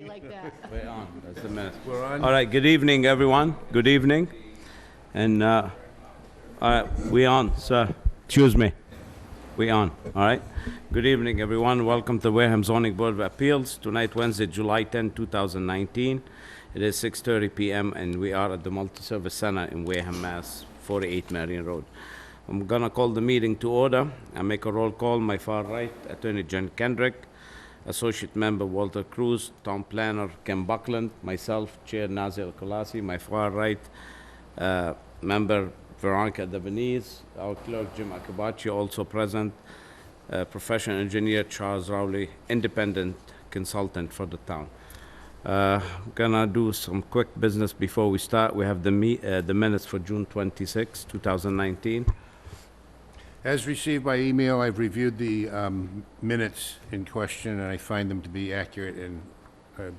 Like that. We're on. That's the minute. We're on. All right. Good evening, everyone. Good evening. And all right, we on, sir. Excuse me. We on. All right. Good evening, everyone. Welcome to Wareham Zoning Board of Appeals. Tonight, Wednesday, July 10, 2019. It is 6:30 p.m. and we are at the Multi-Service Center in Wareham, Mass. 48 Marion Road. I'm gonna call the meeting to order. I make a roll call. My far right, Attorney Jen Kendrick. Associate Member Walter Cruz, Town Planner Ken Buckland, myself, Chair Nazir Al-Khalasi, my far right, Member Veronica Devenese, our Clerk Jim Akabachi also present, Professional Engineer Charles Rowley, Independent Consultant for the town. Gonna do some quick business before we start. We have the minutes for June 26, 2019. As received by email, I've reviewed the minutes in question, and I find them to be accurate, and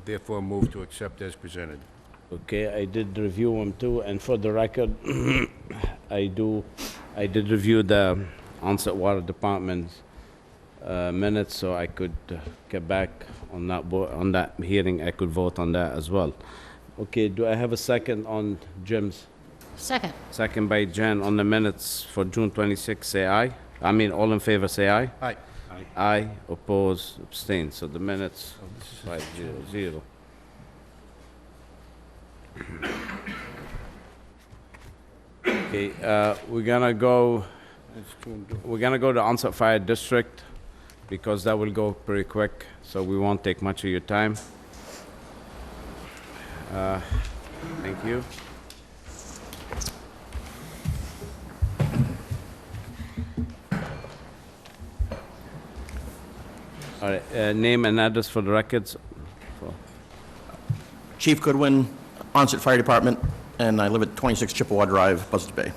therefore move to accept as presented. Okay, I did review them too, and for the record, I did review the onset water department's minutes, so I could get back on that hearing. I could vote on that as well. Okay, do I have a second on Jim's? Second. Second by Jen on the minutes for June 26, say aye. I mean, all in favor, say aye. Aye. Aye, oppose, abstain, so the minutes, 5-0-0. Okay, we're gonna go to onset fire district, because that will go pretty quick, so we won't take much of your time. Thank you. All right, name and address for the records. Chief Goodwin, Onset Fire Department, and I live at 26 Chippewa Drive, Buzzards Bay.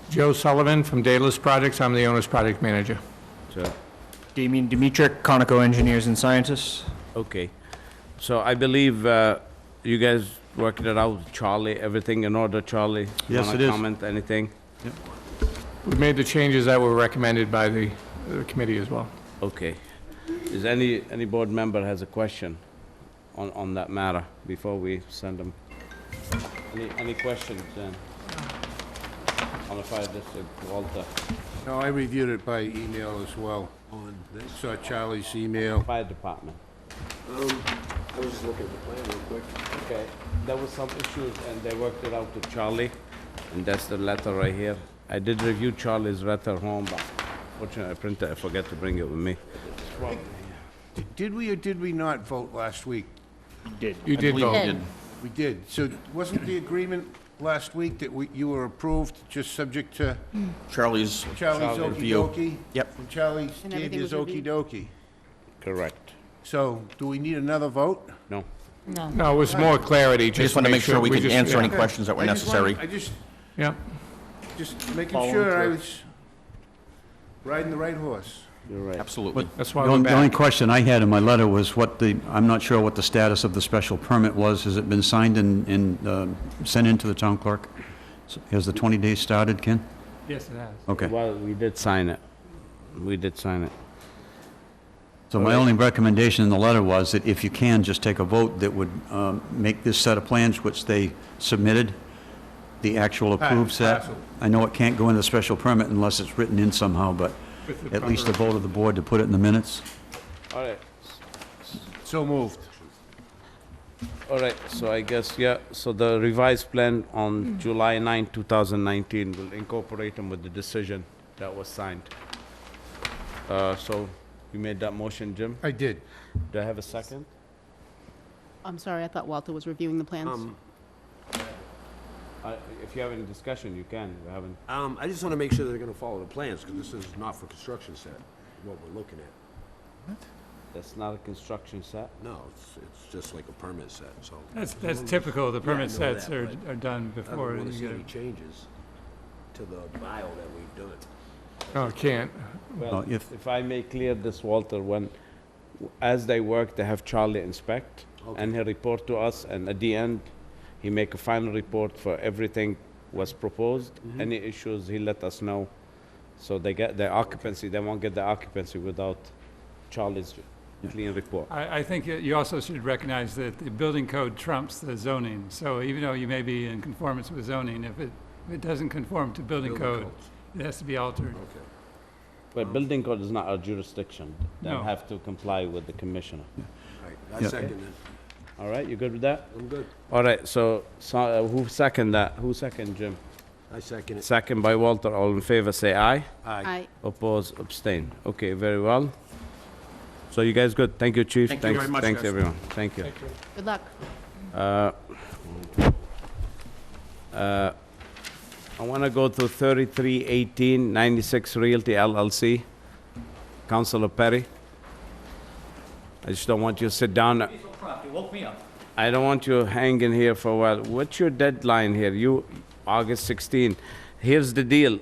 Joe Sullivan from Daedalus Projects. I'm the owner's project manager. So, Damien Dimitrick, Conoco Engineers and Scientists. okay, so I believe you guys worked it out with Charlie, everything in order, Charlie? Yes, Wanna it is. comment, anything? We made the changes that were recommended by the committee as well. Okay. Is any board member has a question on that matter before we send them? Any questions then? On the fire district, Walter? No, I reviewed it by email as well. Saw Charlie's email. Fire department. I was just looking at the plan real quick. Okay, there was some issues and they worked it out with Charlie, and that's the letter right here. I did review Charlie's letter home, but fortunately I printed, I forgot to bring it with me. Did we or did we not vote last week? You did believe vote. you did. We did. So wasn't the agreement last week that you were approved, just subject to Charlie's, Charlie's review. okey-dokey? Yep. And Charlie And gave everything his was reviewed? okey-dokey. Correct. So, do we need another vote? No? No. No, it was more clarity, I just want to make sure we can answer any yeah. questions that were necessary. I just, Yeah, just making Following sure I through. was riding the right horse. You're right. Absolutely. that's why The we're only back. question I had in my letter was I'm not sure what the status of the special permit was. Has it been signed and sent in to the town clerk? Has the 20 days started, Ken? Yes, it has. Okay. Well, we did sign it. We did sign it. So my only recommendation in the letter was that if you can, just take a vote that would make this set of plans, which they submitted, the actual approved set. Parcel. I know it can't go in the special permit unless it's written in somehow, but With the at least a cover. vote of the board to put it in the minutes. All right. So moved. All right, so I guess, yeah, so the revised plan on July 9, 2019 will incorporate them with the decision that was signed. So you made that motion, Jim? I did. Do I have a second? I'm sorry, I thought Walter was reviewing the plans. If you have any discussion, you can. We haven't. I just want to make sure they're going to follow the plans, because this is not for construction set, what we're looking at. That's not a construction set. No, it's just like a permit set, so. That's typical. The permit Yeah, I know sets that, are but done I don't before want to you see get any it. changes to the vial that we've done. No, it can't. Well, Well, if- if I may clear this, Walter, as they work, they have Charlie inspect, and he report to us, and at the end, he make a final report for everything was proposed. Any issues, he let us know. So they get their occupancy, they won't get the occupancy without Charlie's clean report. I think you also should recognize that the building code trumps the zoning. So even though you may be in conformance with zoning, if it doesn't conform to building code, it has to be altered. Okay. But building code is not our jurisdiction. They'll No. have to comply with the commissioner. All right, I Yeah. second it. All right, you good with that? I'm good. All right, so who second that? Who second, Jim? I second it. Second by Walter. All in favor, say aye. Aye. Oppose, abstain. Okay, very well. So you guys good? Thank you, chief. Thank you Thanks- very much, Thanks, guys. everyone. Thank you. Good luck. I want to go to 3318 96 Realty LLC. Councilor Perry. I just don't want you to sit down. You woke me up. I don't want you hanging here for a while. What's your deadline here? August 16. Here's the deal.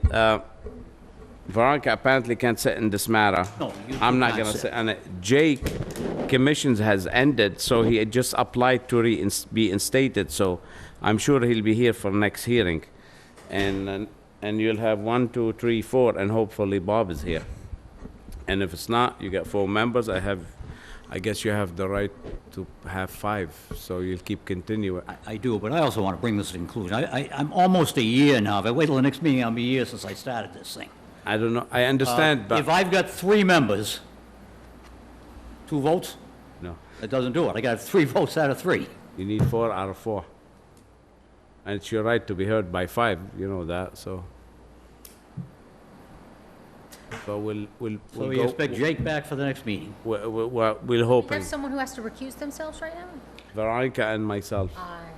Veronica apparently can't sit in this matter. No, you I'm not cannot gonna sit. sit on it. Jake, commissions has ended, so he had just applied to be instated, so I'm sure he'll be here for next hearing. And you'll have 1, 2, 3, 4, and hopefully Bob is here. And if it's not, you get 4 members. I guess you have the right to have 5, so you'll keep continuing. I do, but I also want to bring this to conclusion. I'm almost a year now. If I wait till the next meeting, I'll be a year since I started this thing. I don't know, I understand, If but, I've got 3 members, 2 votes, no, that doesn't do it. I got 3 votes out of 3. you need 4 out of 4. And it's your right to be heard by 5, you know that, so. So we'll So we go- expect Jake back for the next meeting. We'll hope, There's someone who has to recuse themselves right now? Veronica and myself,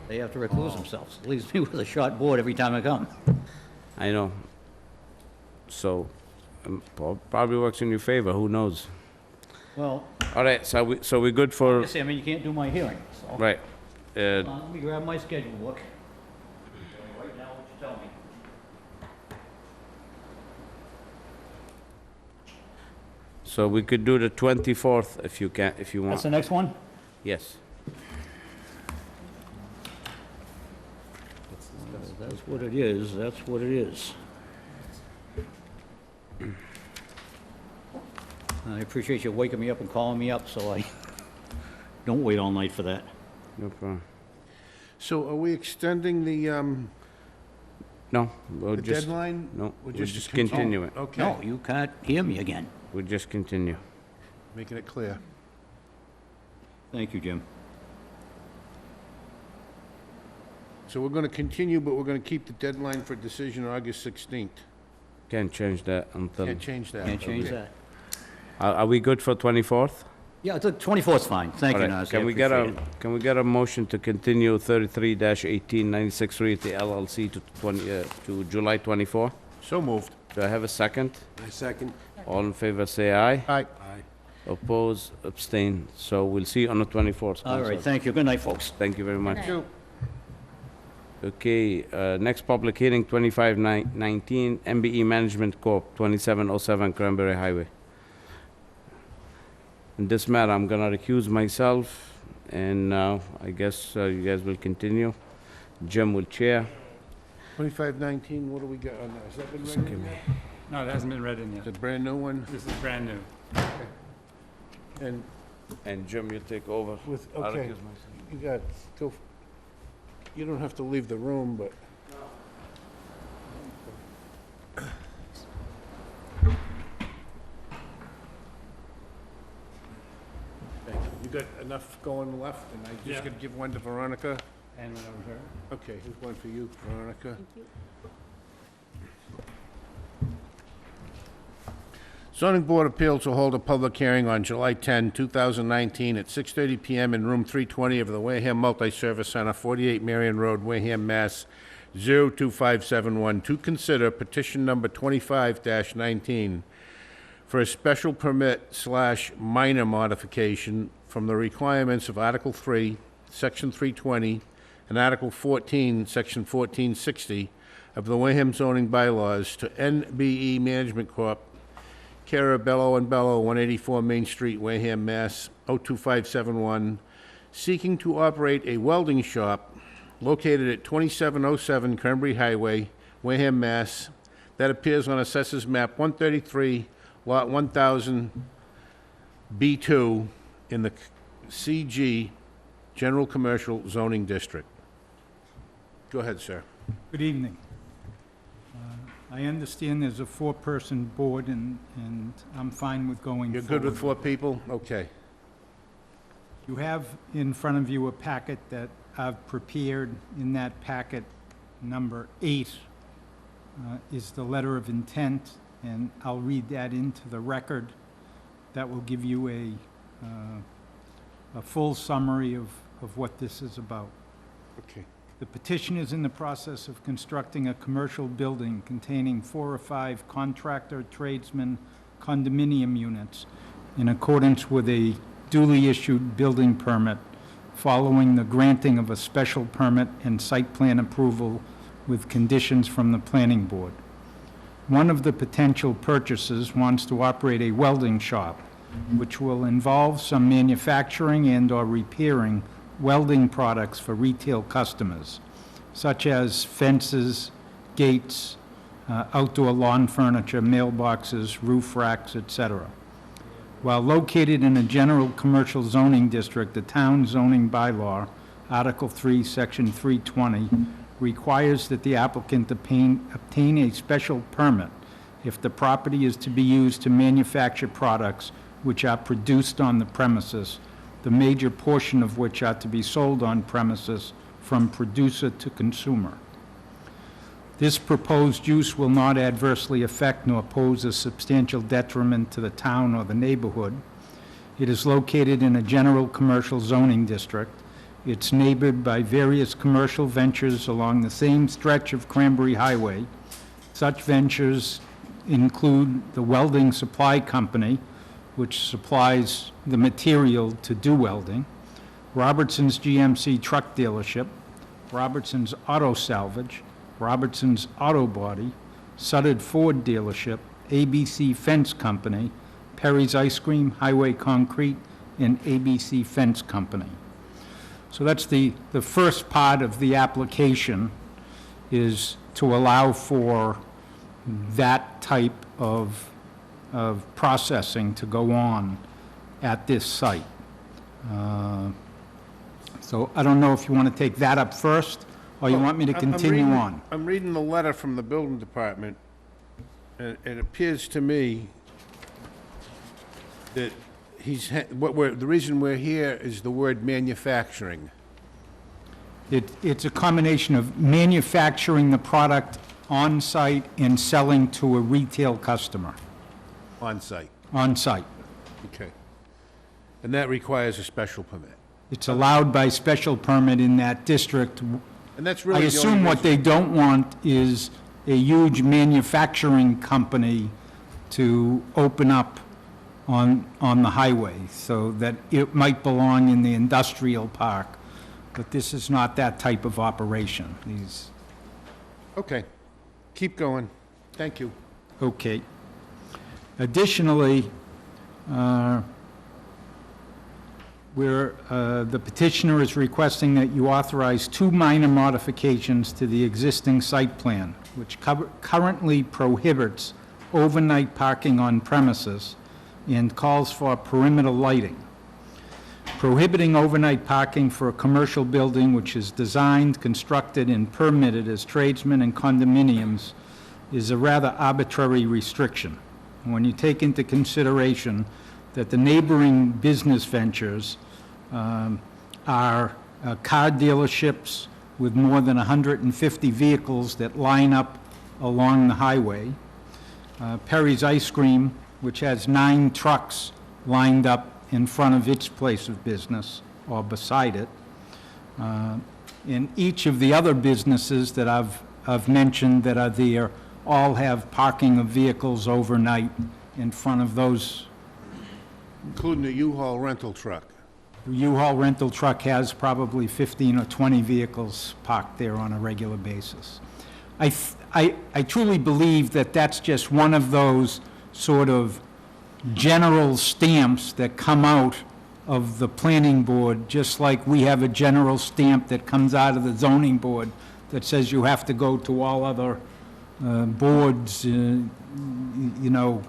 They have to recluse themselves. Leaves me with a short board every time I come. I know. So, probably works in your favor, who knows? Well, All right, so we're good for, I mean, you can't do my hearing, so. right. Let me grab my schedule book. Right now, what you tell me. So we could do the 24th if you can, if you That's want. the next one? Yes. That's what it is, that's what it is. I appreciate you waking me up and calling me up, so I don't wait all night for that. No problem. So are we extending the No, we'll just, deadline? no, We're we'll just continue it. Okay, No, you can't hear me again. We'll just continue. making it clear. Thank you, Jim. So we're gonna continue, but we're gonna keep the deadline for decision August 16th. Can't change that until, Can't change that. Can't change Okay. that. are we good for 24th? Yeah, the 24th's fine. Thank All you, right, Nazir. can we get can we get a motion to continue 33-18 96 Realty LLC to July 24? So moved. Do I have a second? I second. All in favor, say aye. Aye. Aye. Oppose, abstain. So we'll see you on the 24th. All Counselor. right, thank you. Good night, folks. Thank you very much. Good night. Okay, next public hearing, 2519, MBE Management Corp., 2707 Cranberry Highway. In this matter, I'm gonna recuse myself, and I guess you guys will continue. Jim will chair. 2519, what do we got on that? Has that been read in yet? No, it hasn't been read in It's yet. a brand new one? This is brand new. And And Jim, you take over. with, I'll okay, recuse myself. you got, go, you don't have to leave the room, but. Thank you. You got enough going left, and I Yeah. just gonna give one to Veronica? And one over here. Okay, here's one for you, Veronica. Zoning Board of Appeals will hold a public hearing on July 10, 2019, at 6:30 PM in Room 320 of the Wareham Multi-Service Center, 48 Marion Road, Wareham, Mass. 02571, to consider petition number 25-19 for a special permit/minor modification from the requirements of Article 3, Section 320, and Article 14, Section 1460 of the Wareham zoning bylaws to NBE Management Corp., care of Bello and Bello, 184 Main Street, Wareham, Mass. 02571, seeking to operate a welding shop located at 2707 Cranberry Highway, Wareham, Mass. That appears on Assessors Map 133, Lot 1000, B2, in the CG General Commercial Zoning District. Go ahead, sir. Good evening. I understand there's a four-person board, and I'm fine with going forward. You're good with 4 people? Okay. You have in front of you a packet that I've prepared. In that packet, number 8 is the letter of intent, and I'll read that into the record. That will give you a full summary of what this is about. Okay. The petition is in the process of constructing a commercial building containing 4 or 5 contractor tradesman condominium units in accordance with a duly issued building permit following the granting of a special permit and site plan approval with conditions from the planning board. One of the potential purchasers wants to operate a welding shop, which will involve some manufacturing and/or repairing welding products for retail customers, such as fences, gates, outdoor lawn furniture, mailboxes, roof racks, etc. While located in a general commercial zoning district, the town zoning bylaw, Article 3, Section 320, requires that the applicant obtain a special permit if the property is to be used to manufacture products which are produced on the premises, the major portion of which are to be sold on premises from producer to consumer. This proposed use will not adversely affect nor pose a substantial detriment to the town or the neighborhood. It is located in a general commercial zoning district. It's neighbored by various commercial ventures along the same stretch of Cranberry Highway. Such ventures include the Welding Supply Company, which supplies the material to do welding, Robertson's GMC Truck Dealership, Robertson's Auto Salvage, Robertson's Auto Body, Sutter Ford Dealership, ABC Fence Company, Perry's Ice Cream, Highway Concrete, and ABC Fence Company. So that's the first part of the application, is to allow for that type of processing to go on at this site. So I don't know if you want to take that up first, or you want me to continue on. I'm reading the letter from the building department, and it appears to me that the reason we're here is the word manufacturing. It's a combination of manufacturing the product on-site and selling to a retail customer. On-site. On-site. Okay. And that requires a special permit. It's allowed by special permit in that district. And that's I really the assume only what they don't want is a huge manufacturing company to open up on the highway, so that it might belong in the industrial park, but this is not that type of operation. Okay. Keep going. Thank you. Okay. Additionally, the petitioner is requesting that you authorize 2 minor modifications to the existing site plan, which currently prohibits overnight parking on premises and calls for perimeter lighting. Prohibiting overnight parking for a commercial building which is designed, constructed, and permitted as tradesmen and condominiums is a rather arbitrary restriction. When you take into consideration that the neighboring business ventures are car dealerships with more than 150 vehicles that line up along the highway, Perry's Ice Cream, which has 9 trucks lined up in front of its place of business or beside it, and each of the other businesses that I've mentioned that are there all have parking of vehicles overnight in front of those. Including the U-Haul rental truck. The U-Haul rental truck has probably 15 or 20 vehicles parked there on a regular basis. I truly believe that that's just one of those sort of general stamps that come out of the planning board, just like we have a general stamp that comes out of the zoning board that says you have to go to all other boards. You know,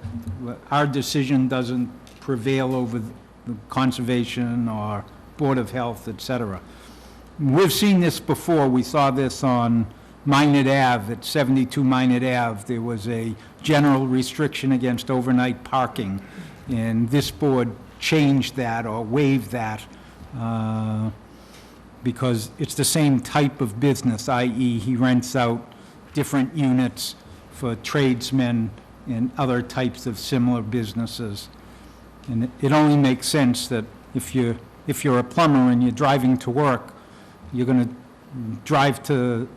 our decision doesn't prevail the Conservation or Board of Health, et cetera. We've seen this before. We saw this on Minot Ave, at 72 Minot Ave. There was a general restriction against overnight parking, and this board changed that or waived that because it's the same type of business, i.e. he rents out different units for tradesmen and other types of similar businesses. And it only makes sense that if you're a plumber and you're driving to work, you're going to drive to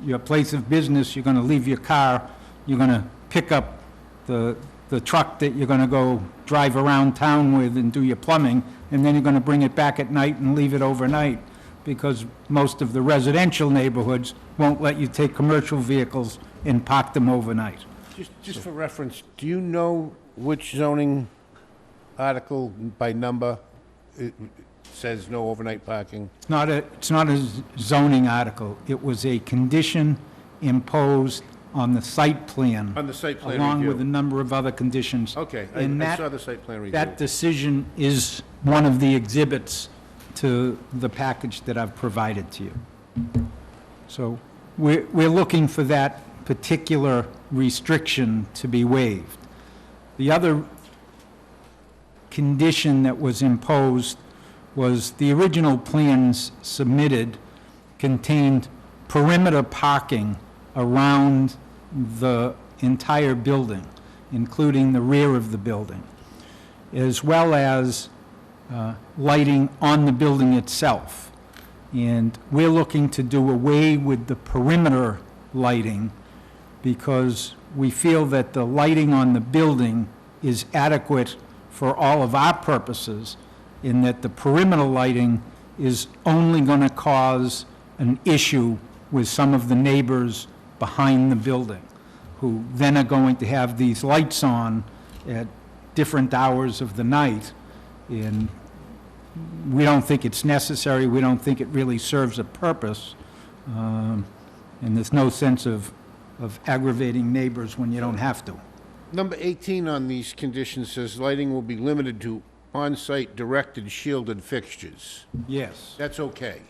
your place of business, you're going to leave your car, you're going to pick up the truck that you're going to go drive around town with and do your plumbing, and then you're going to bring it back at night and leave it overnight, because most of the residential neighborhoods won't let you take commercial vehicles and park them overnight. Just for reference, do you know which zoning article by number it says no overnight parking? It's not a zoning article. It was a condition imposed on the site plan. On the site plan Along review. with a number of other conditions. Okay, And I that- saw the site plan review. That decision is one of the exhibits to the package that I've provided to you. So we're looking for that particular restriction to be waived. The other condition that was imposed was the original plans submitted contained perimeter parking around the entire building, including the rear of the building, as well as lighting on the building itself. And we're looking to do away with the perimeter lighting because we feel that the lighting on the building is adequate for all of our purposes, in that the perimeter lighting is only going to cause an issue with some of the neighbors behind the building, who then are going to have these lights on at different hours of the night. And we don't think it's necessary. We don't think it really serves a purpose. And there's no sense of aggravating neighbors when you don't have to. Number 18 on these conditions says lighting will be limited to on-site directed shielded fixtures. Yes. That's okay.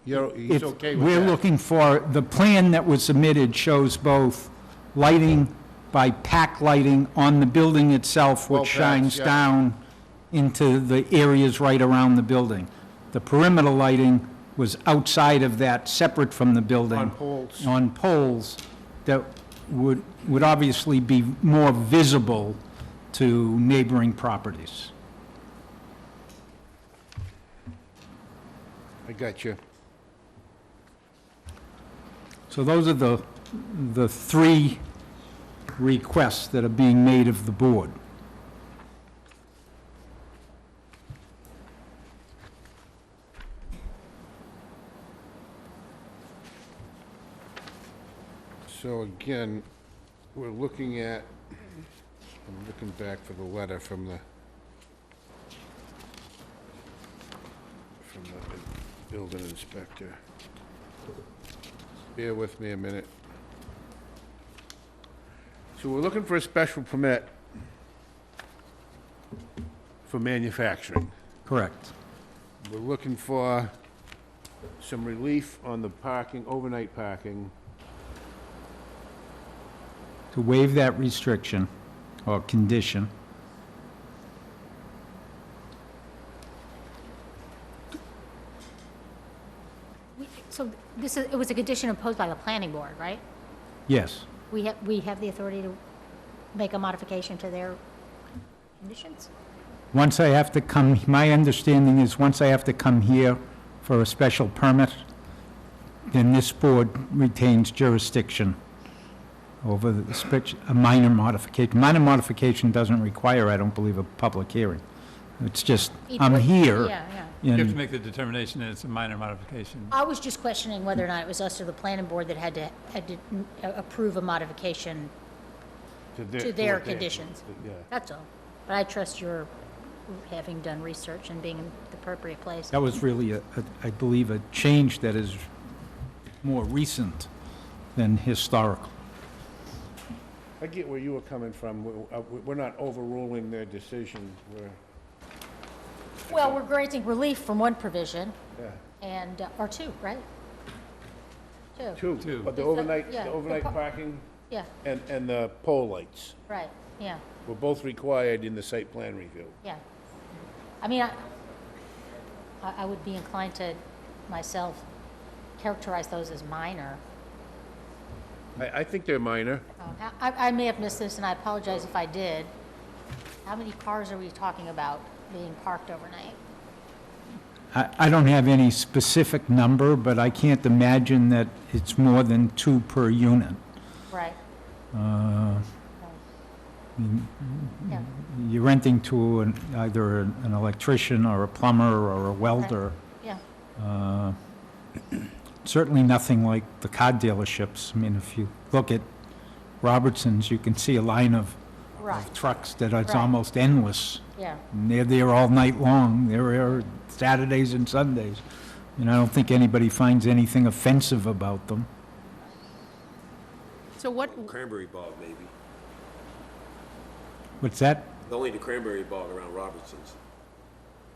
He's okay with We're that? looking for, the plan that was submitted shows both lighting by pack lighting on the building itself, Well, which shines yeah. down into the areas right around the building. The perimeter lighting was outside of that, separate from the building. On poles. On poles that would obviously be more visible to neighboring properties. I got you. So those are the three requests that are being made of the board. So again, we're looking at, I'm looking back for the letter from the building inspector. Bear with me a minute. So we're looking for a special permit for manufacturing. Correct. We're looking for some relief on the parking, overnight parking. To waive that restriction or condition. So it was a condition imposed by the planning board, right? Yes. We have the authority to make a modification to their conditions? Once I have to come, my understanding is once I have to come here for a special permit, then this board retains jurisdiction over a minor modification. Minor modification doesn't require, I don't believe, a public hearing. It's just, I'm here. Yeah, yeah. You have to and make the determination that it's a minor modification. I was just questioning whether or not it was us or the planning board that had to approve a modification to their what they- conditions. Yeah. That's all. But I trust your having done research and being in the appropriate place. That was really, I believe, a change that is more recent than historical. I get where you were coming from. We're not overruling their decision. Well, we're granting relief from one provision, Yeah. and, or two, right? Two, but the Is that- overnight, yeah, the the overnight par- parking Yeah, and the pole lights right, yeah, were both required in the site plan review. yeah. I mean, I would be inclined to myself characterize those as minor. I think they're minor. I may have missed this, and I apologize if I did. How many cars are we talking about being parked overnight? I don't have any specific number, but I can't imagine that it's more than 2 per unit. Right. Yeah, You're renting to either an electrician or a plumber or a welder. yeah, Certainly nothing like the car dealerships. I mean, if you look at Robertson's, you can see a line of right, trucks that it's Right. almost endless. yeah. And they're there all night long. They're there Saturdays and Sundays. And I don't think anybody finds anything offensive about them. So what, Cranberry bog, maybe. What's that? Only the cranberry bog around Robertson's.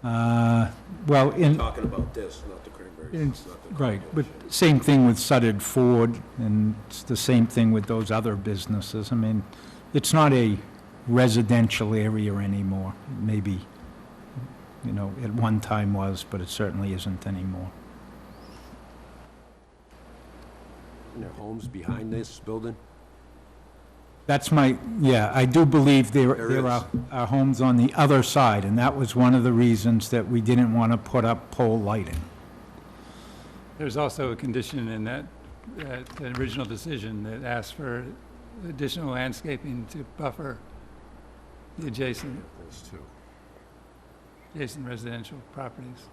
Well, Talking about this, not the cranberries. it's- not the right, car but dealership. same thing with Sudded Ford, and it's the same thing with those other businesses. I mean, it's not a residential area anymore. Maybe, at one time was, but it certainly isn't anymore. And there are homes behind this building? That's yeah, I do believe there There are homes on the other side, and that was one of the reasons that we didn't want to put up pole lighting. There's also a condition in that original decision that asks for additional landscaping to buffer the adjacent There's two. residential properties.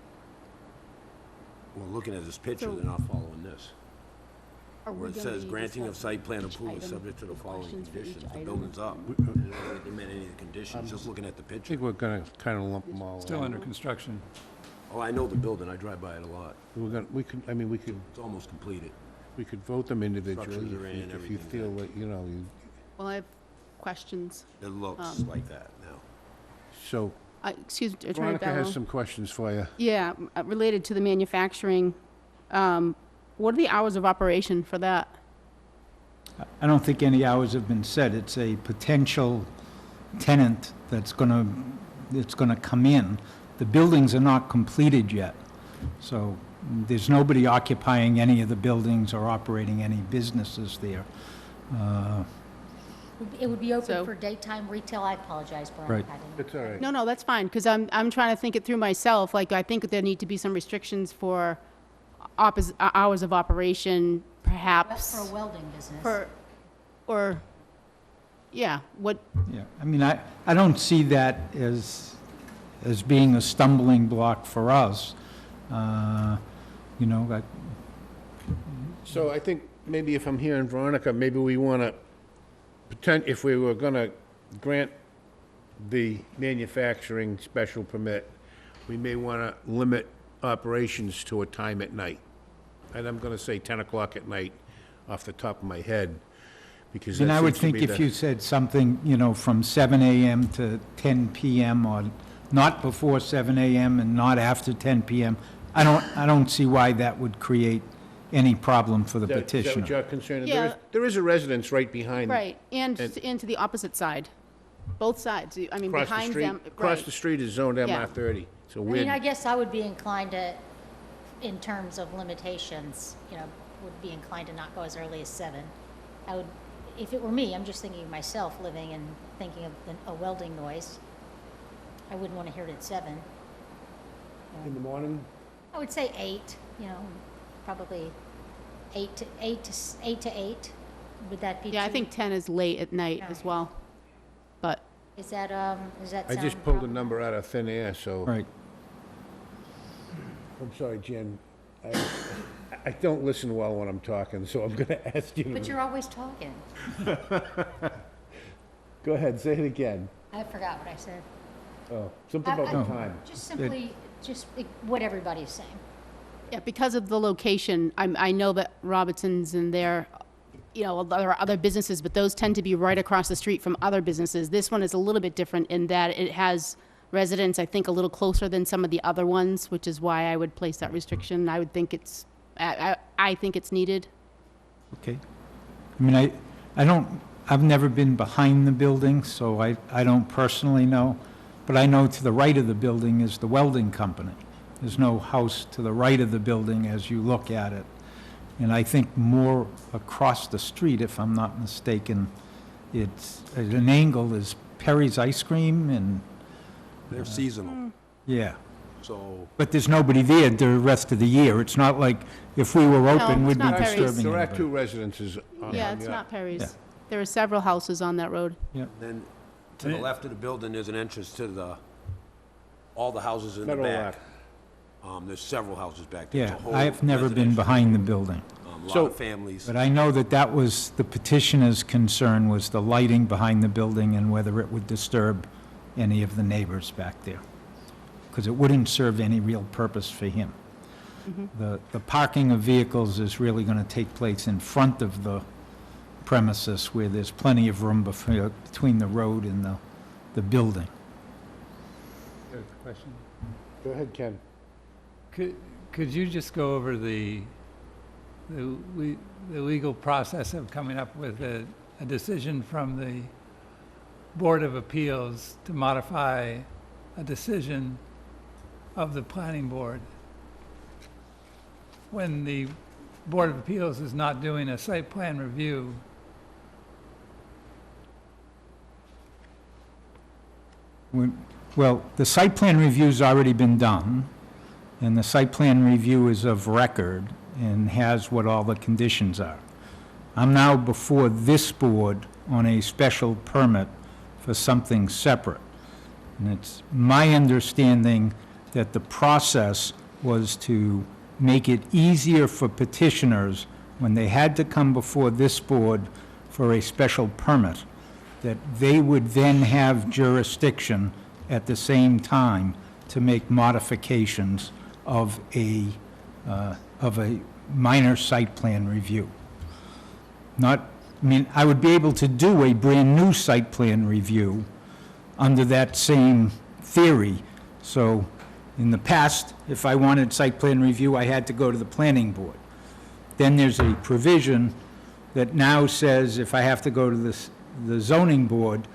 Well, looking at this picture, So- they're not following this. are we Where it gonna says be granting of discussing site plan each approval is item subject to the with following questions for each conditions. The item? building's up. They don't met any of the conditions, just looking at the I picture. think we're gonna kind of lump them all. Still in. under construction. Oh, I know the building, I drive by it a lot. We could It's almost completed. vote them individually Structures are in, if you everything, feel that, well, I have questions. It looks like that now. so Excuse me, Attorney Veronica has Barrow. some questions for you. Yeah, related to the manufacturing, what are the hours of operation for that? I don't think any hours have been set. It's a potential tenant that's gonna come in. The buildings are not completed yet, so there's nobody occupying any of the buildings or operating any businesses there. It would be open So- for daytime retail. I apologize, Brian. Right. I didn't- It's all right. No, that's fine, because I'm trying to think it through myself. Like, I think there need to be some restrictions for hours of operation, perhaps. For a welding business. Yeah, what, Yeah, I mean, I don't see that as being a stumbling block for us. Like, So I think maybe if I'm hearing Veronica, maybe we want to if we were going to grant the manufacturing special permit, we may want to limit operations to a time at night. And I'm going to say 10 o'clock at night off the top of my head, because that and I would seems to think be if the- you said something, from 7 a.m. to 10 p.m., or not before 7 a.m. and not after 10 p.m., I don't see why that would create any problem for the Is that what petitioner. you're concerned? Yeah. There is a residence right behind. right, and And- to the opposite side, both sides, I mean, Across the behind street, them. across right. the street is zoned Yeah. MR30. So I weird. mean, I guess I would be inclined to, in terms of limitations, would be inclined to not go as early as 7. I would, if it were me, I'm just thinking of myself living and thinking of a welding noise. I wouldn't want to hear it at 7. In the morning? I would say 8, probably 8 to 8. Would that be Yeah, I too- think 10 is late at night as well, but, Is that I sound just pulled a proper? number out of thin air, so. Right. I'm sorry, Jen. I don't listen well when I'm talking, so I'm going to ask you But to... you're always talking. Go ahead, say it again. I forgot what I said. Oh, something about the I- time. Just simply, what everybody's saying. yeah, because of the location, I know that Robertson's and their, there are other businesses, but those tend to be right across the street from other businesses. This one is a little bit different in that it has residents, I think, a little closer than some of the other ones, which is why I would place that restriction. I would think it's, I think it's needed. Okay. I mean, I've never been behind the building, so I don't personally know, but I know to the right of the building is the welding company. There's no house to the right of the building as you look at it. And I think more across the street, if I'm not mistaken, it's, at an angle is Perry's Ice Cream and, They're seasonal, yeah. so But there's nobody there the rest of the year. It's not like if we were open, it's we'd be not Perry's. disturbing There are anybody. two residences on Yeah, it's not Yeah. Perry's. There are several houses on that road. then to the left of the building, there's an entrance to all the houses in the Middle back. left. There's several houses back there. It's Yeah, a whole I've never been residential, behind the building. Lot So- of families. But I know that that was, the petitioner's concern was the lighting behind the building and whether it would disturb any of the neighbors back there. Because it wouldn't serve any real purpose for him. The parking of vehicles is really going to take place in front of the premises where there's plenty of room between the road and the building. Question. Go ahead, Ken. Could you just go over the legal process of coming up with a decision from the Board of Appeals to modify a decision of the planning board when the Board of Appeals is not doing a site plan review? Well, the site plan review's already been done, and the site plan review is of record and has what all the conditions are. I'm now before this board on a special permit for something separate. And it's my understanding that the process was to make it easier for petitioners when they had to come before this board for a special permit, that they would then have jurisdiction at the same time to make modifications of a minor site plan review. I mean, I would be able to do a brand-new site plan review under that same theory. So, in the past, if I wanted site plan review, I had to go to the planning board. Then there's a provision that now says if I have to go to the zoning board,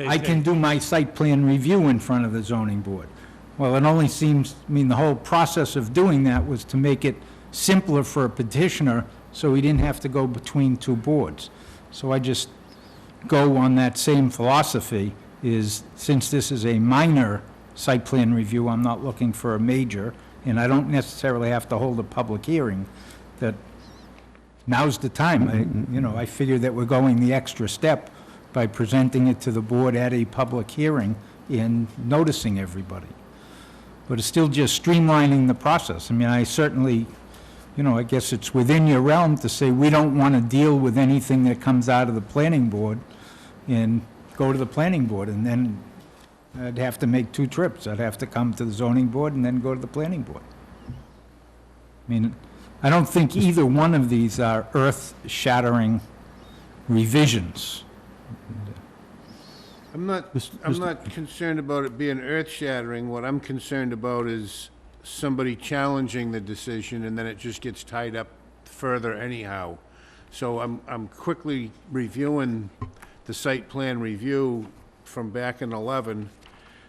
I can do my site plan review in front of the zoning board. Well, it only seems, I mean, the whole process of doing that was to make it simpler for a petitioner so he didn't have to go between two boards. So I just go on that same philosophy, is since this is a minor site plan review, I'm not looking for a major, and I don't necessarily have to hold a public hearing, that now's the time. I figure that we're going the extra step by presenting it to the board at a public hearing and noticing everybody. But it's still just streamlining the process. I mean, I certainly, I guess it's within your realm to say we don't want to deal with anything that comes out of the planning board and go to the planning board, and then I'd have to make two trips. I'd have to come to the zoning board and then go to the planning board. I mean, I don't think either one of these are earth-shattering revisions. I'm not concerned about it being earth-shattering. What I'm concerned about is somebody challenging the decision, and then it just gets tied up further anyhow. So I'm quickly reviewing the site plan review from back in 11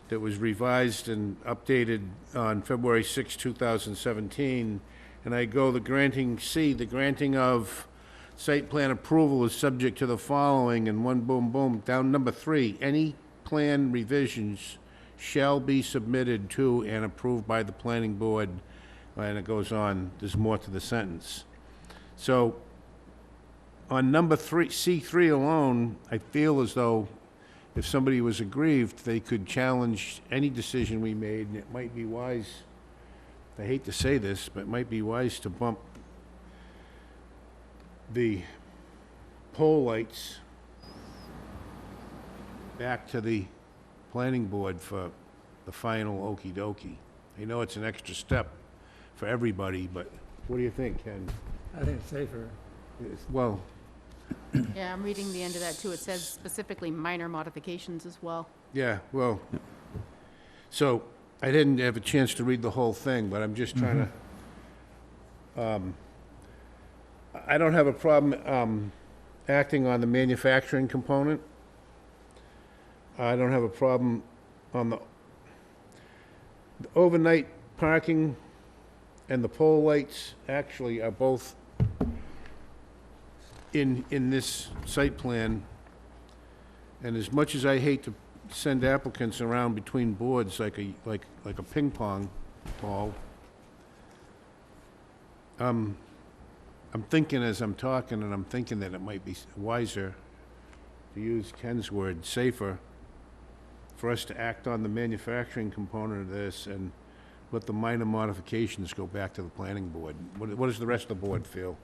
that was revised and updated on February 6, 2017, and I go, the granting of site plan approval is subject to the following, and one boom, boom, down number 3, any plan revisions shall be submitted to and approved by the planning board, and it goes on, there's more to the sentence. So, on number 3, C3 alone, I feel as though if somebody was aggrieved, they could challenge any decision we made, and it might be wise, I hate to say this, but it might be wise to bump the pole lights back to the planning board for the final okey-dokey. I know it's an extra step for everybody, but what do you think, Ken? I think it's safer. Well, Yeah, I'm reading the end of that too. It says specifically minor modifications as well. yeah, well, So I didn't have a chance to read the whole thing, but I'm just trying to, I don't have a problem acting on the manufacturing component. I don't have a problem on the overnight parking and the pole lights actually are both in this site plan. And as much as I hate to send applicants around between boards like a ping pong ball, I'm thinking as I'm talking, and I'm thinking that it might be wiser, to use Ken's word, safer, for us to act on the manufacturing component of this and let the minor modifications go back to the planning board. What does the rest of the board feel?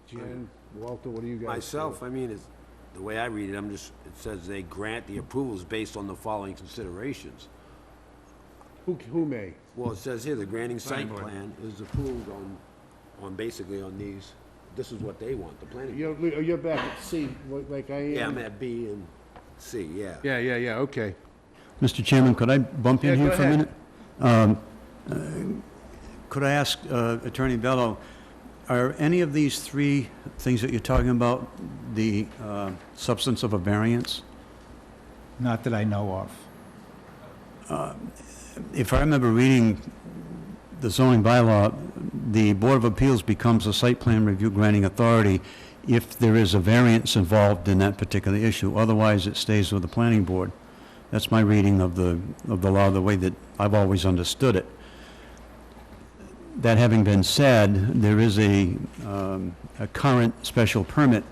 Jen, Walter, what do you guys feel? Myself, I mean, it's, the way I read it, it says they grant the approvals based on the following considerations. Who may? Well, it says here, the granting Planning site board. plan is approved on basically on these, this is what they want, the planning. You're back at C, like I am? Yeah, I'm at B and C, yeah. Yeah, okay. Mr. Chairman, could I bump in Yeah, here go for a ahead. minute? Could I ask Attorney Bello, are any of these three things that you're talking about the substance of a variance? Not that I know of. If I remember reading the zoning bylaw, the Board of Appeals becomes a site plan review granting authority if there is a variance involved in that particular issue. Otherwise, it stays with the planning board. That's my reading of the law, the way that I've always understood it. That having been said, there is a current special permit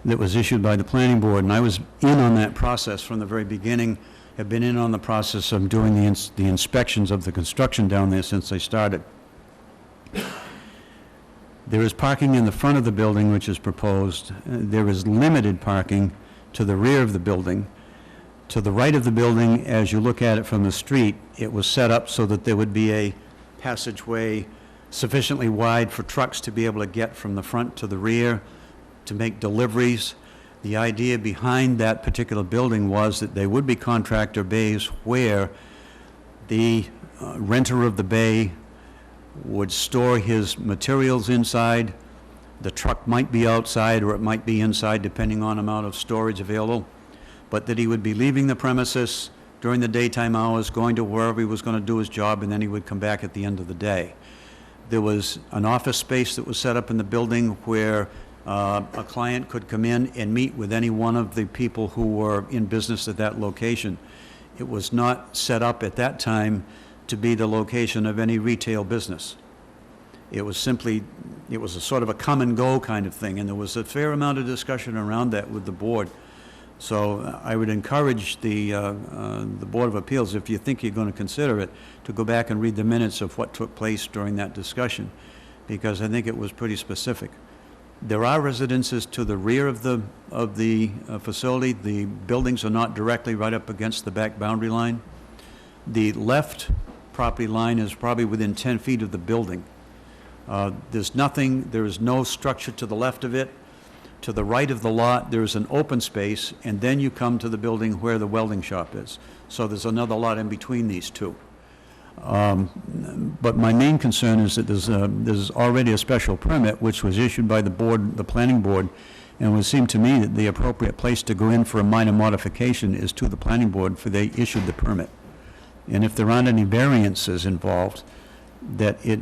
that was issued by the planning board, and I was in on that process from the very beginning, have been in on the process of doing the inspections of the construction down there since I started. There is parking in the front of the building, which is proposed. There is limited parking to the rear of the building. To the right of the building, as you look at it from the street, it was set up so that there would be a passageway sufficiently wide for trucks to be able to get from the front to the rear to make deliveries. The idea behind that particular building was that there would be contractor bays where the renter of the bay would store his materials inside. The truck might be outside or it might be inside, depending on amount of storage available, but that he would be leaving the premises during the daytime hours, going to wherever he was going to do his job, and then he would come back at the end of the day. There was an office space that was set up in the building where a client could come in and meet with any one of the people who were in business at that location. It was not set up at that time to be the location of any retail business. It was simply, it was a sort of a come and go kind of thing, and there was a fair amount of discussion around that with the board. So I would encourage the Board of Appeals, if you think you're going to consider it, to go back and read the minutes of what took place during that discussion, because I think it was pretty specific. There are residences to the rear of the facility. The buildings are not directly right up against the back boundary line. The left property line is probably within 10 feet of the building. There's nothing, there is no structure to the left of it. To the right of the lot, there's an open space, and then you come to the building where the welding shop is. So there's another lot in between these two. But my main concern is that there's already a special permit which was issued by the board, the planning board, and it would seem to me that the appropriate place to go in for a minor modification is to the planning board, for they issued the permit. And if there aren't any variances involved, that it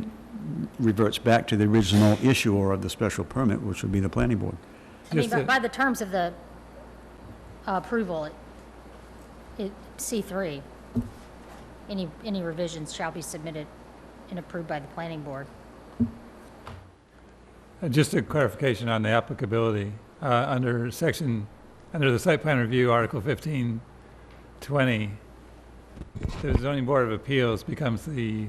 reverts back to the original issuer of the special permit, which would be the planning board. I mean, Just to- by the terms of the approval, C3, any revisions shall be submitted and approved by the planning board. Just a clarification on the applicability. Under the site plan review, Article 1520, the zoning board of appeals becomes the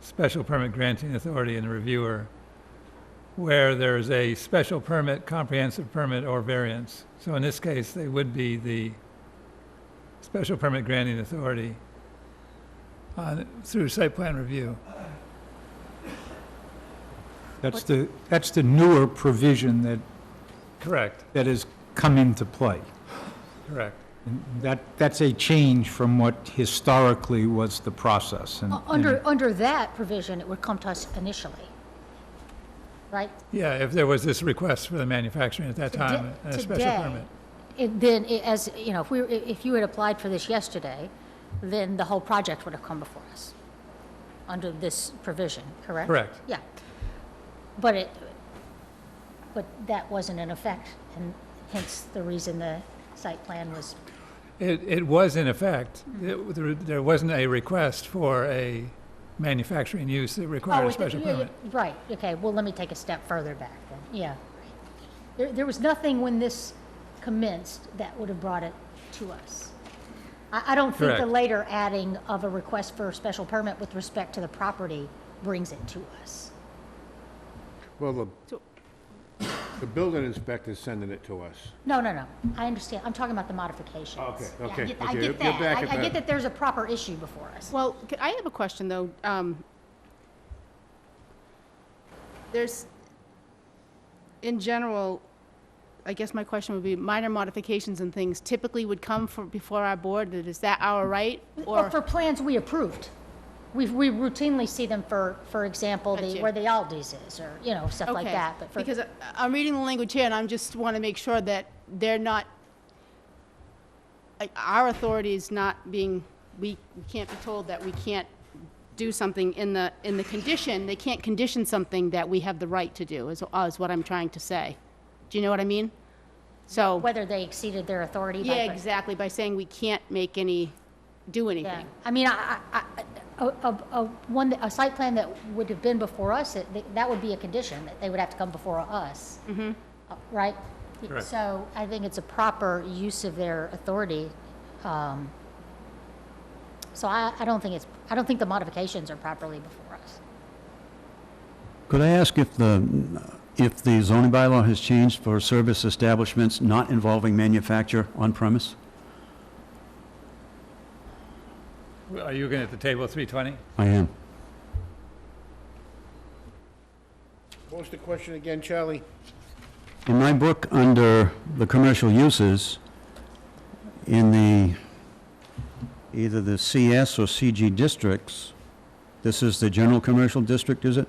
special permit granting authority and the reviewer, where there's a special permit, comprehensive permit, or variance. So in this case, they would be the special permit granting authority through site plan review. That's the newer provision Correct, that has come into play. correct. That's a change from what historically was the process. And- Under that provision, it would come to us initially, right? Yeah, if there was this request for the manufacturing at that time, and a special Today, permit. Then, as, you know, if you had applied for this yesterday, then the whole project would have come before us, under this provision, correct? Correct. Yeah. But that wasn't in effect, and hence the reason the site plan was, It was in effect. There wasn't a request for a manufacturing use that required a special permit. right, okay, well, let me take a step further back then, yeah. There was nothing when this commenced that would have brought it to us. I don't think the Correct. later adding of a request for a special permit with respect to the property brings it to us. Well, the building inspector's sending it to us. No, I understand, I'm talking about the modifications. Okay, Yeah, okay, I get okay, that, you're back at I get that. that there's a proper issue before us. Well, I have a question, though. There's, in general, I guess my question would be, minor modifications and things typically would come before our board. Is that our right? Or for plans we approved. We routinely see them for example, Gotcha. where the Aldi's is, or, you know, stuff like Okay, that. But for, because I'm reading the language here, and I'm just want to make sure that they're not, like, our authority is not being, we can't be told that we can't do something in the condition. They can't condition something that we have the right to do, is what I'm trying to say. Do you know what I mean? So, whether they exceeded their authority. by- yeah, exactly, by saying we can't do Yeah, anything. I mean, a site plan that would have been before us, that would be a condition, that they would have to come before us. Mm-hmm. Right? Correct. So I think it's a proper use of their authority. So I don't think the modifications are properly before us. Could I ask if the zoning bylaw has changed for service establishments not involving manufacture on premise? Are you looking at the table 320? I am. What was the question again, Charlie? In my book, under the commercial uses, in either the CS or CG districts, this is the general commercial district, is it?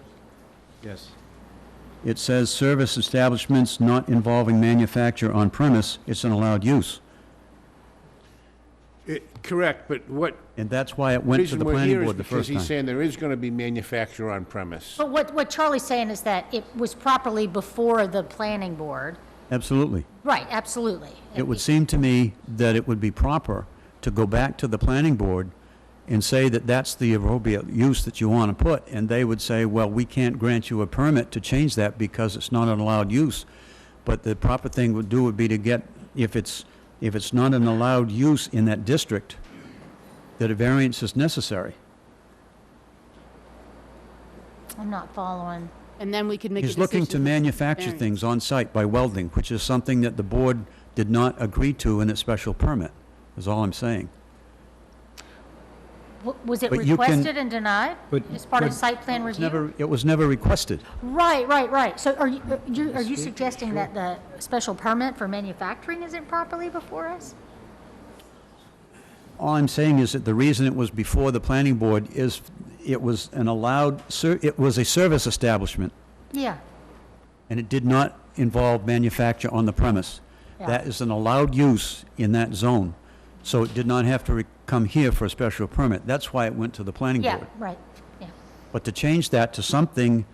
Yes. It says service establishments not involving manufacture on premise, it's an allowed use. Correct, but what And that's why it went to reason the we're planning here is board the because first he's time. saying there is gonna be manufacture on premise. But what Charlie's saying is that it was properly before the planning board. Absolutely. Right, absolutely. It would seem to me that it would be proper to go back to the planning board and say that that's the appropriate use that you want to put, and they would say, well, we can't grant you a permit to change that because it's not an allowed use. But the proper thing would be to get, if it's not an allowed use in that district, that a variance is necessary. I'm not following. And then we could make a He's decision. looking to manufacture variance. things on site by welding, which is something that the board did not agree to in its special permit, is all I'm saying. Was it But you can- requested and denied But- as part of but- site plan review? It was never requested. Right. So are you suggesting that the special permit for manufacturing isn't properly before us? All I'm saying is that the reason it was before the planning board is it was an allowed, it was a service establishment, Yeah, and it did not involve manufacture on the premise. Yeah. That is an allowed use in that zone, so it did not have to come here for a special permit. That's why it went to the planning yeah, board. right, yeah. But to change that to something,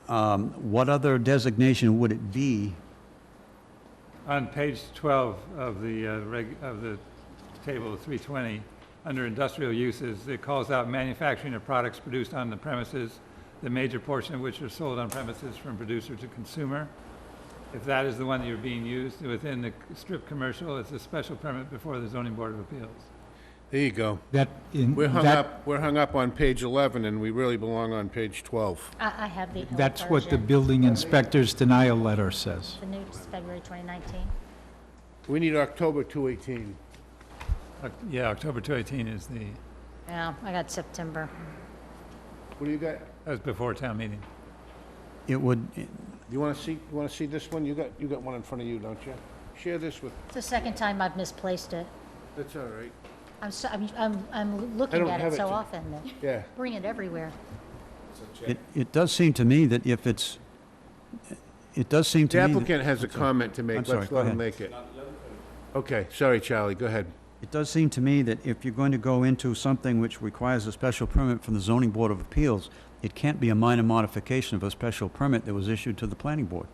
what other designation would it be? On page 12 of the table 320, under industrial uses, it calls out manufacturing of products produced on the premises, the major portion of which are sold on premises from producer to consumer. If that is the one that you're being used within the strip commercial, it's a special permit before the zoning board of appeals. There you go. We're We're hung up on page 11, and we really belong on page 12. I have the old That's what the version. building inspector's denial letter says. The new February 2019. We need October 218. Yeah, October 218 is Yeah, I got September. What do you got? that was before town meeting. It would, You wanna see this one? You got one in front of you, don't you? Share this with, It's the second time I've misplaced it. That's all right. I'm looking don't at have it it so to- often that, Yeah. bring it everywhere. It does seem to me that if it's, it does seem to The me... that- applicant has a comment to make. I'm sorry, Let's go let him ahead. make it. Okay, sorry, Charlie, go ahead. It does seem to me that if you're going to go into something which requires a special permit from the zoning board of appeals, it can't be a minor modification of a special permit that was issued to the planning board.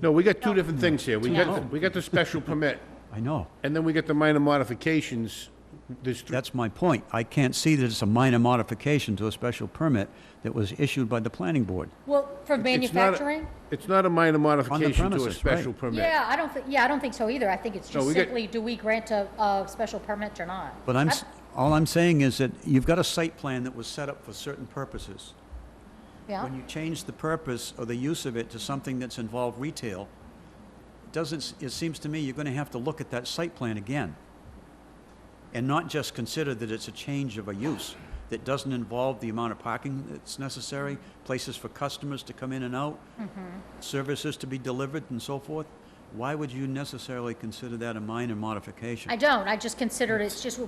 No, we got two different things here. We No. got the special permit, I know. and then we got the minor modifications. There's three. That's my point. I can't see that it's a minor modification to a special permit that was issued by the planning board. Well, for It's not a- manufacturing? It's not a minor modification to a premises, special right. permit. Yeah, I don't think so either. I think it's No, just we get- simply, do we grant a special permit or not? But all I'm saying is that you've got a site plan that was set up for certain purposes. Yeah, When you change the purpose or the use of it to something that's involved retail, it seems to me you're gonna have to look at that site plan again. And not just consider that it's a change of a use that doesn't involve the amount of parking that's necessary, places for customers to come in and out, services to be delivered and so forth. Why would you necessarily consider that a minor modification? I don't. I just considered it's just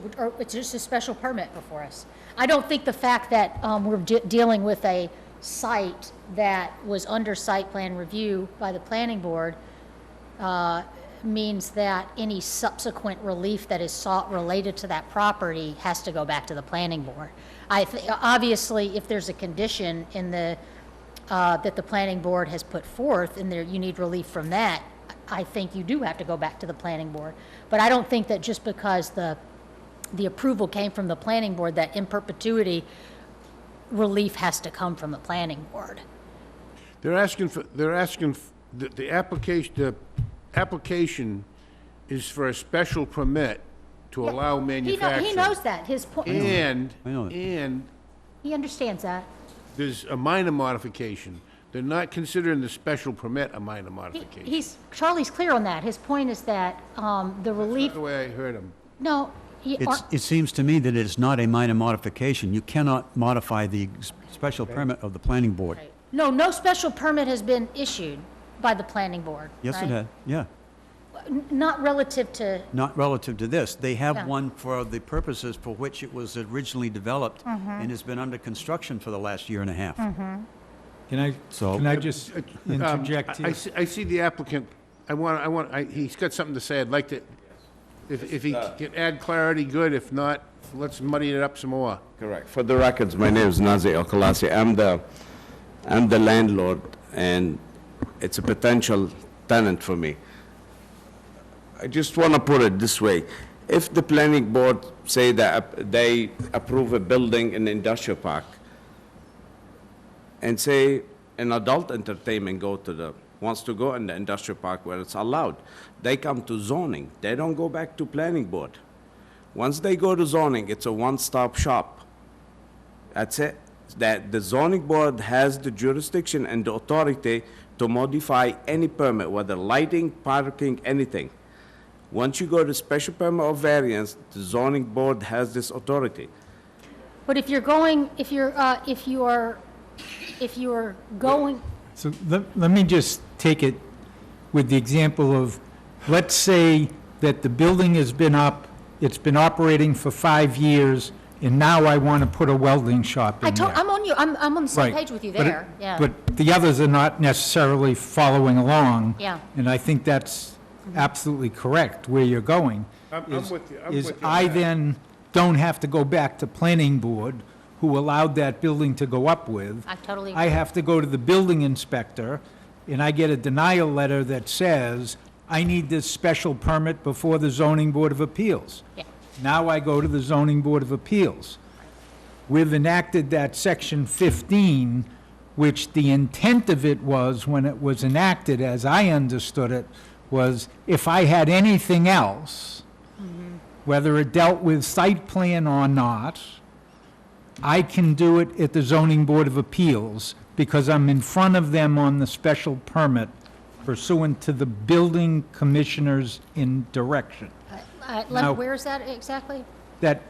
a special permit before us. I don't think the fact that we're dealing with a site that was under site plan review by the planning board means that any subsequent relief that is sought related to that property has to go back to the planning board. Obviously, if there's a condition in the, that the planning board has put forth, and there, you need relief from that, I think you do have to go back to the planning board. But I don't think that just because the approval came from the planning board, that in perpetuity, relief has to come from the planning board. The application is for a special permit to allow manufacturing. He knows that, his point, And, I know that. and he understands that. there's a minor modification. They're not considering the special permit a minor modification. Charlie's clear on that. His point is that the relief, That's the way I heard him. no, It seems to me that it's not a minor modification. You cannot modify the special permit of the planning board. no special permit has been issued by the planning board, Yes, it right? had, yeah. Not relative to, Not relative to this. They Yeah. have one for the purposes for which it was originally developed and has been under construction for the last year and a half. Can I, So- can I just interject here? I see the applicant, he's got something to say. I'd like to, if he can add clarity, good. If not, let's muddy it up some more. Correct. For the records, my name is Nazi Al-Khalasi. I'm the landlord, and it's a potential tenant for me. I just want to put it this way. If the planning board say that they approve a building in the industrial park, and say an adult entertainment wants to go in the industrial park where it's allowed, they come to zoning. They don't go back to planning board. Once they go to zoning, it's a one-stop shop. That's it. That the zoning board has the jurisdiction and the authority to modify any permit, whether lighting, parking, anything. Once you go to special permit or variance, the zoning board has this authority. but if you're going, if you're going, So let me just take it with the example of, let's say that the building has been up, it's been operating for 5 years, and now I want to put a welding shop in there. I'm on the same Right. page with you But it- there, yeah. But the others are not necessarily following along. Yeah. And I think that's absolutely correct, where you're going. I'm with you. I'm Is with you. I then don't have to go back to planning board, who allowed that building to go up with. I totally I agree. have to go to the building inspector, and I get a denial letter that says, I need this special permit before the zoning board of appeals. Yeah. Now I go to the zoning board of appeals. We've enacted that section 15, which the intent of it was, when it was enacted, as I understood it, was if I had anything else, whether it dealt with site plan or not, I can do it at the zoning board of appeals, because I'm in front of them on the special permit pursuant to the building commissioner's direction. Now- Where is that exactly? That,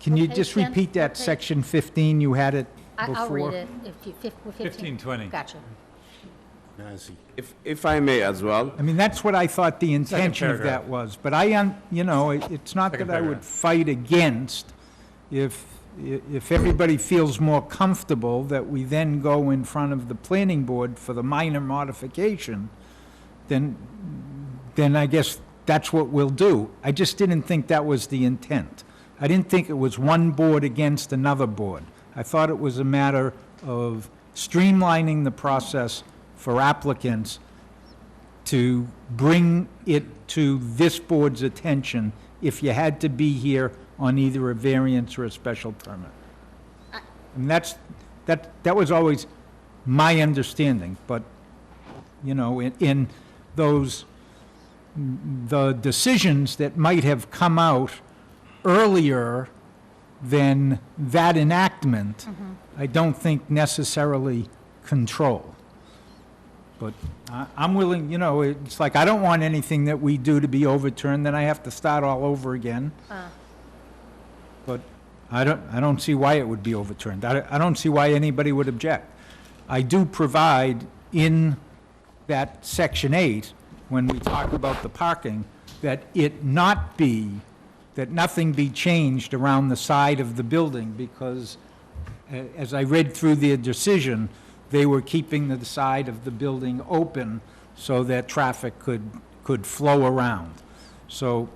can you What just page, Ken? repeat What that page? section 15, you had it before? I'll read it. If you, 1520. Gotcha. Nazi. If I may as well, I mean, that's what I thought the intention of paragraph. that was, but you know, it's not Second that I would paragraph. fight against if everybody feels more comfortable that we then go in front of the planning board for the minor modification, then I guess that's what we'll do. I just didn't think that was the intent. I didn't think it was one board against another board. I thought it was a matter of streamlining the process for applicants to bring it to this board's attention if you had to be here on either a variance or a special permit. And that was always my understanding, but, you know, in those, the decisions that might have come out earlier than that enactment, I don't think necessarily control. But I'm willing, you know, it's like, I don't want anything that we do to be overturned, then I have to start all over again. But I don't see why it would be overturned. I don't see why anybody would object. I do provide in that Section 8, when we talk about the parking, that that nothing be changed around the side of the building, because as I read through their decision, they were keeping the side of the building open so that traffic could flow around. So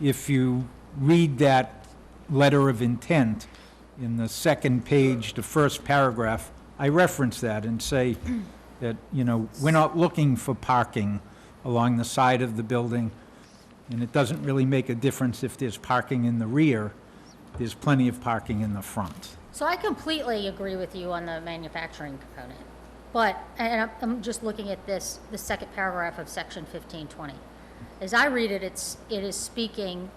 if you read that letter of intent in the second page, the first paragraph, I reference that and say that, you know, we're not looking for parking along the side of the building, and it doesn't really make a difference if there's parking in the rear. There's plenty of parking in the front. So I completely agree with you on the manufacturing component, but, and I'm just looking at this, the second paragraph of section 1520. As I read it, it is speaking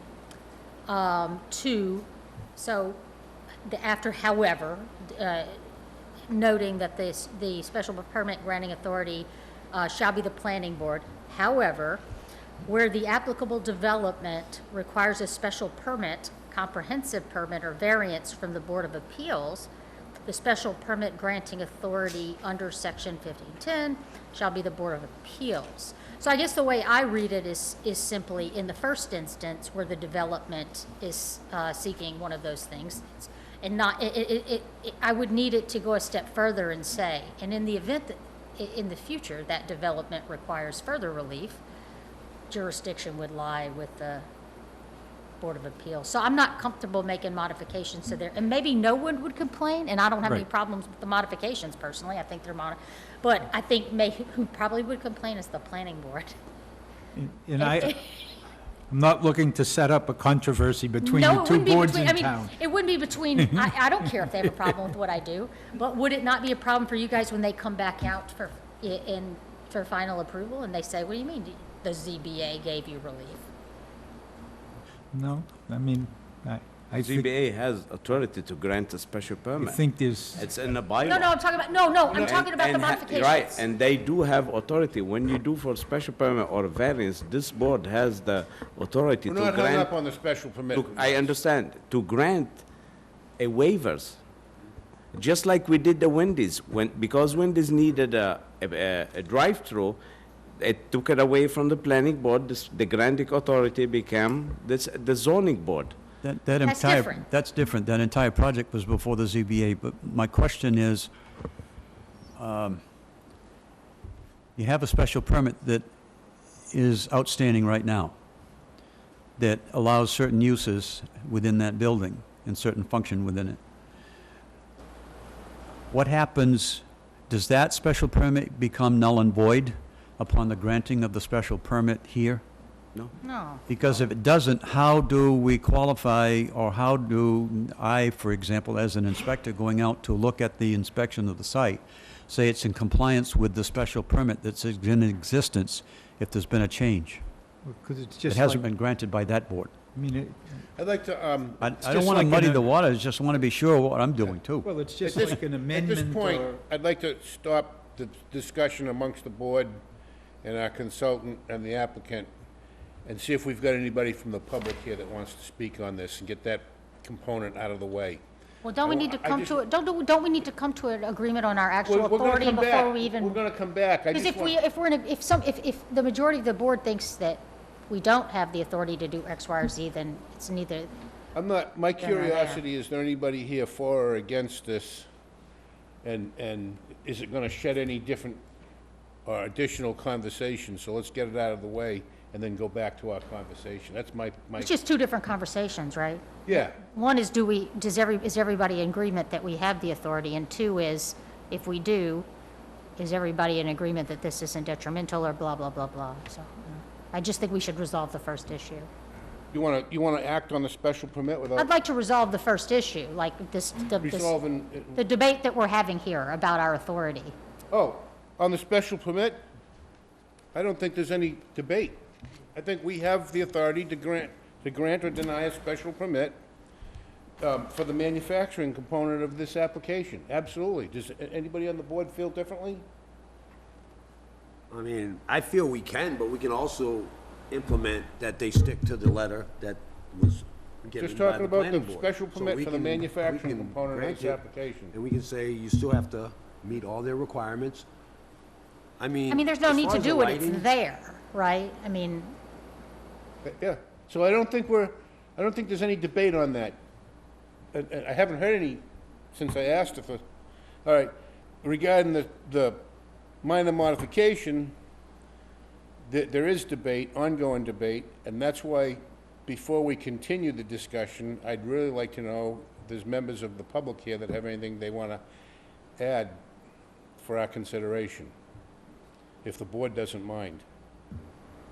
to, so after however, noting that the special permit granting authority shall be the planning board. However, where the applicable development requires a special permit, comprehensive permit, or variance from the Board of Appeals, the special permit granting authority under section 1510 shall be the Board of Appeals. So I guess the way I read it is simply in the first instance where the development is seeking one of those things, and not, I would need it to go a step further and say, and in the event that in the future that development requires further relief, jurisdiction would lie with the Board of Appeals. So I'm not comfortable making modifications to there, and maybe no one would complain, and I don't have any Right. problems with the modifications personally. I think they're but I think who probably would complain is the planning board. And I'm not looking to set up a controversy between the two boards in town. It wouldn't be between, I don't care if they have a problem with what I do, but would it not be a problem for you guys when they come back out for final approval and they say, what do you mean the ZBA gave you relief? No, I mean, I think, ZBA has authority to grant a special I permit. think there's, It's in the bylaw. No, I'm talking about, no, I'm And- talking about the and modifications. Right, and they do have authority. When you do for special permit or variance, this board has the authority We're to not hung grant. up on the special permit. I understand, to grant a waivers, just like we did the Wendy's, because Wendy's needed a drive-through, it took it away from the planning board, the granting authority became the zoning board. That's different. That's different. That entire project was before the ZBA, but my question is, you have a special permit that is outstanding right now that allows certain uses within that building and certain function within it. What happens, does that special permit become null and void upon the granting of the special permit here? No. Because if it doesn't, how do we qualify, or how do I, for example, as an inspector going out to look at the inspection of the site, say it's in compliance with the special permit that's in existence if there's been a change? because it's It just hasn't like, been granted by that board. I mean, I'd like to, I It's don't just want to like muddy in a- the waters, just want to be sure what I'm doing too. well, it's just At this- like an at amendment this point, or, I'd like to stop the discussion amongst the board and our consultant and the applicant, and see if we've got anybody from the public here that wants to speak on this, and get that component out of the way. Well, don't we need to come to, don't we need to come to an agreement on our actual We're gonna authority come before back. we even? We're gonna come back. I Because just if want- if we're in a, if the majority of the board thinks that we don't have the authority to do X, Y, or Z, then it's neither, I'm not, my Then we're there. curiosity, is there anybody here for or against this? And is it gonna shed any different or additional conversation? So let's get it out of the way and then go back to our conversation. That's my, it's just two different conversations, right? yeah. One is, is everybody in agreement that we have the authority? And two is, if we do, is everybody in agreement that this isn't detrimental or blah, blah, blah, blah? So, I just think we should resolve the first issue. You wanna act on the special permit I'd without like to resolve the first issue, like resolving? the debate that we're having here about our authority. Oh, on the special permit? I don't think there's any debate. I think we have the authority to grant or deny a special permit for the manufacturing component of this application. Absolutely. Does anybody on the board feel differently? I mean, I feel we can, but we can also implement that they stick to the letter that was given Just by talking the about planning the board. special So permit we for the can- manufacturing we can component of grant this it, application. And we can say, you still have to meet all their requirements. I mean, There's no as need far to as the do it, it's lighting- there, right? I mean, Yeah, so I don't think there's any debate on that. I haven't heard any since I asked if, all right, regarding the minor modification, there is debate, ongoing debate, and that's why, before we continue the discussion, I'd really like to know if there's members of the public here that have anything they want to add for our consideration, if the board doesn't mind.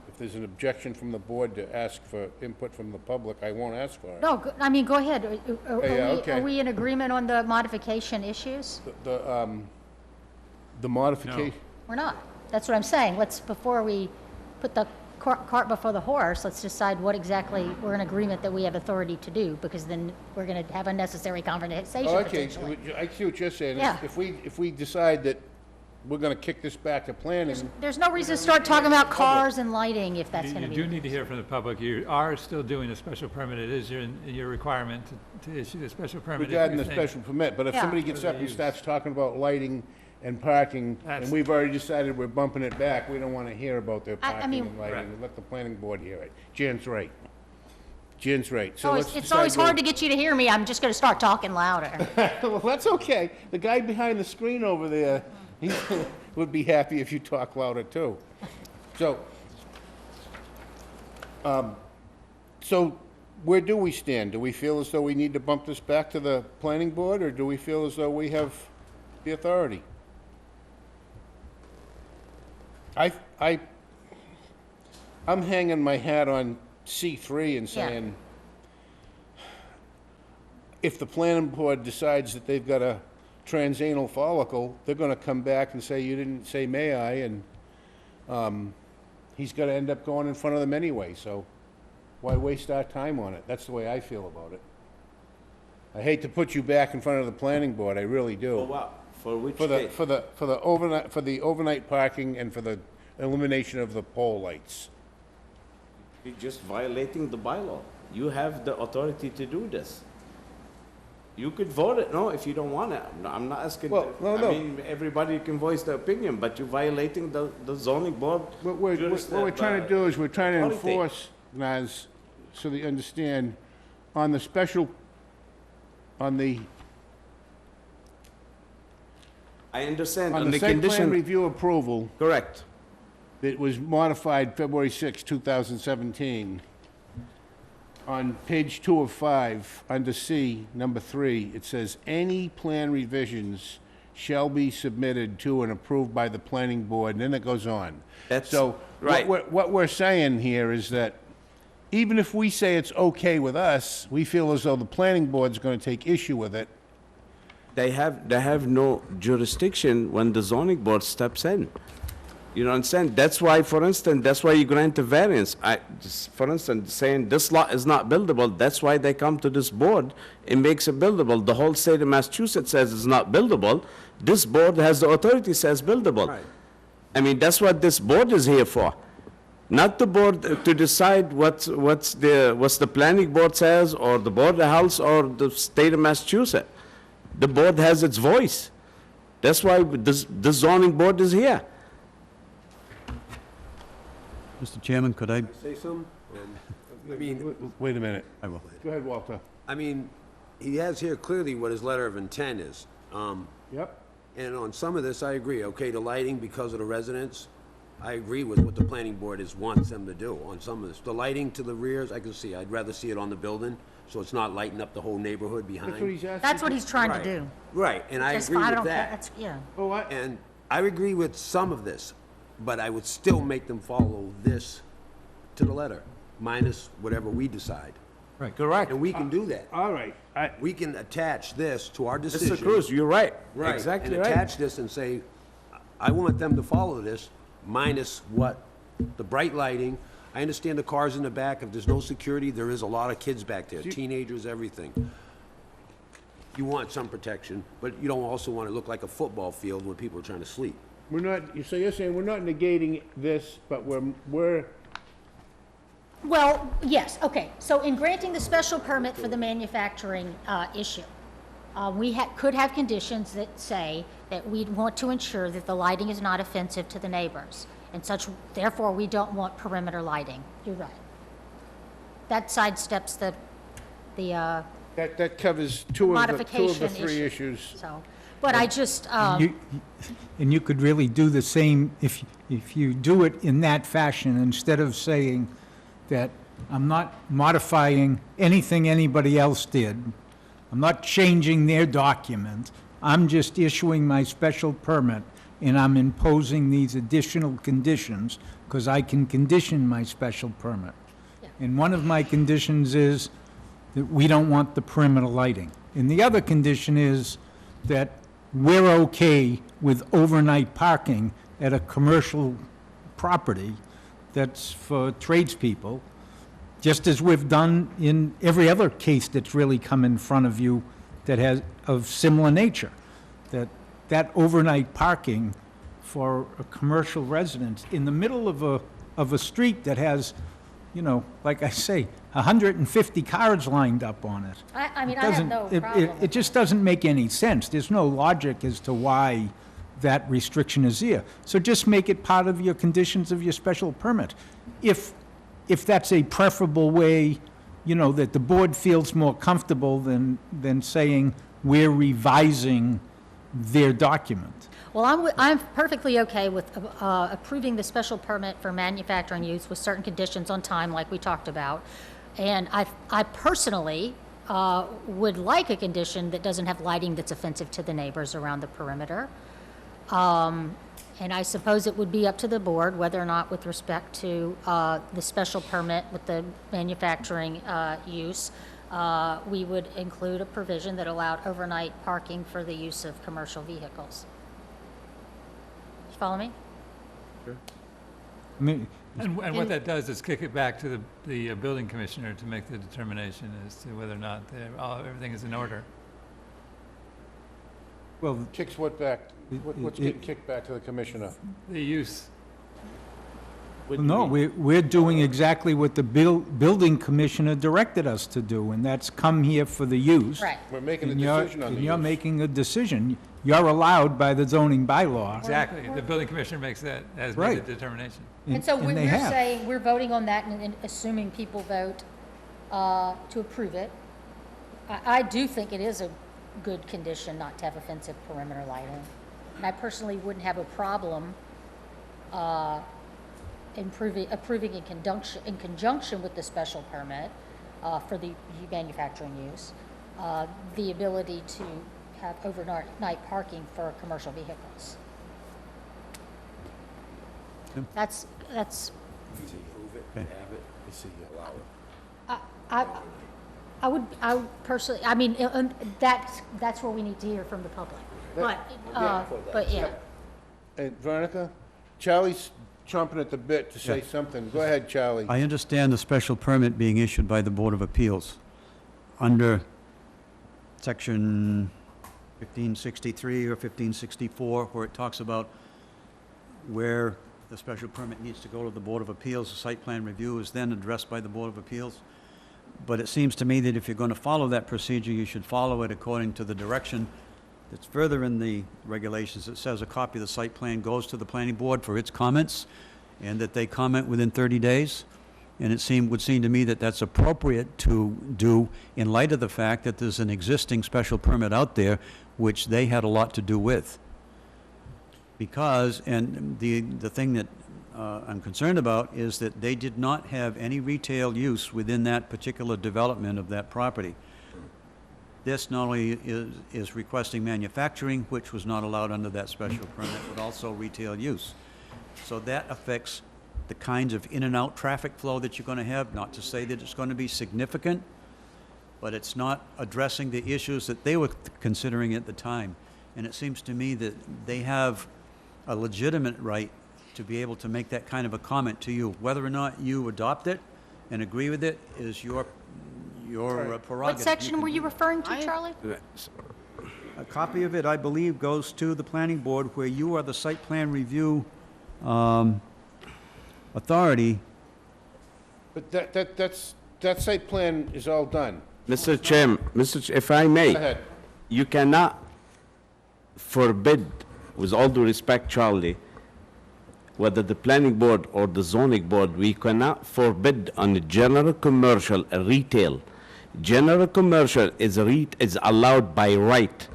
If there's an objection from the board to ask for input from the public, I won't ask for it. no, go ahead. okay. Are we in agreement on the modification issues? The modification, We're not. That's what I'm saying. Before we put the cart before the horse, let's decide what exactly we're in agreement that we have authority to do, because then we're going to have unnecessary conversation oh, okay, potentially. I see what you're saying. Yeah. If we decide that we're gonna kick this back to planning, There's no reason to start talking about cars and lighting if that's You going to do be. need to hear from the public. You are still doing a special permit. It is your requirement to issue the special permit. if regarding you the think- special permit, but if Yeah. somebody gets up and starts talking about lighting and parking, and That's- we've already decided we're bumping it back, we don't wanna hear about their I parking mean- and lighting. Correct. Let the planning board hear it. Jan's right. Jan's right. So Always- let's It's always decide hard to get you to hear me. I'm just going to start talking louder. Well, that's okay. The guy behind the screen over there, he would be happy if you talk louder too. So, so where do we stand? Do we feel as though we need to bump this back to the planning board, or do we feel as though we have the authority? I'm hanging my hat on C3 and Yeah. saying, if the planning board decides that they've got a transanal follicle, they're gonna come back and say, you didn't say may I, and, he's gonna end up going in front of them anyway, so why waste our time on it? That's the way I feel about it. I hate to put you back in front of the planning board, I really do. For what? For which For the, date? for the overnight parking and for the elimination of the pole lights. You're just violating the bylaw. You have the authority to do this. You could vote it, no, if you don't want it. I'm not asking, Well, no, no. I mean, everybody can voice their opinion, but you're violating the zoning board. What we're trying to do is, we're trying to authority. enforce, Naz, so that you understand, on the special, on the I understand, On on the the site plan condition, review approval, correct. that was modified February 6, 2017, on page 2 of 5, under C, number 3, it says, "Any plan revisions shall be submitted to and approved by the planning board," and then it goes on. That's So, right. what we're saying here is that even if we say it's okay with us, we feel as though the planning board's gonna take issue with it. They have no jurisdiction when the zoning board steps in. You know what I'm saying? That's why, for instance, that's why you grant a variance. For instance, saying this lot is not buildable, that's why they come to this board. It makes it buildable. The whole state of Massachusetts says it's not buildable. This board has the authority, says buildable. Right. I mean, that's what this board is here for. Not the board to decide what's the planning board says, or the board of health, or the state of Massachusetts. the board has its voice. That's why this zoning board is here. Mr. Chairman, could I? Say something? I mean, Wait a minute. I will. Go ahead, Walter. I mean, he has here clearly what his letter of intent is. Yep. And on some of this, I agree, okay, the lighting because of the residents, I agree with what the planning board wants them to do on some of this. The lighting to the rears, I can see, I'd rather see it on the building, so it's not lighting up the whole neighborhood behind. That's what he's asking. That's what he's trying to Right. do. Right, and I That's agree fine, with don't care. that. That's, yeah. Oh, I, And I agree with some of this, but I would still make them follow this to the letter, minus whatever we decide. Correct. And we can do that. all right. We can attach this to our decision. Mr. Cruz, you're right. Right, Exactly and right. attach this and say, I want them to follow this, minus what, the bright lighting. I understand the cars in the back, if there's no security, there is a lot of kids back there, teenagers, everything. You want some protection, but you don't also want it to look like a football field when people are trying to sleep. We're not, so you're saying we're not negating this, but we're, Well, yes, okay. So in granting the special permit for the manufacturing issue, we could have conditions that say that we'd want to ensure that the lighting is not offensive to the neighbors, and such, therefore, we don't want perimeter lighting. You're right. That sidesteps the that covers two of the modification three issue. issues. So, but I just, And you could really do the same if you do it in that fashion, instead of saying that I'm not modifying anything anybody else did. I'm not changing their document. I'm just issuing my special permit, and I'm imposing these additional conditions, because I can condition my special permit. And one of my conditions is that we don't want the perimeter lighting. And the other condition is that we're okay with overnight parking at a commercial property that's for tradespeople, just as we've done in every other case that's really come in front of you that has, of similar nature. That overnight parking for a commercial residence in the middle of a street that has, like I say, 150 cars lined up on it. I mean, It I have doesn't- no it- problem. It just doesn't make any sense. There's no logic as to why that restriction is here. So just make it part of your conditions of your special permit. If that's a preferable way, that the board feels more comfortable than saying we're revising their document. Well, I'm perfectly okay with approving the special permit for manufacturing use with certain conditions on time, like we talked about. And I personally would like a condition that doesn't have lighting that's offensive to the neighbors around the perimeter. And I suppose it would be up to the board whether or not, with respect to the special permit with the manufacturing use, we would include a provision that allowed overnight parking for the use of commercial vehicles. You follow me? I mean, And what that does is kick it back to the building commissioner to make the determination as to whether or not everything is in order. well, Kicks what back? What's getting kicked back to the commissioner? The use, no, we're doing exactly what the building commissioner directed us to do, and that's come here for the use. Right. We're making a And you're, decision on the and you're use. making a decision. You're allowed by the zoning bylaw. exactly. The building commissioner makes that, has made Right. the determination. And so they we're have. saying, we're voting on that and assuming people vote to approve it. I do think it is a good condition not to have offensive perimeter lighting. And I personally wouldn't have a problem approving in conjunction with the special permit for the manufacturing use, the ability to have overnight parking for commercial vehicles. That's, I would personally, I mean, that's where we need to hear from the public. But yeah. Hey, Veronica, Charlie's chomping at the bit to say something. Go ahead, Charlie. I understand the special permit being issued by the Board of Appeals under section 1563 or 1564, where it talks about where the special permit needs to go to the Board of Appeals. The site plan review is then addressed by the Board of Appeals. But it seems to me that if you're going to follow that procedure, you should follow it according to the direction It's further in the regulations. It says a copy of the site plan goes to the planning board for its comments, and that they comment within 30 days. And would seem to me that that's appropriate to do in light of the fact that there's an existing special permit out there, which they had a lot to do with. Because, and the thing that I'm concerned about is that they did not have any retail use within that particular development of that property. This not only is requesting manufacturing, which was not allowed under that special permit, but also retail use. So that affects the kinds of in and out traffic flow that you're going to have. Not to say that it's going to be significant, but it's not addressing the issues that they were considering at the time. And it seems to me that they have a legitimate right to be able to make that kind of a comment to you. Whether or not you adopt it and agree with it is your prerogative. What section were you referring to, Charlie? A copy of it, I believe, goes to the planning board, where you are the site plan review authority. But that site plan is all done. Mr. Chairman, if I may. Go ahead. You cannot forbid, with all due respect, Charlie, whether the planning board or the zoning board, we cannot forbid on the general commercial retail. General commercial is allowed by right.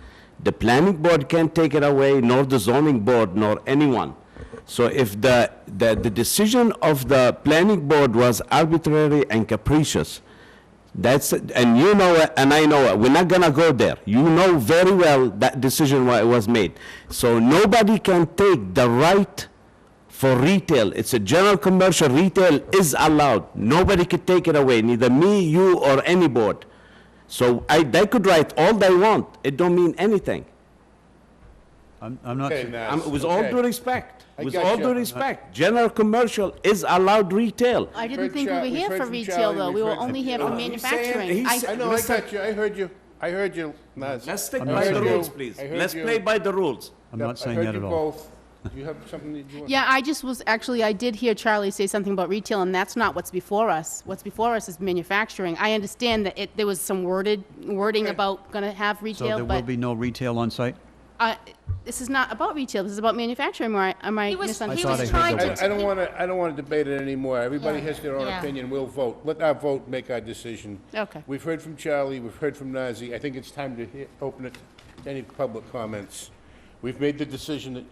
The planning board can't take it away, nor the zoning board, nor anyone. So if the decision of the planning board was arbitrary and capricious, and you know it, and I know it, we're not gonna go there. You know very well that decision was made. So nobody can take the right for retail. It's a general commercial, retail is allowed. Nobody could take it away, neither me, you, or any board. So they could write all they want. It don't mean anything. I'm not. Okay, Naz. With all Okay. due respect, I with got all you. due respect, general commercial is allowed retail. I didn't heard think we Char- were we've here heard for from retail, Charlie, though. we've We were heard from- only here for He's saying- manufacturing. he's- I know, I got you, I heard you, Naz. Let's stick I by heard the you. rules, please. I heard Let's you. play by the rules. I'm Yep, not saying that at all. I heard you both. Do you have something that you want? Yeah, I just was, actually, I did hear Charlie say something about retail, and that's not what's before us. What's before us is manufacturing. I understand that there was some wording Okay. about gonna have So retail, there will but be no retail on site? this is not about retail, this is about manufacturing, or am I He was misunderstanding? thought I heard trying that. to. I don't want to debate it anymore. Everybody Yeah, has their own yeah. opinion. We'll vote. Let our vote make our decision. Okay. We've heard from Charlie, we've heard from Nazi. I think it's time to open it to any public comments. We've made the decision that,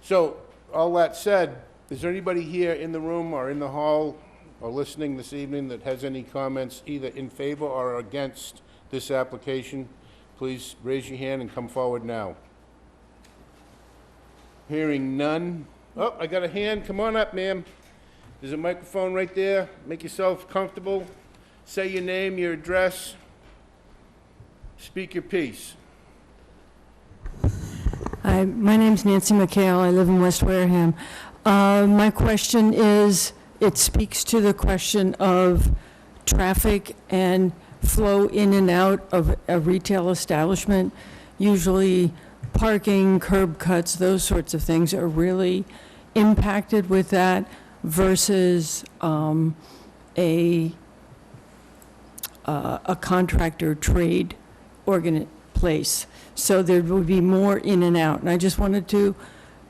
so, all that said, is there anybody here in the room or in the hall or listening this evening that has any comments either in favor or against this application? Please raise your hand and come forward now. Hearing none. Oh, I got a hand. Come on up, ma'am. There's a microphone right there. Make yourself comfortable. Say your name, your address. Speak your piece. Hi, my name's Nancy McHale. I live in West Wareham. My question is, it speaks to the question of traffic and flow in and out of a retail establishment. Usually parking, curb cuts, those sorts of things are really impacted with that versus a contractor trade place. So there would be more in and out. And I just wanted to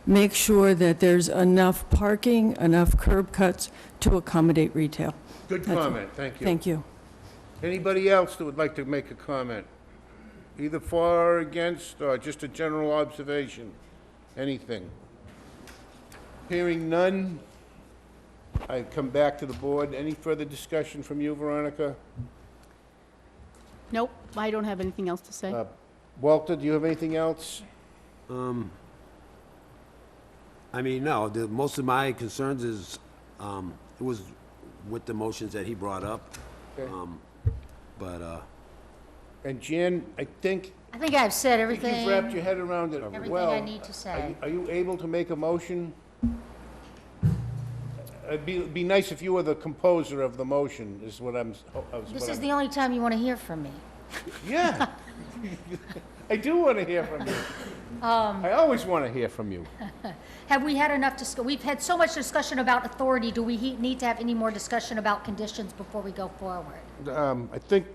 make sure that there's enough parking, enough curb cuts to accommodate retail. Good That's all. comment. Thank you. Thank you. Anybody else that would like to make a comment? Either for or against, or just a general observation? Anything? Hearing none, I come back to the board. Any further discussion from you, Veronica? Nope, I don't have anything else to say. Walter, do you have anything else? I mean, no, most of my concerns is, it was with the motions that he brought up. Okay. But, And Jan, I think I've said everything. you've wrapped your head around it Everything well. I need to say. Are you able to make a motion? It'd be nice if you were the composer of the motion, is what I'm... This is the only time you want to hear from me. Yeah. I do want to hear from you. I always want to hear from you. Have we had enough we've had so much discussion about authority. Do we need to have any more discussion about conditions before we go forward? I think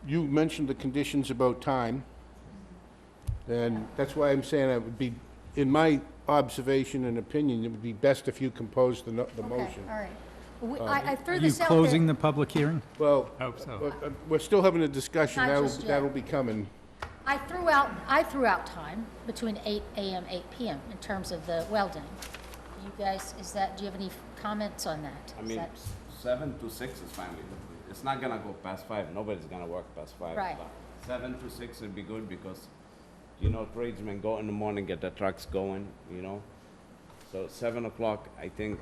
you mentioned the conditions about time. And that's why I'm saying it would be, in my observation and opinion, it would be best if you composed the Okay, motion. all right. I Are threw you this out there. closing the public hearing? Well, Hope so. we're still having a discussion. Not just yet. That'll be coming. I threw out time between 8 AM, 8 PM in terms of the welding. You guys, do you have any comments on that? I Is mean, that- 7 to 6 is fine with me. It's not gonna go past 5. Nobody's gonna work past 5. Right. But 7 to 6 would be good because, you know, tradesmen go in the morning, get the trucks going, you know? So 7 o'clock, I think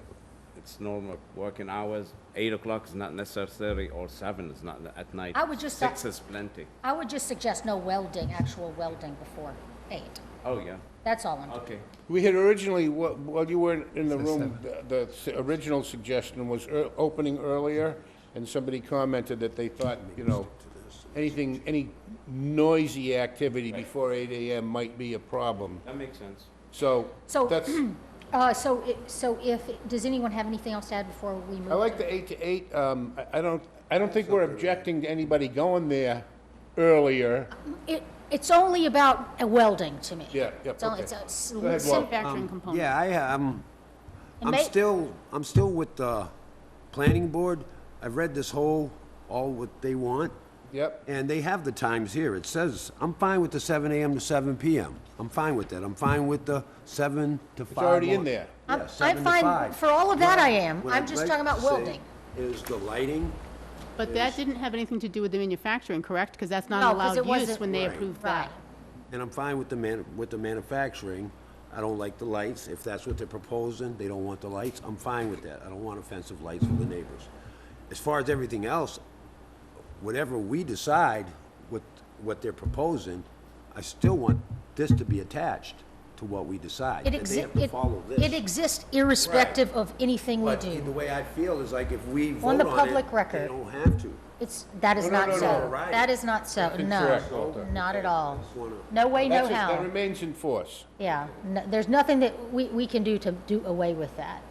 it's normal working hours. 8 o'clock is not necessary, or 7 is not at night. I would just- 6 is plenty. I would just suggest no welding, actual welding before 8. Oh, yeah, That's all I'm, okay. We had originally, while you weren't in the room, the original suggestion was opening earlier, and somebody commented that they thought, you know, any noisy activity before 8 AM might be a problem. That makes sense. So, So, that's, so does anyone have anything else to add before we move? I like to- the 8 to 8. I don't think we're objecting to anybody going there earlier. It's only about welding to me. Yeah, It's only, okay. it's Go ahead, Walt. Manufacturing component. Yeah, And I'm still with the planning board. I've read this all what they want, Yep. and they have the times here. It says, I'm fine with the 7 AM to 7 PM. I'm fine with that. I'm fine with the 7 to 5. It's already in there. I'm, Yeah, I'm 7 to fine, 5. for all of that I am. What I'm I'd just like talking about to say welding. Is the lighting. But that didn't have anything to do with the manufacturing, correct? Because that's No, not 'cause it allowed use wasn't- when they Right. approved Right. that. And I'm fine with the manufacturing. I don't like the lights. If that's what they're proposing, they don't want the lights, I'm fine with that. I don't want offensive lights for the neighbors. As far as everything else, whatever we decide with what they're proposing, I still want this to be attached to what we decide. It And they have to follow this. It exists irrespective of anything we But the do. way I feel is like if we vote On on the it, public they record. don't have to. That is No, not no, no, so. no. Right. That is not so, no. incorrect, Walter. Not at all. Just wanna- No way, no That how. remains in force. Yeah, there's nothing that we can do to do away with that.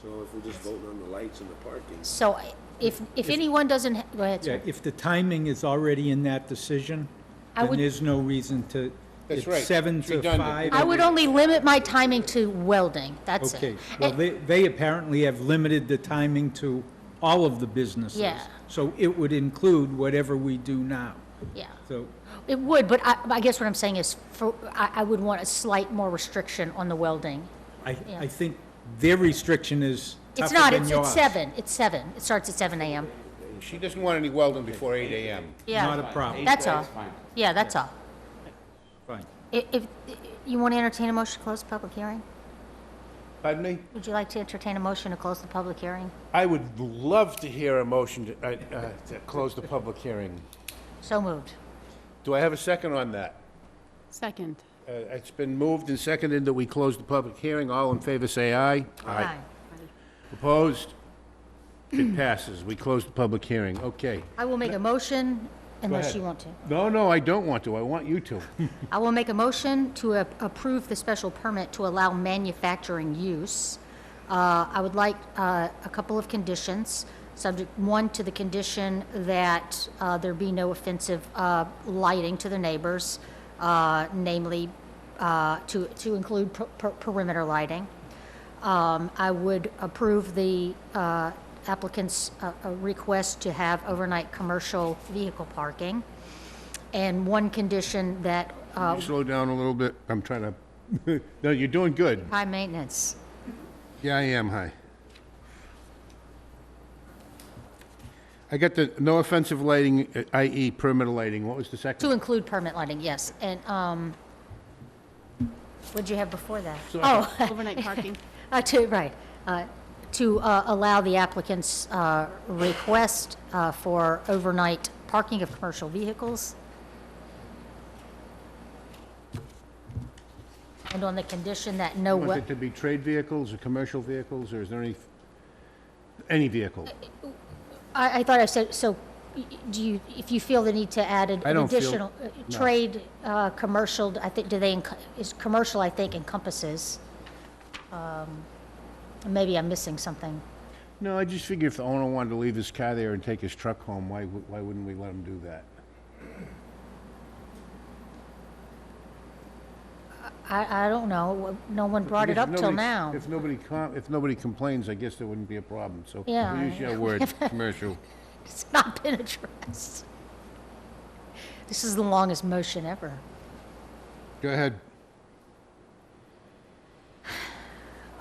So if we're just voting on the lights and the parking. So if anyone doesn't, go ahead, Yeah, sir. if the timing is already in that decision, I then would- there's no reason to, That's it's right. 7 It's to redundant. 5. I would only limit my timing to welding, that's it. Okay, well, they apparently have limited the timing to all of the businesses. Yeah. So it would include whatever we do now. Yeah, So, it would, but I guess what I'm saying is, I would want a slight more restriction on the welding. I Yeah. think their restriction is It's tougher not, than it's yours. 7, it's 7. It starts at 7 AM. She doesn't want any welding before 8 AM. Yeah. Not a problem. That's all. It's fine. Yeah, that's all. Fine. If, you want to entertain a motion to close the public hearing? Pardon me? Would you like to entertain a motion to close the public hearing? I would love to hear a motion to close the public hearing. So moved. Do I have a second on that? Second. It's been moved and seconded that we close the public hearing. All in favor, say aye. Aye. Opposed? It passes. We close the public hearing. Okay. I will make a motion, unless ahead. you want to. No, I don't want to. I want you to. I will make a motion to approve the special permit to allow manufacturing use. I would like a couple of conditions, subject, one, to the condition that there be no offensive lighting to the neighbors, namely to include perimeter lighting. I would approve the applicant's request to have overnight commercial vehicle parking. And one condition that, Slow down a little bit. I'm trying to... No, you're doing good. high maintenance. Yeah, I am, hi. I got the no offensive lighting, i.e. perimeter lighting. What was the To second? include permit lighting, yes. And, what'd you have before that? So- Oh, Overnight parking. to allow the applicant's request for overnight parking of commercial vehicles. And on the condition that no, Want it to be trade vehicles or commercial vehicles, or is there any vehicle? I thought I said, so do you, if you feel the need to add an I don't feel- additional no. trade, commercial, I think, is commercial, I think, encompasses, maybe I'm missing something. No, I just figure if the owner wanted to leave his car there and take his truck home, why wouldn't we let him do that? I don't know. No one brought it If up till nobody- now. If nobody complains, I guess there wouldn't be a problem, so Yeah, we'll use your word, commercial. It's not been addressed. This is the longest motion ever. Go ahead.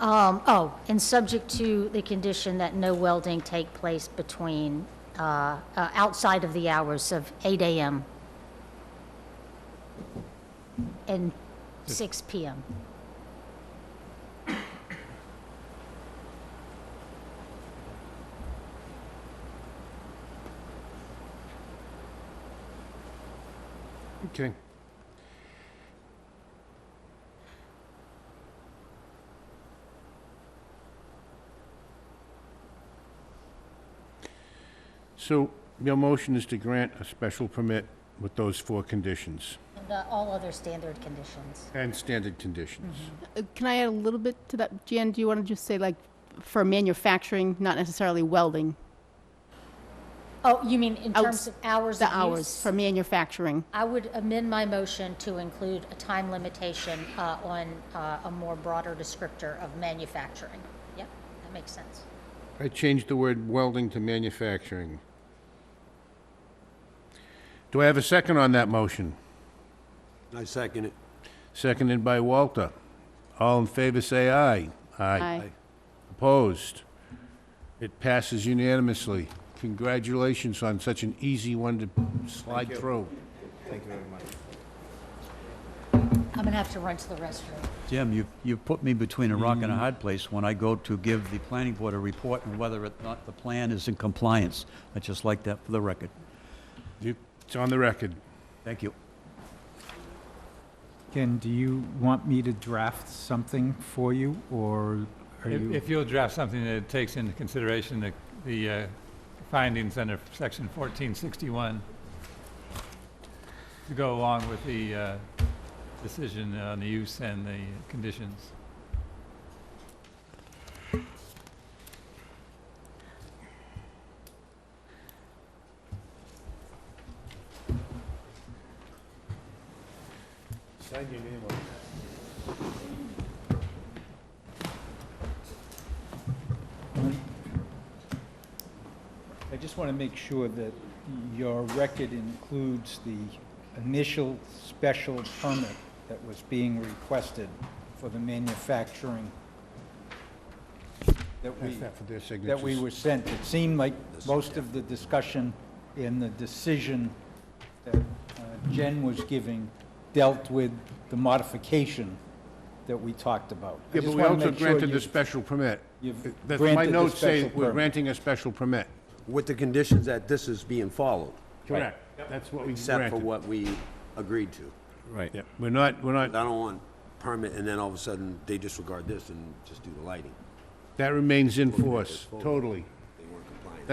And subject to the condition that no welding take place between, outside of the hours of 8 AM and 6 PM. Okay. So your motion is to grant a special permit with those 4 conditions And all other standard conditions. and standard conditions. Can I add a little bit to that? Jan, do you want to just say, like, for manufacturing, not necessarily welding? Oh, you mean in terms Outs- of hours The of hours use? for manufacturing. I would amend my motion to include a time limitation on a more broader descriptor of manufacturing. Yep, that makes sense. I changed the word welding to manufacturing. Do I have a second on that motion? I second it. Seconded by Walter. All in favor, say aye. Aye. Opposed? It passes unanimously. Congratulations on such an easy one to slide through. Thank you very much. I'm gonna have to run to the restroom. Jim, you've put me between a rock and a hard place when I go to give the planning board a report on whether or not the plan is in compliance. I just like that for the record. It's on the record. Thank you. Ken, do you want me to draft something for you, or are you? If you'll draft something that takes into consideration the findings under section 1461 to go along with the decision on the use and the conditions. Sign your name on I just want to make sure that your record includes the initial special permit that was being requested for the manufacturing that we, Pass that for their that we signatures. were sent. It seemed like most of the discussion in the decision that Jen was giving dealt with the modification that we talked about. I Yeah, just but we wanna also make sure granted the you've- special permit. you've My granted the notes say special we're permit. granting a special permit. With the conditions that this is being followed, Correct. That's what we except for granted. what we agreed to. Right. Yeah, we're not, I don't want permit and then all of a sudden they disregard this and just do the lighting. that remains in force, totally. They weren't compliant.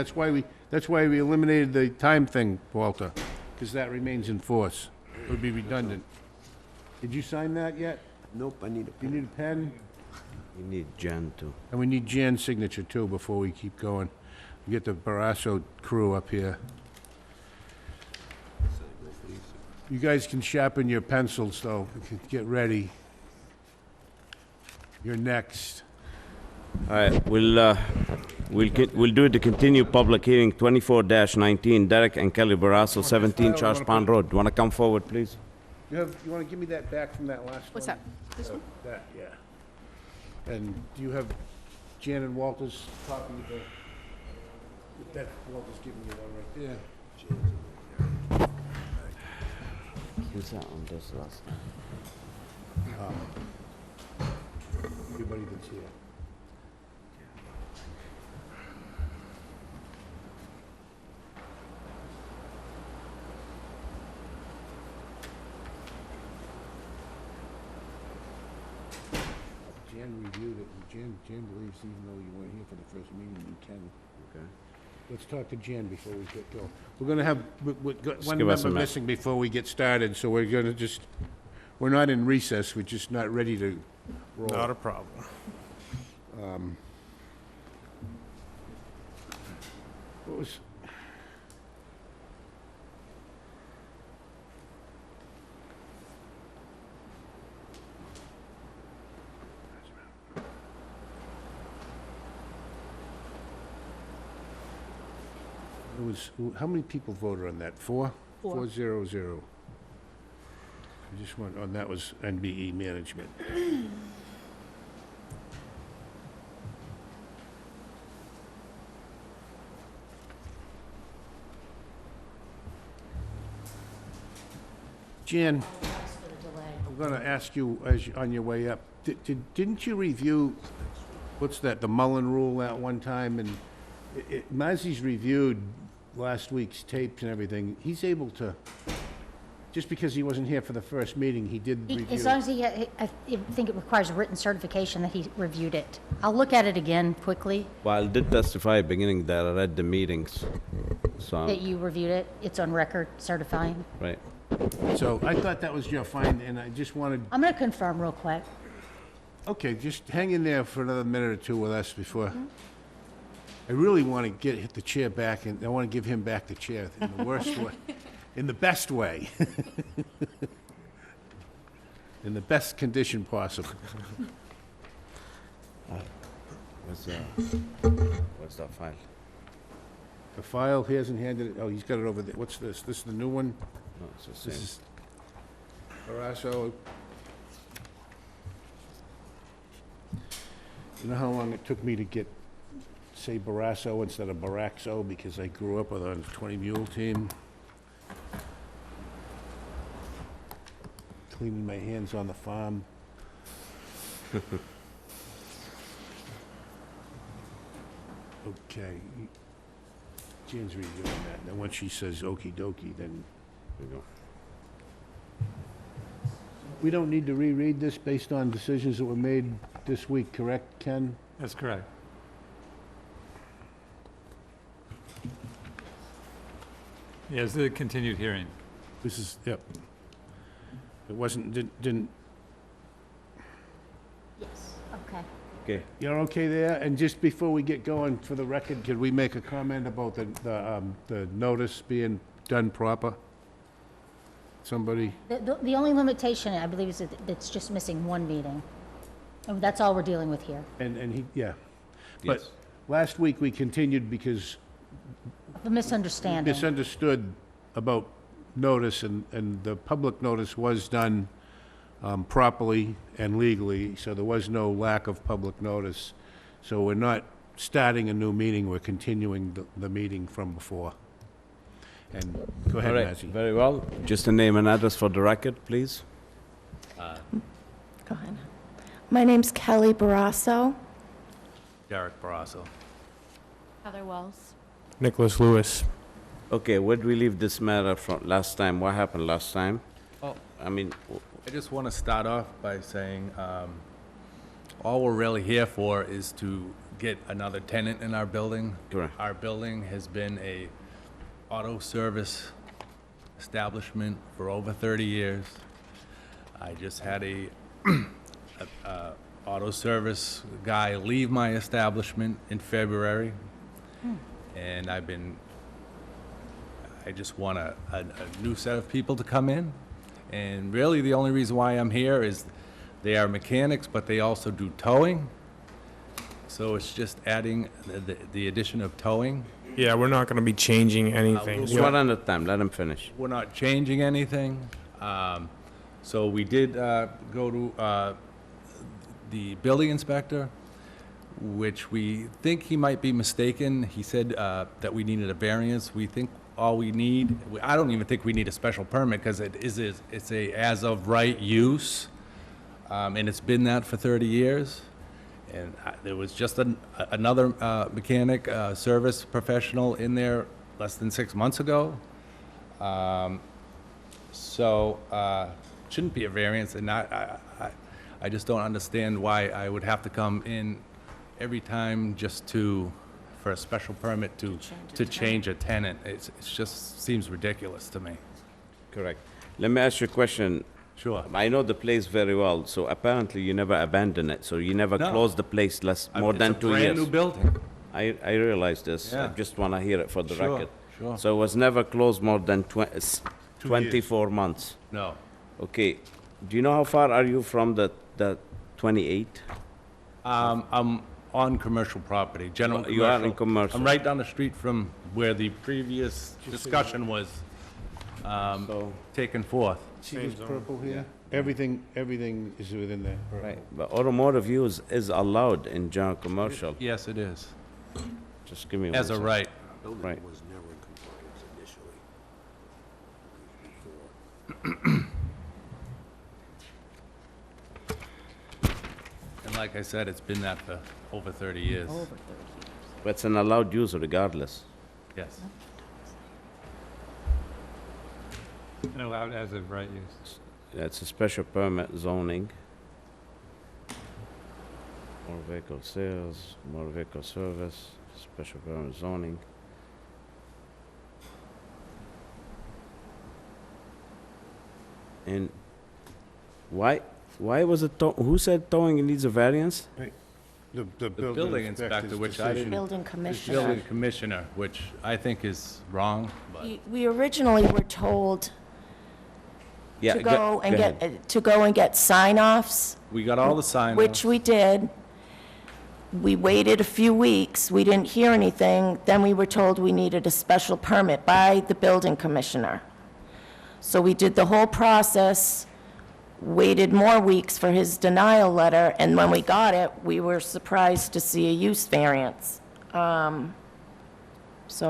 That's why we eliminated the time thing, Walter, because that remains in force. It would be redundant. Did you sign that yet? Nope, I need a Do pen. you need a pen? You need Jan too. And we need Jan's signature too before we keep going. We get the Barrasso crew up here. You guys can sharpen your pencils though. Get ready. You're next. All right, we'll do the continued public hearing 24-19, Derek and Kelly Barrasso, 17 Charles Pond Road. Want to come forward, please? You want to give me that back from that last one? What's that? This one? That, yeah. And do you have Jan and Walter's copy of the, that, Walter's giving you one right there. Who's that on this last? Everybody that's here. Jan reviewed it, and Jan believes even though you weren't here for the first meeting, you can. Okay. Let's talk to Jan before we get going. We're gonna have, we've got one give us a member minute. missing before we get started, so we're gonna just, we're not in recess, we're just not ready to roll. Not a problem. What was? It was, how many people voted on that? Four? 400. I just want, oh, and that was NBE management. Jan, Thanks for the delay. I'm gonna ask you, on your way up, didn't you review, what's that, the Mullen Rule at one time? And Mazzy's reviewed last week's tapes and everything. He's able to, just because he wasn't here for the first meeting, he did review. As long as I think it requires a written certification that he reviewed it. I'll look at it again quickly, Well, I did testify beginning that I read the meetings, so, that you reviewed it. It's on record certifying. right. So I thought that was your find, and I just wanted, I'm going to confirm real quick. okay, just hang in there for another minute or two with us before. I really want to hit the chair back, and I want to give him back the chair in the worst way, in the best way. In the best condition possible. What's that file? The file, he hasn't handed it, oh, he's got it over there. What's this? This is the new one? No, it's the This same. is Barasso. You know how long it took me to say Barasso instead of Baraxo, because I grew up on a 20 mule team? Cleaning my hands on the farm. Okay. Jan's reviewing that, and then once she says okey dokey, then There you go. we don't need to reread this based on decisions that were made this week, correct, Ken? That's correct. Yeah, it's a continued hearing. This is, yep. It wasn't, didn't, Yes, okay. Okay, you're okay there? And just before we get going, for the record, could we make a comment about the notice being done proper? Somebody? The only limitation, I believe, is that it's just missing one meeting. And that's all we're dealing with here. And he, yeah. But yes. last week, we continued because The misunderstanding. misunderstood about notice, and the public notice was done properly and legally, so there was no lack of public notice. So we're not starting a new meeting, we're continuing the meeting from before. And go ahead, All right, Mazzy. very well. Just a name and address for the record, please. Go ahead. My name's Kelly Barasso. Derek Barasso. Heather Wells. Nicholas Lewis. Okay, where did we leave this matter from last time? What happened last time? Well, I mean, I just want to start off by saying, all we're really here for is to get another tenant in our building. Correct. Our building has been a auto service establishment for over 30 years. I just had a auto service guy leave my establishment in February. And I just want a new set of people to come in. And really, the only reason why I'm here is they are mechanics, but they also do towing. So it's just adding the addition of towing. Yeah, we're not going to be changing anything. just one at a time, let him finish. We're not changing anything. So we did go to the building inspector, which we think he might be mistaken. He said that we needed a variance. We think all we need, I don't even think we need a special permit because it's a as-of-right use, and it's been that for 30 years. And there was just another mechanic service professional in there less than 6 months ago. So shouldn't be a variance, and I just don't understand why I would have to come in every time just for a special permit to change a tenant. It just seems ridiculous to me. Correct. Let me ask you a question. Sure. I know the place very well, so apparently you never abandoned it, so you never No. closed the place more than 2 It's a years. brand-new building. I realize this. I Yeah. just want to hear it for the Sure, record. sure. So it was never closed more than 24 months. No. Okay. Do you know how far are you from the 28? I'm on commercial property, general commercial. You are in commercial. I'm right down the street from where the previous discussion was taken forth. See this purple here? Everything is within that purple. Right, but automotive use is allowed in general commercial. Yes, it is, Just give me one as a second. right. Right. Building was never in compliance initially. And like I said, it's been that for over 30 years. But it's an allowed use regardless. Yes. And allowed as of right use. It's a special permit zoning. Motor vehicle sales, motor vehicle service, special permit zoning. And why was it, who said towing needs a variance? The Building inspector, which I didn't... Building the commissioner. Building commissioner, which I think is wrong, but... We originally were told Yeah, to go and ahead. get sign-offs, We got all the sign-offs. which we did. We waited a few weeks, we didn't hear anything, then we were told we needed a special permit by the building commissioner. So we did the whole process, waited more weeks for his denial letter, and when we got it, we were surprised to see a use variance. So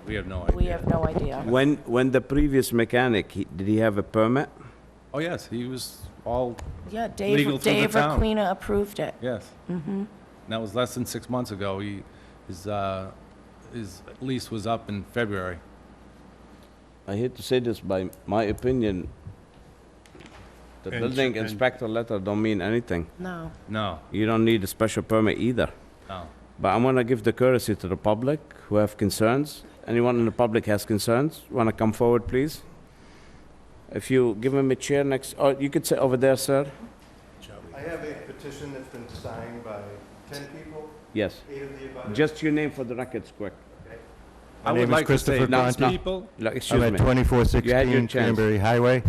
We have no idea. we have no idea. When the previous mechanic, did he have a permit? Oh, yes, he was all, Yeah, Legal Dave through the town. Requena approved it. yes. Mm-hmm. And that was less than 6 months ago. His lease was up in February. I hate to say this, by my opinion, the And- building and- inspector letter don't mean anything. No. No, You don't need a special permit either. no. But I'm gonna give the courtesy to the public who have concerns. Anyone in the public has concerns, wanna come forward, please? If you give him a chair next, oh, you could sit over there, sir. I have a petition that's been signed by 10 people, Yes. 8 of the abutters. Just your name for the records, quick. I name would is like to say Christopher no Conti. people. Look, I'm excuse at me. You had your 2416 chance. Cranberry Highway.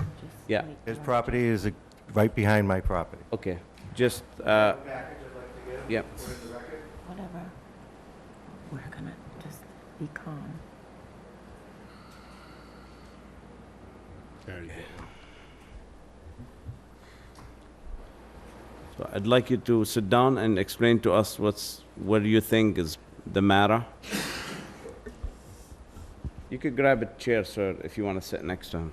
Yeah, His property is right behind my property. okay. Just, Package I'd like to get 'em, yeah. put in the record. Whatever. We're gonna just be calm. Very good. So I'd like you to sit down and explain to us what do you think is the matter? You could grab a chair, sir, if you want to sit next to him.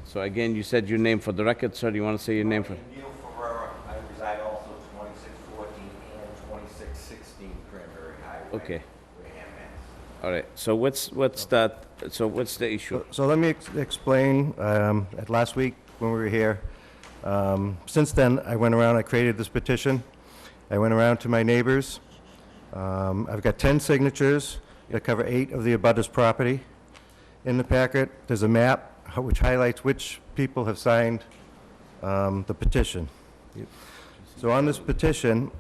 So again, you said your name for the record, sir. Do you want to say your name for? Neil Ferrera, I reside also at 2614 and 2616 Cranberry Highway. Okay. Wareham, Mass. All right. So what's that? So what's the issue? So let me explain, at last week when we were here, since then, I went around, I created this petition. I went around to my neighbors. I've got 10 signatures that cover 8 of the abutters' property. In the packet, there's a map which highlights which people have signed the petition. So on this petition,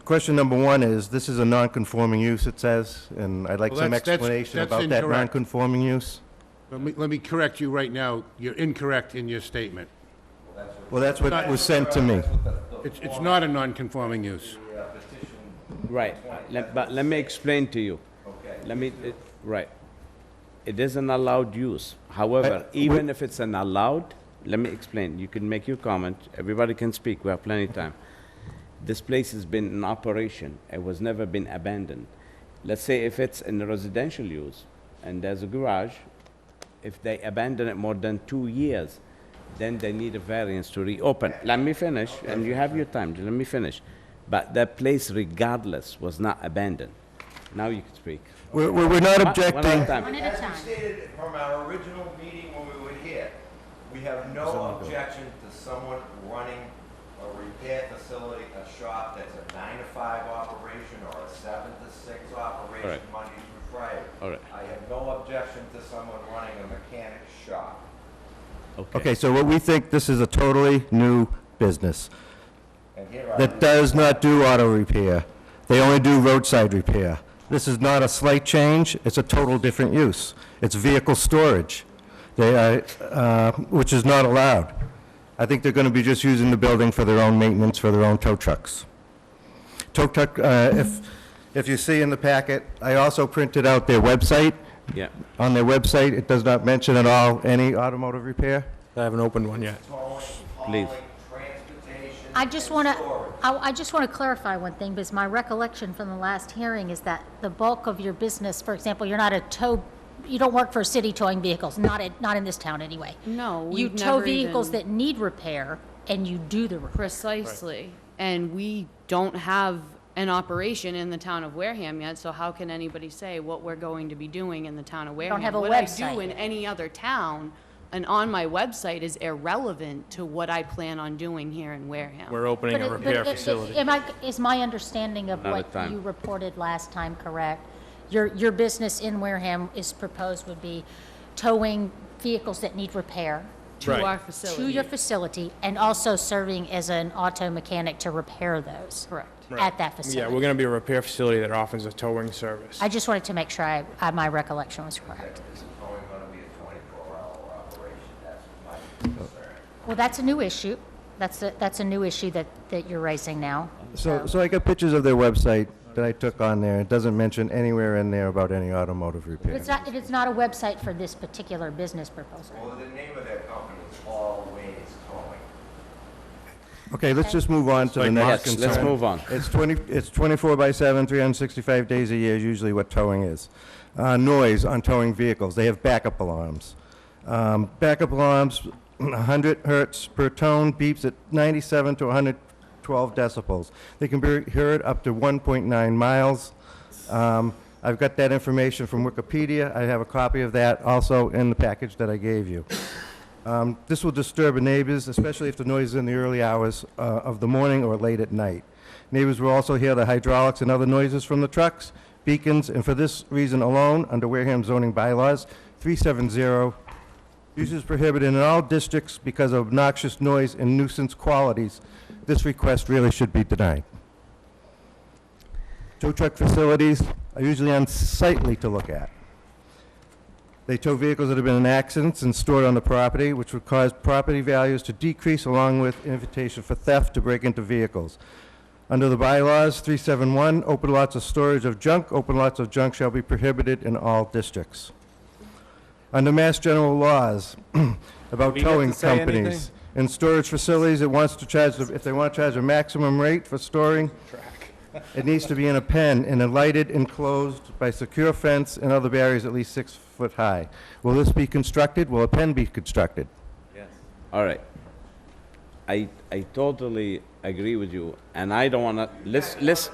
question number 1 is, this is a non-conforming use, it says, and I'd like Well, some that's explanation about that incorrect. non-conforming use. Let me correct you right now. You're incorrect in your statement. Well, that's what was sent to me. It's not a non-conforming use. Right. But let me explain to you. Okay. Right. It is an allowed use. However, even if it's an allowed, let me explain. You can make your comment. Everybody can speak. We have plenty of time. This place has been in operation. It was never been abandoned. Let's say if it's in residential use and there's a garage, if they abandon it more than 2 years, then they need a variance to reopen. Let me finish, and you have your time. Let me finish. But that place, regardless, was not abandoned. Now you can speak. We're not One at a objecting. time. One at a As time. we stated from our original meeting when we were here, we have no objection to someone running a repair facility, a shop that's a 9 to 5 operation or a 7 to 6 operation, Alright. Monday through Friday. Alright. I have no objection to someone running a mechanic shop. Okay, so what we think, this is a totally new business And here I that does not do auto repair. They only do roadside repair. This is not a slight change, it's a total different use. It's vehicle storage, which is not allowed. I think they're going to be just using the building for their own maintenance, for their own tow trucks. Tow truck, if you see in the packet, I also printed out their website. Yeah. On their website, it does not mention at all any automotive repair. I haven't opened one yet. Please. I just want to clarify one thing, because my recollection from the last hearing is that the bulk of your business, for example, you're not a tow, you don't work for a city towing vehicles, not in this town anyway. No, You we've tow never vehicles even- that need repair, and you do the repair. Precisely. And we don't have an operation in the town of Wareham yet, so how can anybody say what we're going to be doing in the town of Wareham? have a What I do website. in any other town and on my website is irrelevant to what I plan on doing here in Wareham. We're opening But a repair facility. is my understanding of Another what time. you reported last time correct? Your business in Wareham is proposed would be towing vehicles that need repair To Right. our to facility. your facility, and also serving as an auto mechanic to repair those. Correct. At that Yeah, facility. we're going to be a repair facility that offers a towing service. I just wanted to make sure my recollection was correct. It's only gonna be a 24-hour operation, that's my concern. Well, that's a new issue. That's a new issue that you're raising now. So I got pictures of their website that I took on there. It doesn't mention anywhere in there about any automotive repair. It's not a website for this particular business proposal. Well, the name of their company is All Ways Towing. Okay, let's just move on to the next Yes, concern. let's move on. It's 24/7, 365 days a year, is usually what towing is. Noise on towing vehicles, they have backup alarms. Backup alarms, 100 hertz per tone, beeps at 97 to 112 decibels. They can be heard up to 1.9 miles. I've got that information from Wikipedia. I have a copy of that also in the package that I gave you. This will disturb neighbors, especially if the noise is in the early hours of the morning or late at night. Neighbors will also hear the hydraulics and other noises from the trucks, beacons, and for this reason alone, under Wareham zoning bylaws, 370, use is prohibited in all districts because of obnoxious noise and nuisance qualities. This request really should be denied. Tow truck facilities are usually unsightly to look at. They tow vehicles that have been in accidents and stored on the property, which would cause property values to decrease along with invitation for theft to break into vehicles. Under the bylaws, 371, open lots of storage of junk, open lots of junk shall be prohibited in all districts. Under Mass General laws about we get towing to say anything? companies and storage facilities, it wants to charge, if they want to charge a maximum rate for storing, it needs to be in a pen and lighted, enclosed by secure fence and other barriers at least 6 foot high. Will this be constructed? Will a pen be constructed? All right. I totally agree with you, and I don't want to, listen,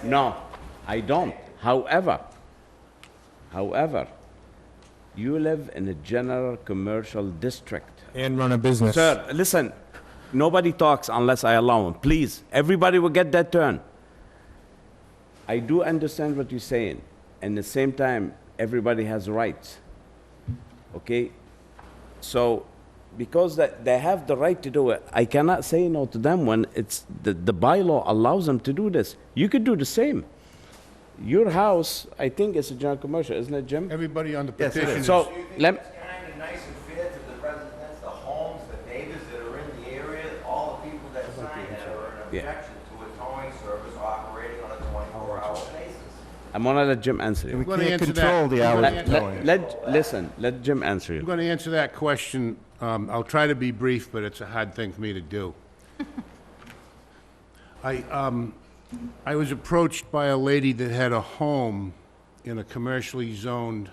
no, I don't. However, you live in a general commercial district. And run a business. Sir, listen, nobody talks unless I allow him. Please, everybody will get that turn. I do understand what you're saying. And at the same time, everybody has rights. Okay? So, because they have the right to do it, I cannot say no to them when it's the bylaw allows them to do this. You could do the same. Your house, I think it's a general commercial, isn't it, Jim? Everybody on the Yes, it petition is. is... So, let, It's kind of nice and fair to the residents, the homes, the neighbors that are in the area, all the people that sign that are in Yeah. objection to a towing service operating on a 24-hour basis. I'm gonna let Jim answer you. We gonna can't answer control that. the I'm hours gonna of towing. Listen, let Jim answer I'm you. going to answer that question. I'll try to be brief, but it's a hard thing for me to do. I was approached by a lady that had a home in a commercially zoned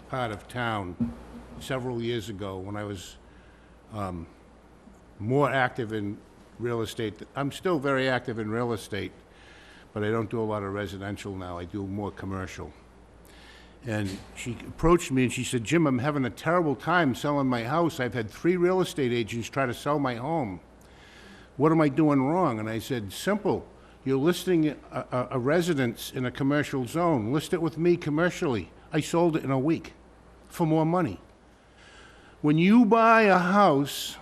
part of town several years ago when I was more active in real estate. I'm still very active in real estate, but I don't do a lot of residential now. I do more commercial. And she approached me and she said, "Jim, I'm having a terrible time selling my house. I've had 3 real estate agents try to sell my home. What am I doing wrong?" And I said, "Simple. You're listing a residence in a commercial zone. List it with me commercially. I sold it in a week for more money." When you buy a house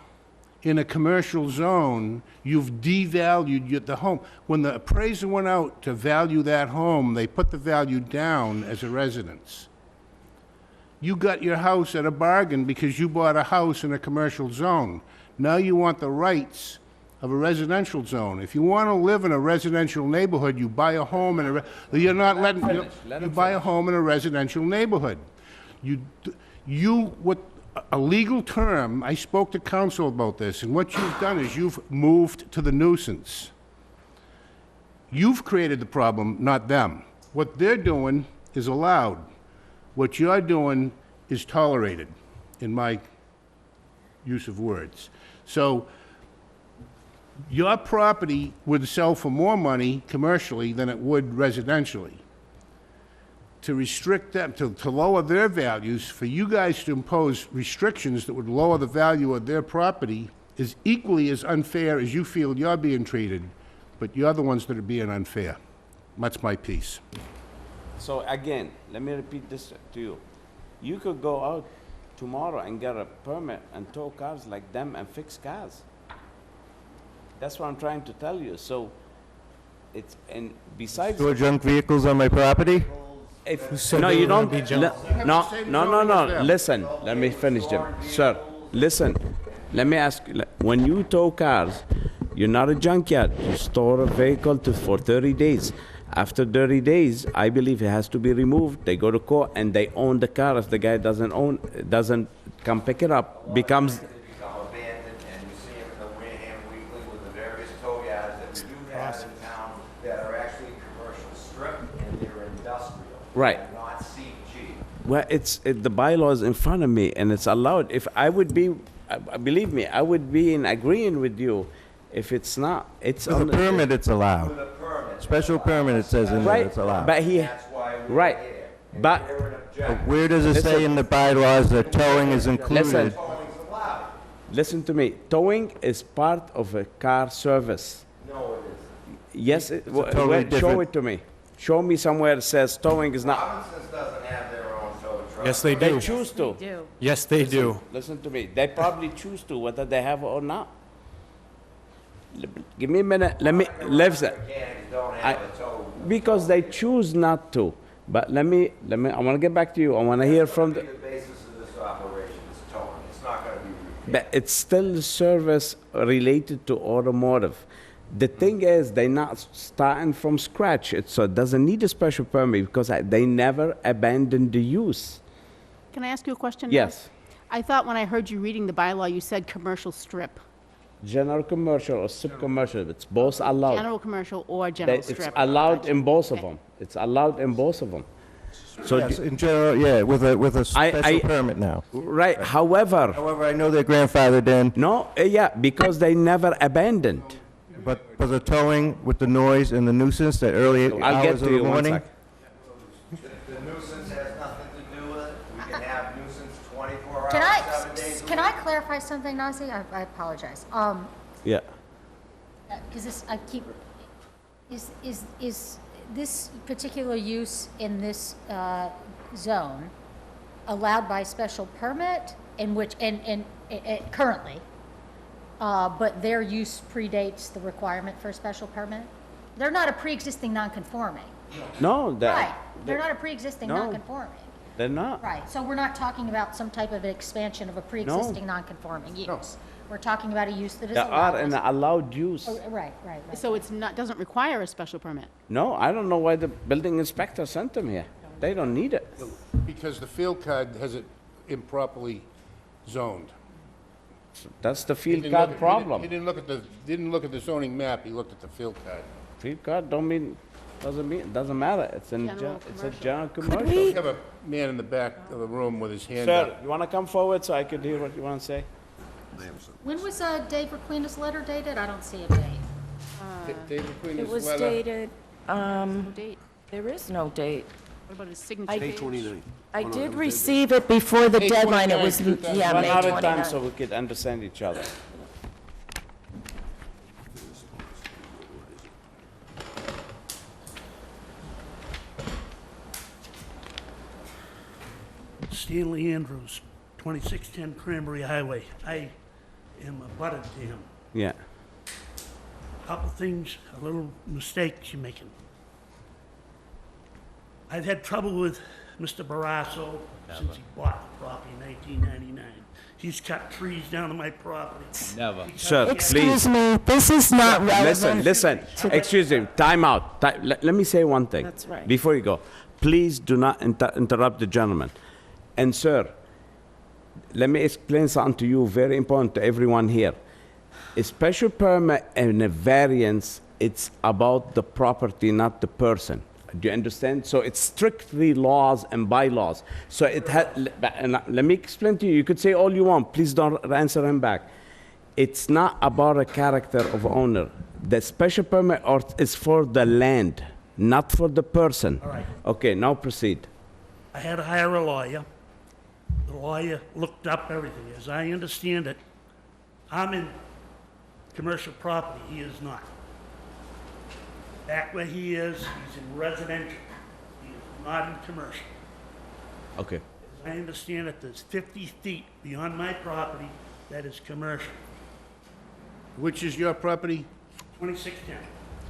in a commercial zone, you've devalued the home. When the appraiser went out to value that home, they put the value down as a residence. You got your house at a bargain because you bought a house in a commercial zone. Now you want the rights of a residential zone. If you want to live in a residential neighborhood, you buy a home in a, you're not letting, you buy a home in a residential neighborhood. What, a legal term, I spoke to counsel about this, and what you've done is you've moved to the nuisance. You've created the problem, not them. What they're doing is allowed. What you're doing is tolerated, in my use of words. So, your property would sell for more money commercially than it would residentially. To restrict them, to lower their values, for you guys to impose restrictions that would lower the value of their property is equally as unfair as you feel you're being treated, but you're the ones that are being unfair. That's my piece. So again, let me repeat this to you. You could go out tomorrow and get a permit and tow cars like them and fix cars. That's what I'm trying to tell you. So it's, and besides. Store junk vehicles on my property? No, you don't. No. Listen, let me finish, Jim. Sir, listen. Let me ask you. When you tow cars, you're not a junkyard. You store a vehicle for 30 days. After 30 days, I believe it has to be removed. They go to court and they own the car. If the guy doesn't come pick it up, becomes. They become abandoned, and you see them in the Wareham Weekly with the various tow yards that we do have in town that are actually commercial strip and they're industrial. Right. They're not CG. Well, the bylaw is in front of me, and it's allowed. If I would be, believe me, I would be in agreeing with you. If it's not, it's With on a the- permit, it's allowed. With a permit. Special permit, it says in there, Right, it's allowed. but he, That's why we're right, here. And but, we're an objector. Where does it say in the bylaws that towing is included? Listen. Towing's allowed. listen to me, towing is part of a car service. No, it isn't. Yes, totally show different- it to me. Show me somewhere that says towing is not. Robinsons doesn't have their own tow truck. Yes, they They do. choose to. Do. Yes, they do. Listen to me, they probably choose to, whether they have it or not. Give me a minute, listen. Mechanics don't I- have a tow. Because they choose not to. But let me, I want to get back to you. I want to hear from The the, basis of this operation is towing. It's not gonna be repaired. but it's still service related to automotive. The thing is, they're not starting from scratch. So it doesn't need a special permit because they never abandoned the use. Can I ask you a question? Yes. I thought when I heard you reading the bylaw, you said commercial strip. General commercial or sub-commercial, it's both allowed. General commercial or general It's strip. allowed Gotcha. in both of Okay. them. It's allowed in both of them. So, Yes, in general, yeah, with a special permit now. right, however, However, I know their grandfathered in, no, yeah, because they never abandoned. but for the towing with the noise and the nuisance, that early I'll get hours to of the you one morning. sec. The nuisance has nothing to do with it. We can have nuisance 24 Can hours, 7 days a can week. I clarify something, Nazi? I apologize. Yeah. Because this, I keep, is this particular use in this zone allowed by special permit in which, and currently, but their use predates the requirement for a special permit? They're not a pre-existing non-conforming. No, Right, they're not a pre-existing no. non-conforming. They're not. Right, so we're not talking about some type of an expansion of a pre-existing non-conforming use. We're talking about a use that is They allowed. are an allowed use. Oh, right. So it's not, doesn't require a special permit? No, I don't know why the building inspector sent them here. They don't need it. Because the field card has it improperly zoned. That's the He field didn't look card at- problem. He didn't look at the zoning map, he looked at the field card. Field card doesn't matter. It's a general commercial. We have a man in the back of the room with his hand Sir, up. you want to come forward so I could hear what you want to say? When was Dave Requena's letter dated? I don't see a date. David Queen, It his was letter. dated, No date. there is no date. What about his signature I- page? 29. I did receive it before the May deadline, it 29, was, 2000. yeah, One May at a time 29. so we could understand each other. Stanley Andrews, 2610 Cranberry Highway. I am a butter to him. Yeah. Couple things, a little mistakes you're making. I've had trouble with Mr. Barrasso since he bought the property in 1999. He's cut trees down on my property. Never. Sir, Excuse please. me, this is not relevant. Listen, excuse me, time out. Let me say one thing. That's right. Before you go. Please do not interrupt the gentleman. And sir, let me explain something to you, very important to everyone here. A special permit and a variance, it's about the property, not the person. Do you understand? So it's strictly laws and bylaws. So it had, let me explain to you. You could say all you want. Please don't answer him back. It's not about a character of owner. The special permit is for the land, not for the person. All right. Okay, now proceed. I had to hire a lawyer. The lawyer looked up everything. As I understand it, I'm in commercial property, he is not. Back where he is, he's in residential. He is not in commercial. Okay. As I understand it, there's 50 feet beyond my property that is commercial. Which is your property? 2610.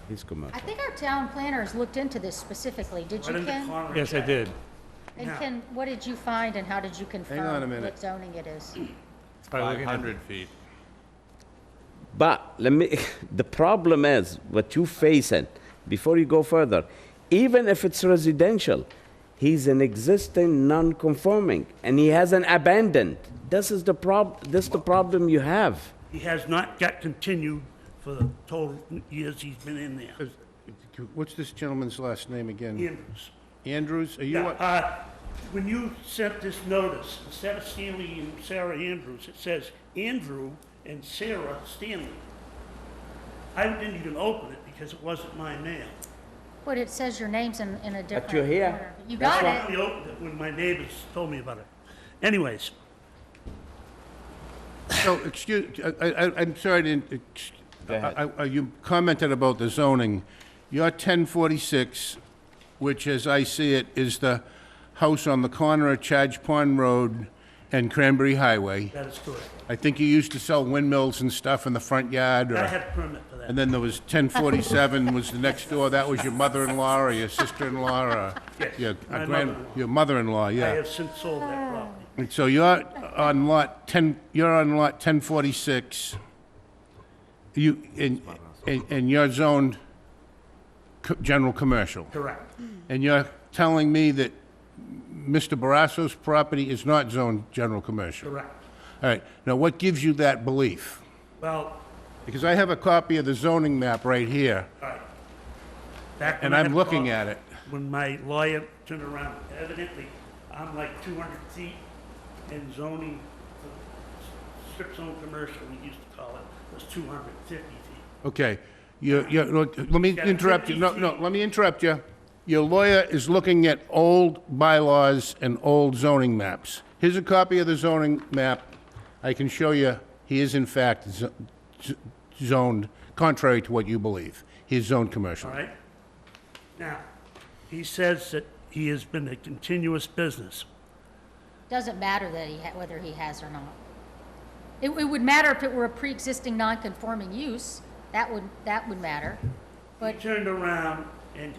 He's commercial. I think our town planner has looked into this specifically. Did you, Right in the Ken? corner of Yes, I town. did. And Now- Ken, what did you find and how did you confirm on a minute. what zoning it is? By looking at- 500 feet. But let me, the problem is, what you facing, before you go further, even if it's residential, he's an existing non-conforming, and he hasn't abandoned. This is the problem you have. He has not got continued for the total years he's been in there. What's this gentleman's last name again? Andrews. Andrews? Are you, Yeah, when you sent this notice, instead of Stanley and Sarah Andrews, it says Andrew and Sarah Stanley. I didn't even open it because it wasn't my mail. But it says your name's in a different you're here. order. You That's got I it. only opened it when my neighbors told me about it. Anyways, so, I'm sorry to, you commented about the zoning. Your 1046, which as I see it, is the house on the corner of Chadge Pond Road and Cranberry Highway. that is correct. I think you used to sell windmills and stuff in the front yard, I or, had a permit for that. and then there was 1047 was the next door. That was your mother-in-law or your sister-in-law or Yes, your my mother-in-law. your mother-in-law, I yeah. have since sold that property. And so you're on lot 1046. And you're zoned general commercial. Correct. And you're telling me that Mr. Barrasso's property is not zoned general commercial? Correct. All right. Now, what gives you that belief? Well, Because I have a copy of the zoning map right here, all right. Back when and I I'm had looking called- at it. When my lawyer turned around, evidently, I'm like 200 feet in zoning, strip zone commercial, we used to call it, was 250 feet. Okay. Look, let me Got interrupt you. No, 50 no, feet. let me interrupt you. Your lawyer is looking at old bylaws and old zoning maps. Here's a copy of the zoning map. I can show you, he is in fact zoned, contrary to what you believe. He is zoned commercial. All right? Now, he says that he has been a continuous business. Doesn't matter that whether he has or not. It would matter if it were a pre-existing non-conforming use. That would matter. He But, turned around and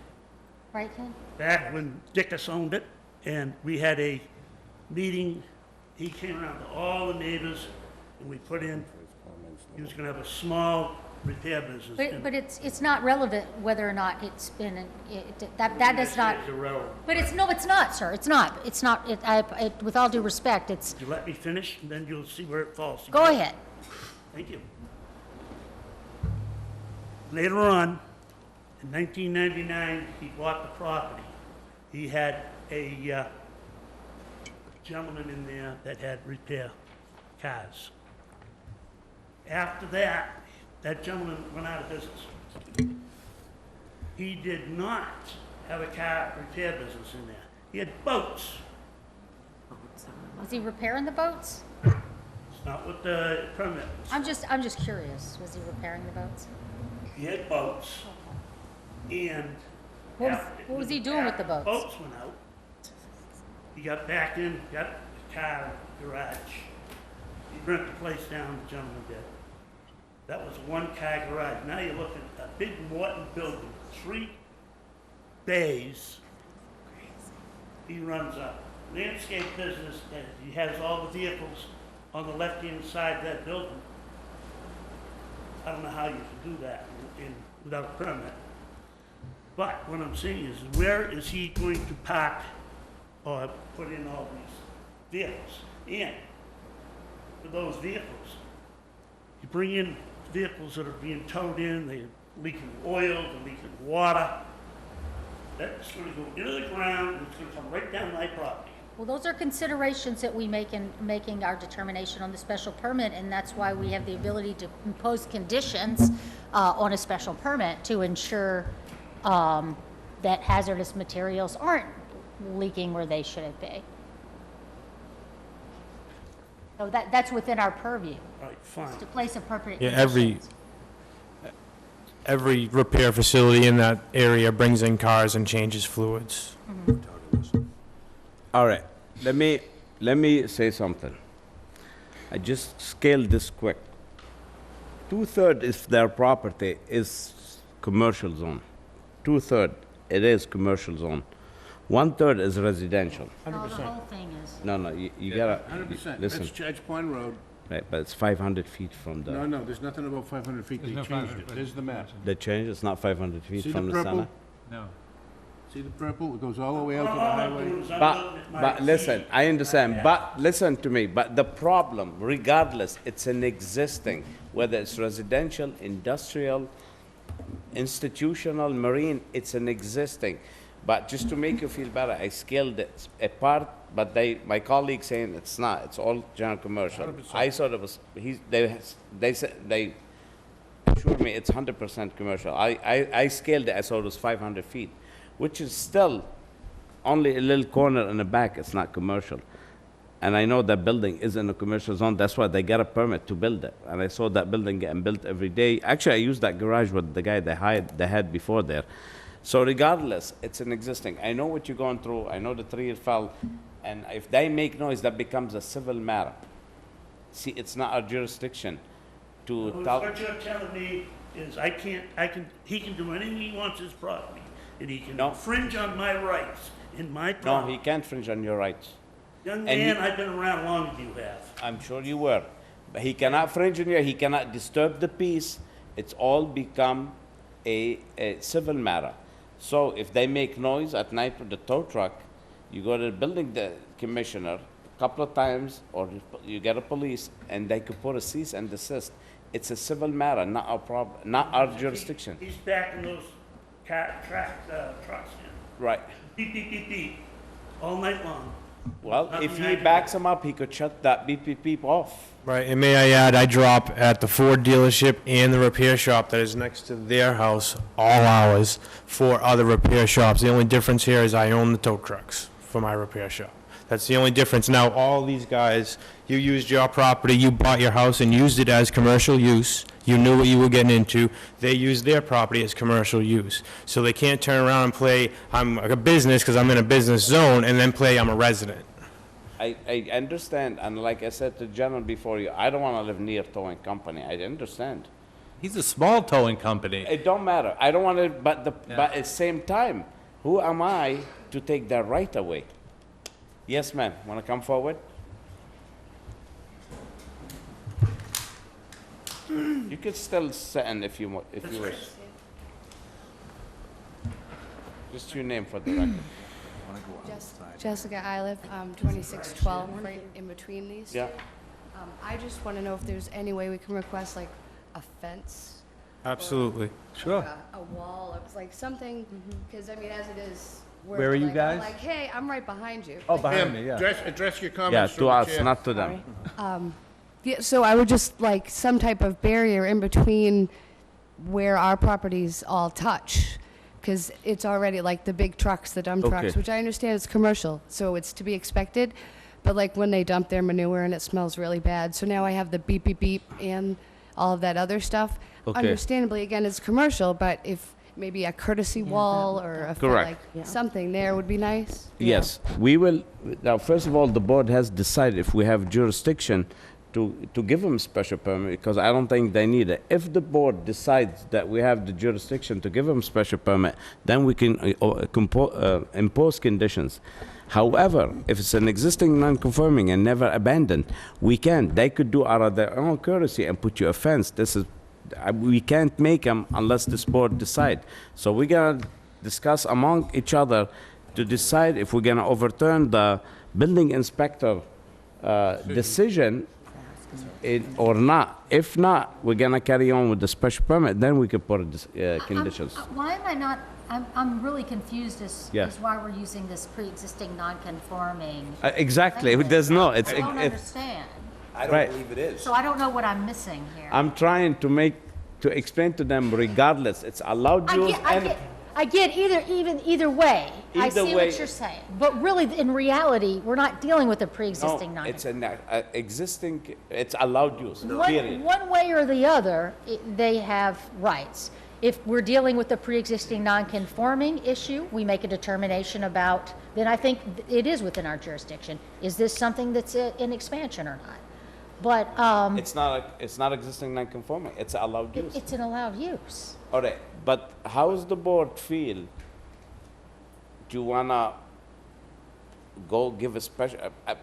right, Ken? back when Dickus owned it, and we had a meeting, he came around to all the neighbors, and we put in, he was gonna have a small repair business. But it's not relevant whether or not it's been, that does not, It's irrelevant. but it's not, sir. It's not. With all due respect, it's, You let me finish, and then you'll see where it falls. go ahead. Thank you. Later on, in 1999, he bought the property. He had a gentleman in there that had repair cars. After that, that gentleman went out of business. He did not have a car repair business in there. He had boats. Was he repairing the boats? It's not what the permit was. I'm just curious. Was he repairing the boats? He had boats, and... What was he doing with the boats? Boats went out. He got back in, got the car garage. He burnt the place down, the gentleman did. That was a one-car garage. Now you're looking at a big Morton building, 3 bays, he runs a landscape business, and he has all the vehicles on the left-hand side of that building. I don't know how you can do that without a permit. But what I'm saying is, where is he going to park or put in all these vehicles? And for those vehicles, you bring in vehicles that are being towed in, they're leaking oil, they're leaking water. That's gonna go into the ground, and it's gonna come right down my property. Well, those are considerations that we make in making our determination on the special permit, and that's why we have the ability to impose conditions on a special permit to ensure that hazardous materials aren't leaking where they shouldn't be. So that's within our purview. All right, fine. To place appropriate Yeah, conditions. every repair facility in that area brings in cars and changes fluids. All right, let me say something. I just scaled this quick. 2/3 of their property is commercial zone. 2/3, it is commercial zone. 1/3 is residential. No, the whole thing is. No, you gotta, 100%. listen, That's Edge Pond Road. right, but it's 500 feet from the. No, there's nothing about 500 feet. They There's no changed 500 it. There's the map. The change, it's not 500 feet See from the the purple? center. No. See the purple? It goes all the way out to the All I'm highway. doing is I'm But, looking at my but listen, deed. I understand, but listen to me, but the problem, regardless, it's an existing, whether it's residential, industrial, institutional, marine, it's an existing. But just to make you feel better, I scaled it apart, but my colleague saying it's not, it's all general commercial. 100%. I thought it was, they said, they assured me it's 100% commercial. I scaled it, I thought it was 500 feet, which is still only a little corner in the back, it's not commercial. And I know that building is in a commercial zone, that's why they got a permit to build it. And I saw that building getting built every day. Actually, I used that garage with the guy they had before there. So regardless, it's an existing. I know what you're going through, I know the tree fell, and if they make noise, that becomes a civil matter. See, it's not our jurisdiction to tell. What you're telling me is he can do anything he wants his property, and he can No. infringe on my rights in my No, property. he can't infringe on your rights. Young and man, he- I've been around longer than you have. I'm sure you were. But he cannot infringe on you, he cannot disturb the peace. It's all become a civil matter. So if they make noise at night with the tow truck, you go to the building commissioner a couple of times, or you get a police, and they could put a cease and desist. It's a civil matter, not our problem, not our jurisdiction. He's backing those trucks in. Right. Beep, beep, beep, beep, all night long. Well, if Nothing I he can backs him up, he could shut that beep, beep, beep off. Right, and may I add, I drop at the Ford dealership and the repair shop that is next to their house all hours for other repair shops. The only difference here is I own the tow trucks for my repair shop. That's the only difference. Now, all these guys, you used your property, you bought your house and used it as commercial use. You knew what you were getting into. They used their property as commercial use. So they can't turn around and play, I'm a business because I'm in a business zone, and then play, I'm a resident. I understand, and like I said to the gentleman before you, I don't want to live near towing company. I understand. He's a small towing company. It don't matter. I don't want to, but at the same time, who am I to take their right away? Yes, ma'am. Want to come forward? You could still sit in if you wish. Just your name for the record. Jessica, I live 2612, right in between these two. Yeah. I just want to know if there's any way we can request like a fence, Absolutely. Sure. a wall, or like something, because I mean, as it is, we're Where are you like, guys? I'm like, hey, I'm right behind you. Oh, behind Ma'am, me, yeah. address your Yeah, comments to through the us, chair. not to them. Yeah, so I would just like some type of barrier in between where our properties all touch, because it's already like the big trucks, the dump trucks, Okay. which I understand is commercial, so it's to be expected. But like when they dump their manure and it smells really bad, so now I have the beep, beep, beep and all of that other stuff. Okay. Understandably, again, it's commercial, but if maybe a courtesy wall or a Correct. like something there would be nice. Yes, we will, now, first of all, the board has decided if we have jurisdiction to give them special permit, because I don't think they need it. If the board decides that we have the jurisdiction to give them special permit, then we can impose conditions. However, if it's an existing non-conforming and never abandoned, we can. They could do out of their own courtesy and put you a fence. This is, we can't make them unless this board decide. So we're gonna discuss among each other to decide if we're gonna overturn the building inspector decision or not. If not, we're gonna carry on with the special permit, then we can put conditions. Why am I not, I'm really confused Yeah. as why we're using this pre-existing non-conforming. Exactly, there's no, it's, I don't understand. I don't Right. believe it is. So I don't know what I'm missing here. I'm trying to explain to them regardless, it's allowed use and. I get either way. I Either see way- what you're saying. But really, in reality, we're not dealing with a pre-existing No, non it's an existing, it's allowed use, period. One way or the other, they have rights. If we're dealing with a pre-existing non-conforming issue, we make a determination about, then I think it is within our jurisdiction. Is this something that's an expansion or not? But It's not existing non-conforming, it's allowed use. it's an allowed use. All right, but how does the board feel? Do you wanna go give a special,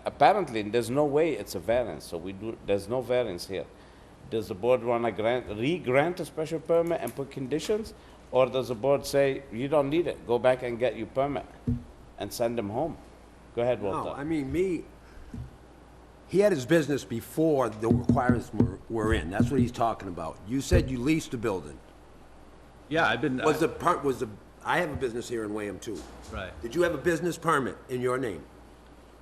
apparently, there's no way it's a variance, so there's no variance here. Does the board wanna re-grant a special permit and put conditions? Or does the board say, you don't need it, go back and get your permit and send them home? Go ahead, Walter. No, I mean, he had his business before the requirements were in. That's what he's talking about. You said you leased the building. Yeah, I've been. I have a business here in Wareham too. Right. Did you have a business permit in your name?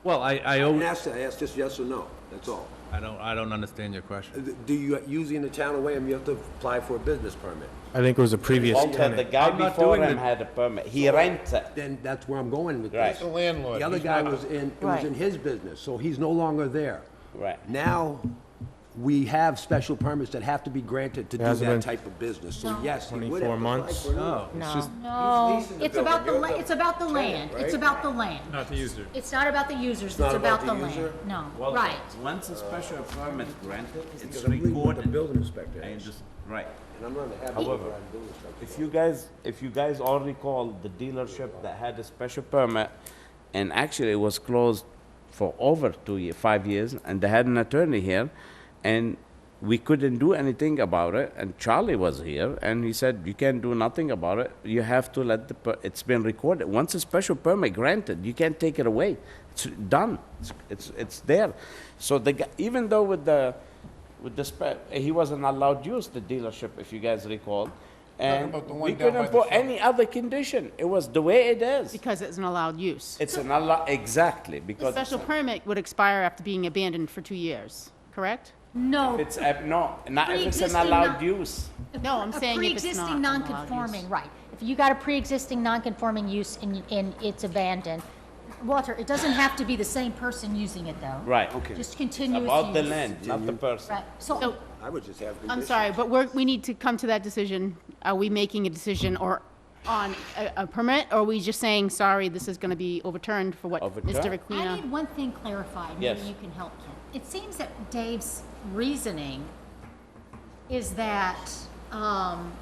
Well, I didn't ask that. I asked just yes or no. That's all. I don't understand your question. Do you, usually in the town of Wareham, you have to apply for a business permit? I think it was a previous Walter, the tenant. guy I'm not before doing him the- had a permit, he rented. Then that's where I'm going with Right. this. The landlord. The other He's guy not- was in Right. his business, so he's no longer there. Right. Now, we have special permits that have to be granted to do Hasn't that been type of business. So No. yes, he would 24 have to apply months? for it. No, it's No. just, No, leasing the it's about the, building. You're it's about the the land. tenant, It's right? about the land. Not the user. It's not about the users, not it's about about the the land. user? No, Well, right. Once a special permit granted, it's Because I'm reading what the recorded. building inspector I has. understand. Right. And I'm not happy with However, what I'm doing. Inspector. if you guys all recall, the dealership that had a special permit, and actually it was closed for over 5 years, and they had an attorney here, and we couldn't do anything about it, and Charlie was here, and he said, you can't do nothing about it, you have to let it's been recorded. Once a special permit granted, you can't take it away. It's done, it's there. So the guy, even though with the he wasn't allowed use the dealership, if you guys recall, and about the one we down by couldn't the put shop. any other condition. It was the way it is. Because it's an allowed use. It's an exactly, The because special permit would expire after being abandoned for 2 years, correct? No. it's, no, not if it's an Pre-existing allowed non- use. No, I'm saying if it's not pre-existing an allowed non-conforming, use. right. If you got a pre-existing non-conforming use and it's abandoned, Walter, it doesn't have to be the same person using it though. Right, okay. Just continuous use. About the land, not the person. Right, so, I would just have I'm conditions. sorry, but we need to come to that decision. Are we making a decision or on a permit, or are we just saying, sorry, this is gonna be overturned for what Mr. Overturned? I Requena? need one thing clarified, maybe Yes. you can help, Ken. It seems that Dave's reasoning is that,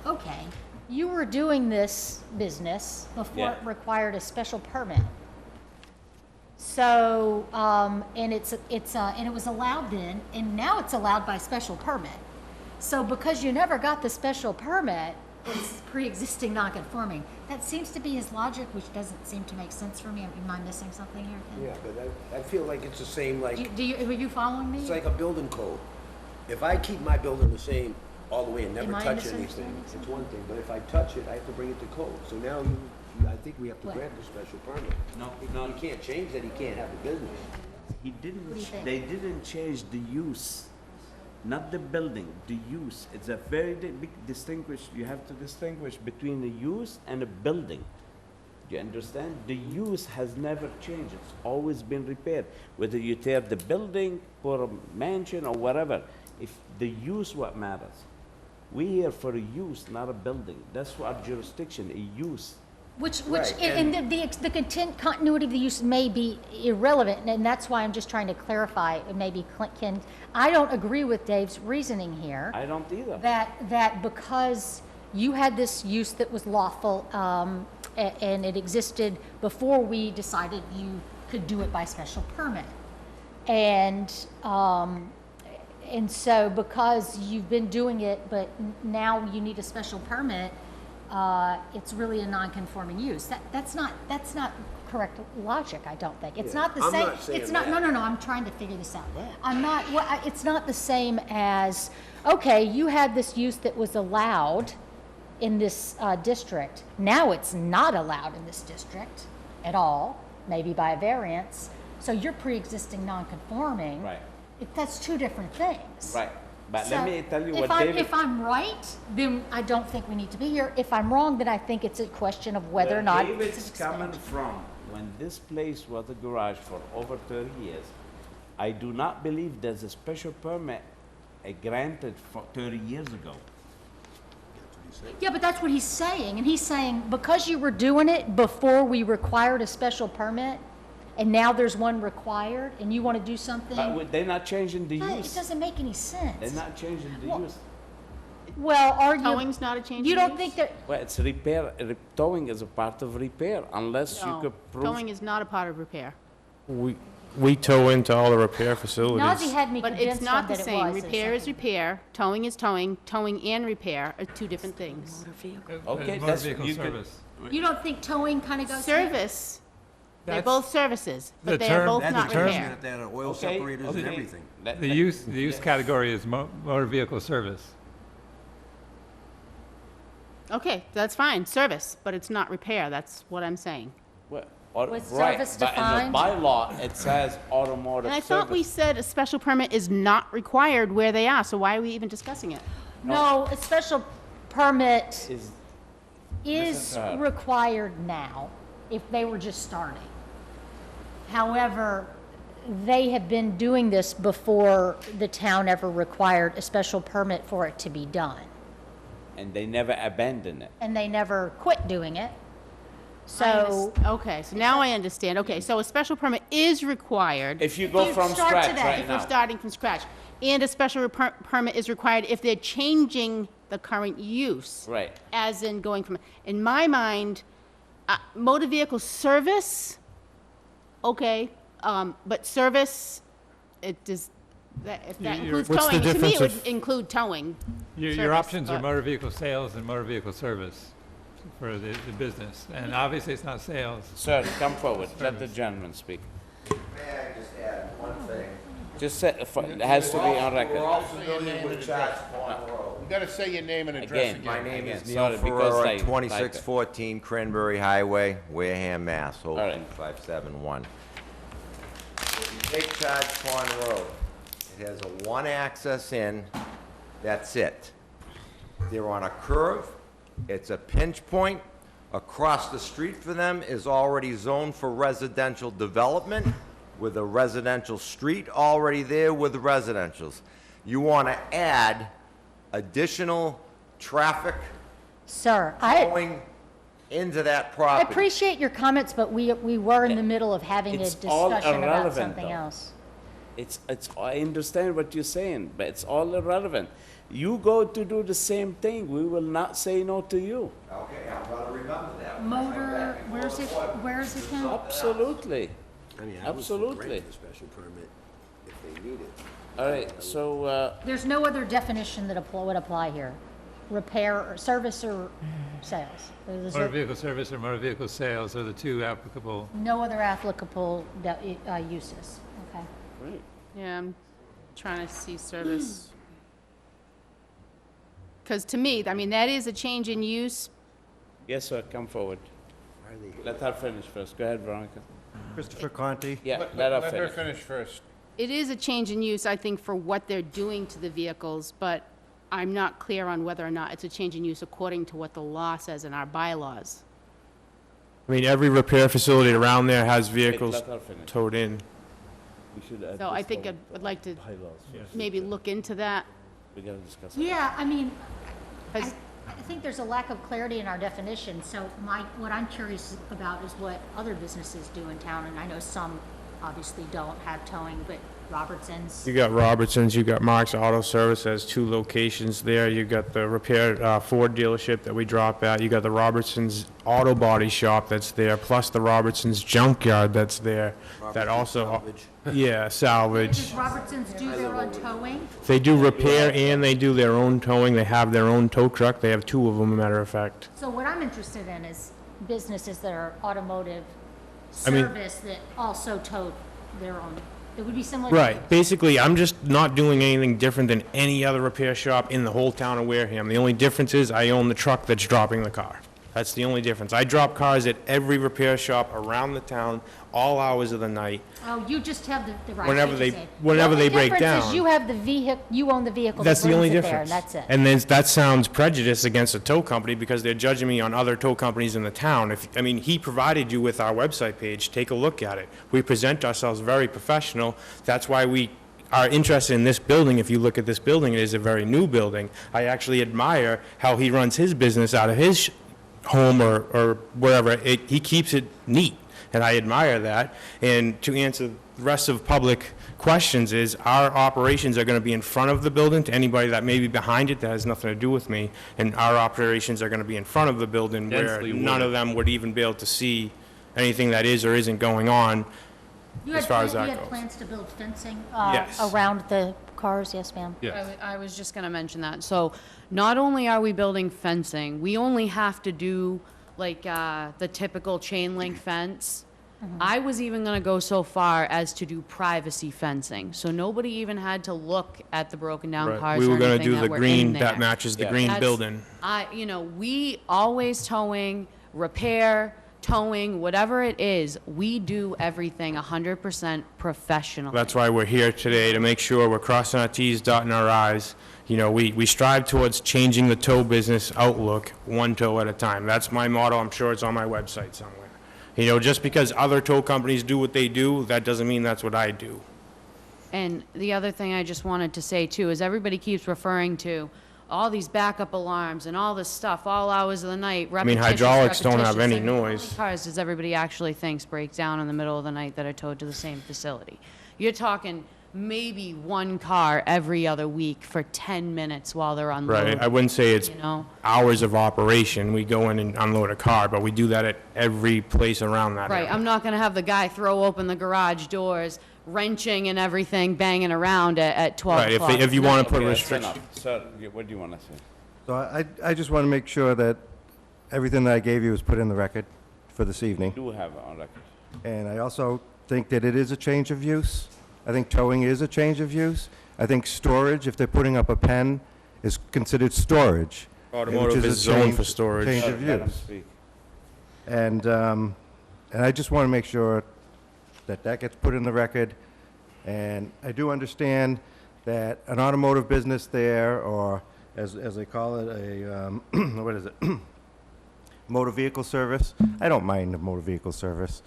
okay, you were doing this business before Yeah. it required a special permit. So, and it was allowed then, and now it's allowed by special permit. So because you never got the special permit, it's pre-existing non-conforming. That seems to be his logic, which doesn't seem to make sense for me. Am I missing something here, Ken? Yeah, but I feel like it's the same, like, Were you following me? it's like a building code. If I keep my building the same all the way and never Am I touch anything, misunderstanding it's one thing, but if I touch it, I have to bring it to code. So now I think we have to What? grant the special permit. No. You can't change that, he can't have the business. He What do you didn't, think? they didn't change the use, not the building, the use. It's a very big you have to distinguish between a use and a building. Do you understand? The use has never changed, it's always been repaired. Whether you tear the building, put a mansion or whatever, if the use what matters. We're here for a use, not a building. That's our jurisdiction, a use. Which, Right, and the content continuity of the use may be irrelevant, and that's why I'm just trying to clarify, and maybe Ken, I don't agree with Dave's reasoning here. I don't either. That because you had this use that was lawful, and it existed before we decided you could do it by special permit. And so because you've been doing it, but now you need a special permit, it's really a non-conforming use. That's not correct logic, I don't think. It's not the I'm same. not saying It's not, that. no, I'm trying to figure this out. I'm not, it's not the same as, okay, you had this use that was allowed in this district. Now it's not allowed in this district at all, maybe by a variance. So you're pre-existing non-conforming. Right. That's two different things. Right. But So let me tell you if what I'm- David... If I'm right, then I don't think we need to be here. If I'm wrong, then I think it's a question of whether or not. David's it's coming expanded. from, when this place was a garage for over 30 years, I do not believe there's a special permit granted for 30 years ago. Yeah, but that's what he's saying, and he's saying, because you were doing it before we required a special permit, and now there's one required, and you want to do something, They're not changing the it use. doesn't make any sense. They're not changing the Well, use. Well, are you? Towing's not a change You in don't use? think that, Well, it's repair, towing is a part of repair, unless you No, could prove... towing is not a part of repair. We tow into all the repair facilities. Nazi had me But it's convinced not the that it same. was. Repair is repair, towing is towing, towing and repair are two different things. Okay, Motor that's, vehicle you could... service. You don't think towing kind of goes hand- Service, they're That's- both services, the but they are term- both that's not the term. repair. They had oil Okay, separators and okay. everything. The use category is motor vehicle service. Okay, that's fine, service, but it's not repair, that's what I'm saying. Was Right, service but in defined? the bylaw, it says automotive And I service. thought we said a special permit is not required where they are, so why are we even discussing it? No, a special permit Is is Mrs. required now, if they were just starting. However, they have been doing this before the town ever required a special permit for it to be done. And they never abandon it. And they never quit doing it. So, Okay, so now I understand. Okay, so a special permit is required. If you go you from start scratch today, right If we're now. starting from scratch. And a special permit is required if they're changing the current use. Right. As in going from, in my mind, motor vehicle service, okay, but service, it does, if that You're- includes What's the towing, to me, it difference would of- include towing. Your service, options are but- motor vehicle sales and motor vehicle service for the business. And obviously, it's not sales. Sir, come forward, let the gentleman speak. May I just add one thing? Just say, it has to be on We're record. all familiar with Charles Pond Road. You gotta say your name and address Again, again. My name is Again, Neil sorry, because Ferrera, they- 2614 Cranberry Highway, Wareham, Mass. All right. 02571. If you take Charles Pond Road, it has a one access in, that's it. They're on a curve, it's a pinch point. Across the street for them is already zoned for residential development with a residential street already there with residentials. You want to add additional traffic sir, I going into that I property. appreciate your comments, but we were in the middle of having a It's all discussion about irrelevant, something though. else. I understand what you're saying, but it's all irrelevant. You go to do the same thing, we will not say no to you. Okay, I'm gonna remember that. Motor, where's it now? Absolutely. I mean, I was for Absolutely. granting a special permit if they need it. All right, so, There's no other definition that would apply here. Repair, or service, or sales. There's Motor vehicle service or motor vehicle sales are the two applicable. no other applicable uses, okay? right. Yeah, I'm trying to see service. Because to me, I mean, that is a change in use. Yes, sir, come forward. Let her finish first. Go ahead, Veronica. Christopher Conti. Yeah, let her Let her finish. finish first. It is a change in use, I think, for what they're doing to the vehicles, but I'm not clear on whether or not it's a change in use according to what the law says in our bylaws. I mean, every repair facility around there has vehicles Let her finish. towed in. We should add So I this think to I would like to bylaws. maybe look into that. We gotta discuss it. Yeah, I mean, 'Cause I think there's a lack of clarity in our definition, so what I'm curious about is what other businesses do in town, and I know some obviously don't have towing, but Robertson's. You got Robertson's, you got Mark's Auto Service, has 2 locations there. You got the repair Ford dealership that we drop at. You got the Robertson's Auto Body Shop that's there, plus the Robertson's Junkyard that's there. That also, salvage. yeah, salvage. Does Robertson's do their own towing? They do repair and they do their own towing. They have their own tow truck. They have 2 of them, a matter of fact. So what I'm interested in is businesses that are automotive I mean- service that also tow their own. It would be similar to. Right. Basically, I'm just not doing anything different than any other repair shop in the whole town of Wareham. The only difference is I own the truck that's dropping the car. That's the only difference. I drop cars at every repair shop around the town, all hours of the night. Oh, you just have the right. Whenever I they- see what you're saying. whenever The they break only difference is down. you have the vehicle, you own the vehicle that That's the only brings it there, difference. and that's it. And then that sounds prejudiced against a tow company because they're judging me on other tow companies in the town. I mean, he provided you with our website page. Take a look at it. We present ourselves very professional. That's why we are interested in this building. If you look at this building, it is a very new building. I actually admire how he runs his business out of his home or wherever. He keeps it neat, and I admire that. And to answer the rest of public questions is, our operations are going to be in front of the building. To anybody that may be behind it, that has nothing to do with me, and our operations are going to be in front of the building where Densely none of them would even be able to see anything that is or isn't going on as far as that You had goes. plans to build fencing Yes. around the cars, yes, ma'am? I was just going to mention that. So not only are we building fencing, we only have to do like the typical chain link fence. I was even going to go so far as to do privacy fencing. So nobody even had to look at the broken down Right. cars We or were going to anything do that the were in green there. that matches the green That's- building. We always towing, repair, towing, whatever it is, we do everything 100% professional. That's why we're here today, to make sure we're crossing our Ts, dotting our Is. You know, we strive towards changing the tow business outlook, one tow at a time. That's my motto. I'm sure it's on my website somewhere. You know, just because other tow companies do what they do, that doesn't mean that's what I do. And the other thing I just wanted to say too is everybody keeps referring to all these backup alarms and all this stuff, all hours of the night, I mean, repetitious, hydraulics don't have repetitious. any How many noise. cars does everybody actually thinks break down in the middle of the night that are towed to the same facility? You're talking maybe 1 car every other week for 10 minutes while they're unloading. Right, I wouldn't say it's You know? hours of operation. We go in and unload a car, but we do that at every place around that Right, area. I'm not gonna have the guy throw open the garage doors, wrenching and everything, banging around at 12 Right, o'clock. if you want to put Okay, that's restrictions. enough. Sir, what do you want to say? So I just want to make sure that everything that I gave you is put in the record for this evening. Do have it on record. And I also think that it is a change of use. I think towing is a change of use. I think storage, if they're putting up a pen, is considered storage. Automotive which is a zoned change- for storage. Change of Let him use. speak. And I just want to make sure that that gets put in the record. And I do understand that an automotive business there, or as they call it, a, what is it? Motor vehicle service. I don't mind the motor vehicle service.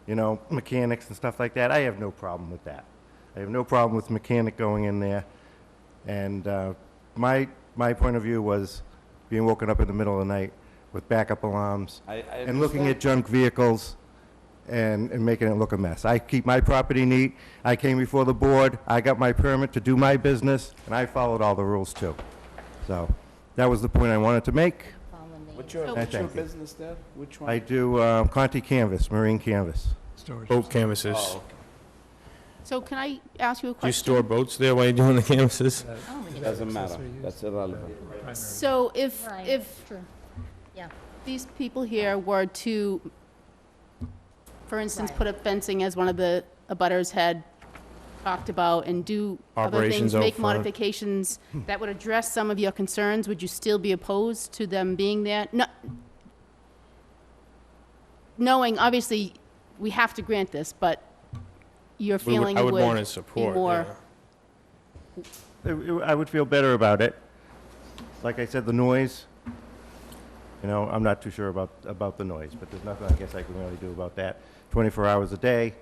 You know, mechanics and stuff like that, I have no problem with that. I have no problem with mechanic going in there. And my point of view was being woken up in the middle of the night with backup alarms I and looking at understand. junk vehicles and making it look a mess. I keep my property neat. I came before the board. I got my permit to do my business, and I followed all the rules too. So that was the point I wanted to make. What's your Thank you. business there? Which one? I do Conti canvas, marine canvas. Storage. Boat canvases. Oh, okay. So can I ask you a Do you question? store boats there while you're doing the canvases? Doesn't matter. That's irrelevant. So if True. Yeah. these people here were to, for instance, put up fencing as one of the abutters had talked about and do other Operations things, out make front. modifications that would address some of your concerns, would you still be opposed to them being there? No, knowing, obviously, we have to grant this, but your feeling I would would want to be support, more. yeah. I would feel better about it. Like I said, the noise, you know, I'm not too sure about the noise, but there's nothing I guess I can really do about that. 24 hours a day.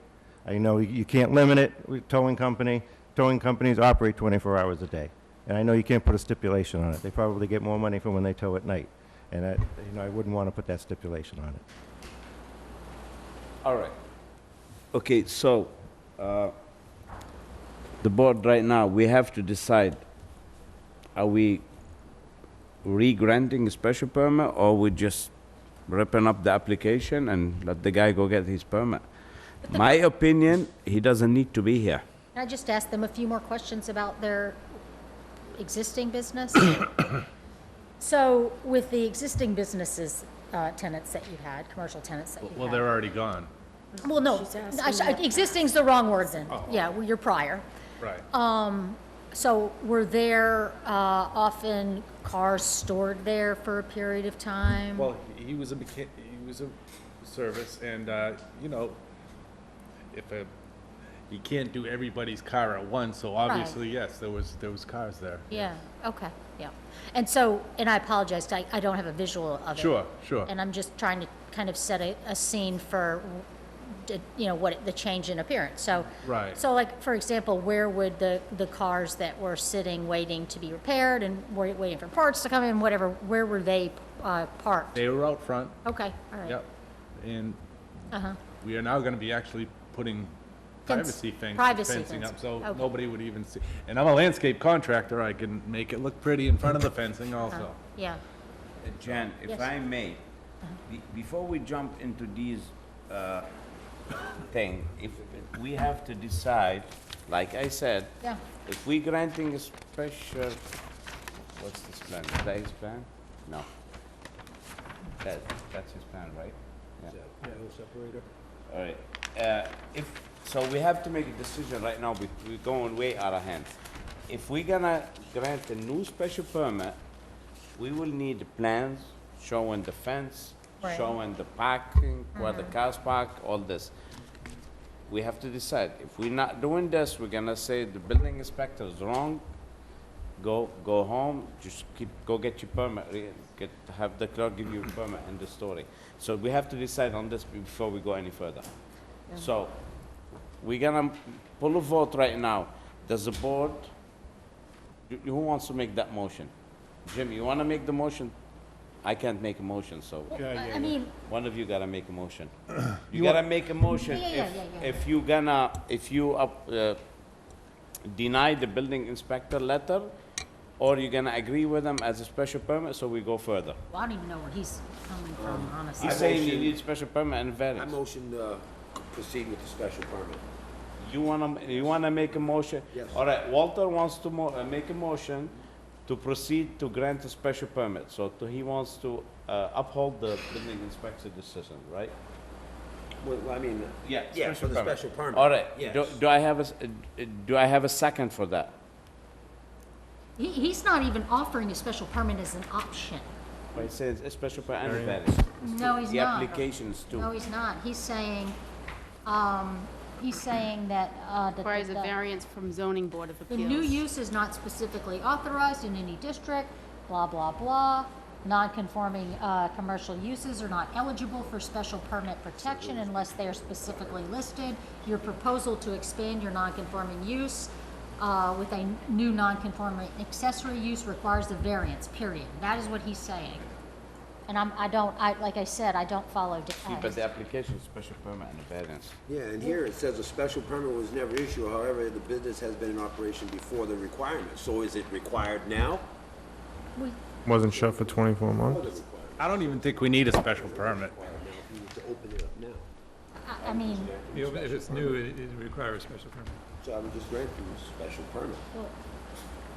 I know you can't limit it with towing company. Towing companies operate 24 hours a day. And I know you can't put a stipulation on it. They probably get more money from when they tow at night. And I wouldn't want to put that stipulation on it. All right. Okay, so, the board right now, we have to decide, are we re-granting a special permit, or we just ripping up the application and let the guy go get his permit? My opinion, he doesn't need to be here. Can I just ask them a few more questions about their existing business? So with the existing businesses, tenants that you had, commercial tenants that you had. Well, they're already gone. Well, no, existing's the wrong word then. Yeah, well, you're prior. Right. So were there often cars stored there for a period of time? Well, he was a service, and, you know, you can't do everybody's car at once, so obviously, yes, there was cars there. Yeah, okay, yeah. And so, and I apologize, I don't have a visual of it. Sure, sure. And I'm just trying to kind of set a scene for, you know, the change in appearance. So, Right. So like, for example, where would the cars that were sitting waiting to be repaired and waiting for parts to come in, whatever, where were they parked? They were out front. Okay, all right. Yep. And Uh-huh. we are now gonna be actually putting privacy Privacy fencing up, fence. so Okay. nobody would even see. And I'm a landscape contractor, I can make it look pretty in front of the fencing also. Yeah. Jan, if Yes. I may, before we jump into these thing, if we have to decide, like I said, Yeah. if we granting a special, what's this plan? Is that his plan? No. That's his plan, right? Yeah. separator. All right. So we have to make a decision right now, we're going way out of hand. If we're gonna grant a new special permit, we will need plans showing the fence, Right. showing the parking, where the cars park, all this. We have to decide. If we're not doing this, we're gonna say the building inspector is wrong, go home, just go get your permit, have the clerk give you a permit, end the story. So we have to decide on this before we go any further. So, we're gonna pull a vote right now. Does the board, who wants to make that motion? Jim, you wanna make the motion? I can't make a motion, so I mean, one of you gotta make a motion. You gotta make a motion Yeah. if you deny the building inspector letter, or you're gonna agree with him as a special permit, so we go further. well, I don't even know where he's coming from, honestly. He's saying you need special permit and I variance. motion to proceed with the special permit. You wanna make a motion? Yes. All right, Walter wants to make a motion to proceed to grant a special permit. So he wants to uphold the building inspector decision, right? Well, I mean, Yeah, yeah, for special the permit. special permit. All right, Yes. do I have a second for that? He's not even offering a special permit as an option. Well, it says a special permit and a variance. No, he's The not. applications too. No, he's not. He's saying that, Requires a variance from zoning board of the appeals. new use is not specifically authorized in any district, blah, blah, blah. Non-conforming, commercial uses are not eligible for special permit protection unless they are specifically listed. Your proposal to expand your non-conforming use, with a new non-conforming accessory use requires a variance, period. That is what he's saying. And like I said, I don't follow. But the application is special permit and a variance. Yeah, and here it says a special permit was never issued, however, the business has been in operation before the requirement. So is it required now? Wasn't shut for 24 months. I don't even think we need a special permit. You need to open it up now. I mean, If it's new, it requires a special permit. So I would just grant him a special permit. Well-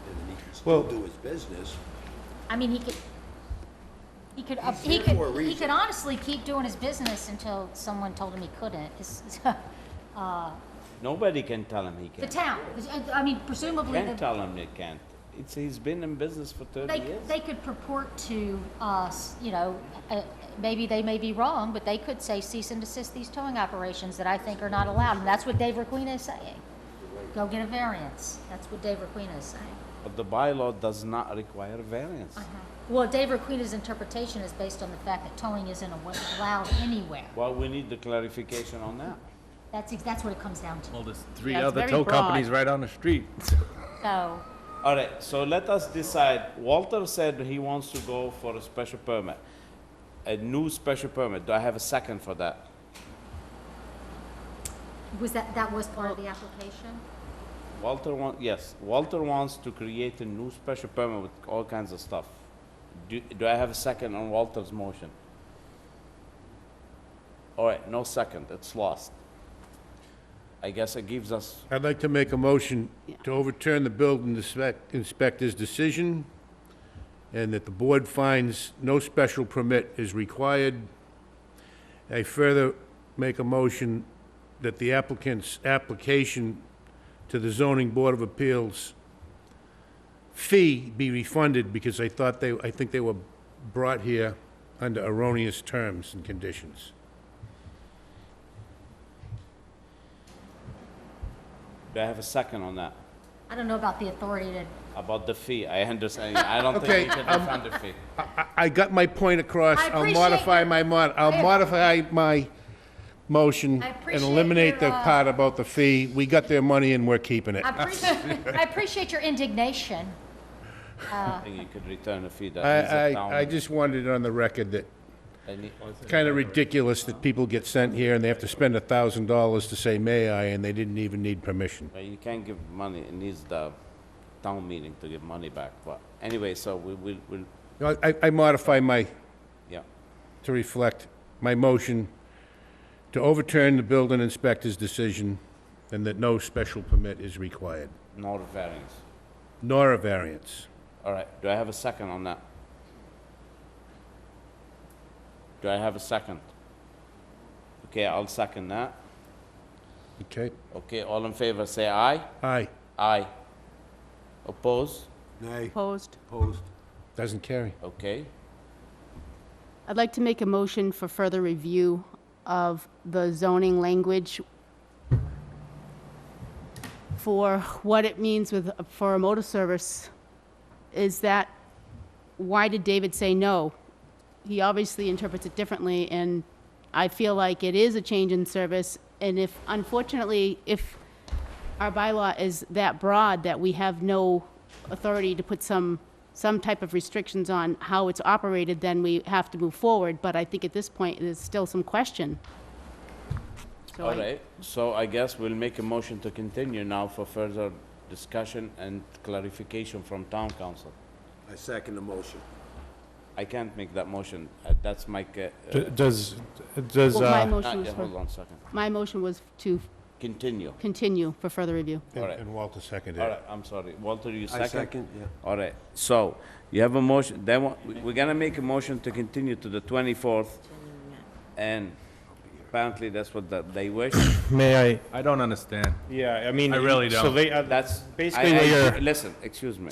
And then he can still do his business. I mean, he could He's here for a he reason. could honestly keep doing his business until someone told him he couldn't. Nobody can tell him he The can't. town, I mean, presumably, Can't tell him they can't. He's been in business for 30 years. they could purport to, you know, maybe they may be wrong, but they could say cease and desist these towing operations that I think are not allowed, and that's what Dave Requena is saying. Go get a variance. That's what Dave Requena is saying. But the bylaw does not require a variance. Well, Dave Requena's interpretation is based on the fact that towing isn't allowed anywhere. Well, we need the clarification on that. That's what it comes down to. Well, there's three Yeah, it's other very tow broad. companies right on the street. So, All right, so let us decide. Walter said he wants to go for a special permit, a new special permit. Do I have a second for that? Was that was part of the application? Yes, Walter wants to create a new special permit with all kinds of stuff. Do I have a second on Walter's motion? All right, no second, it's lost. I guess it gives us, I'd like to make a motion to overturn the building inspector's decision, and that the board finds no special permit is required. I further make a motion that the applicant's application to the zoning board of appeals fee be refunded, because I think they were brought here under erroneous terms and conditions. do I have a second on that? I don't know about the authority to, About the fee, I understand, I don't think Okay, we can refund the fee. I got my point across. I I'll appreciate modify your- I'll modify my motion I and appreciate eliminate the your, part about the fee. We got their money and we're keeping it. I appreciate your indignation. I think you could return the fee that is a town. I just wanted it on the record that I need- kind of ridiculous that people get sent here and they have to spend $1,000 to say, may I, and they didn't even need permission. You can't give money, it needs the town meeting to give money back, but anyway, so we'll, No, I modify yeah. to reflect my motion to overturn the building inspector's decision and that no special permit is required, Not a variance. nor a variance. All right, do I have a second on that? Do I have a second? Okay, I'll second that. Okay? Okay, all in favor, say aye. Aye. Aye. Oppose? Nay. Opposed? Opposed. Doesn't carry. Okay. I'd like to make a motion for further review of the zoning language for what it means for a motor service. Is that, why did David say no? He obviously interprets it differently, and I feel like it is a change in service, and unfortunately, if our bylaw is that broad that we have no authority to put some type of restrictions on how it's operated, then we have to move forward, but I think at this point, there's still some question. So All right, so I guess we'll make a motion to continue now for further discussion and clarification from town council. I second the motion. I can't make that motion, that's my, Does, Well, my motion was hold for, on a second. my motion was to Continue. continue for further review. All right. And Walter seconded All it. right, I'm sorry. Walter, you I second? second, yeah. All right, so you have a motion, then we're gonna make a motion to continue to the 24th, and apparently that's what they wish. May I? I don't understand. Yeah, I mean. I really So don't. they, That's basically what you're. Listen, excuse me.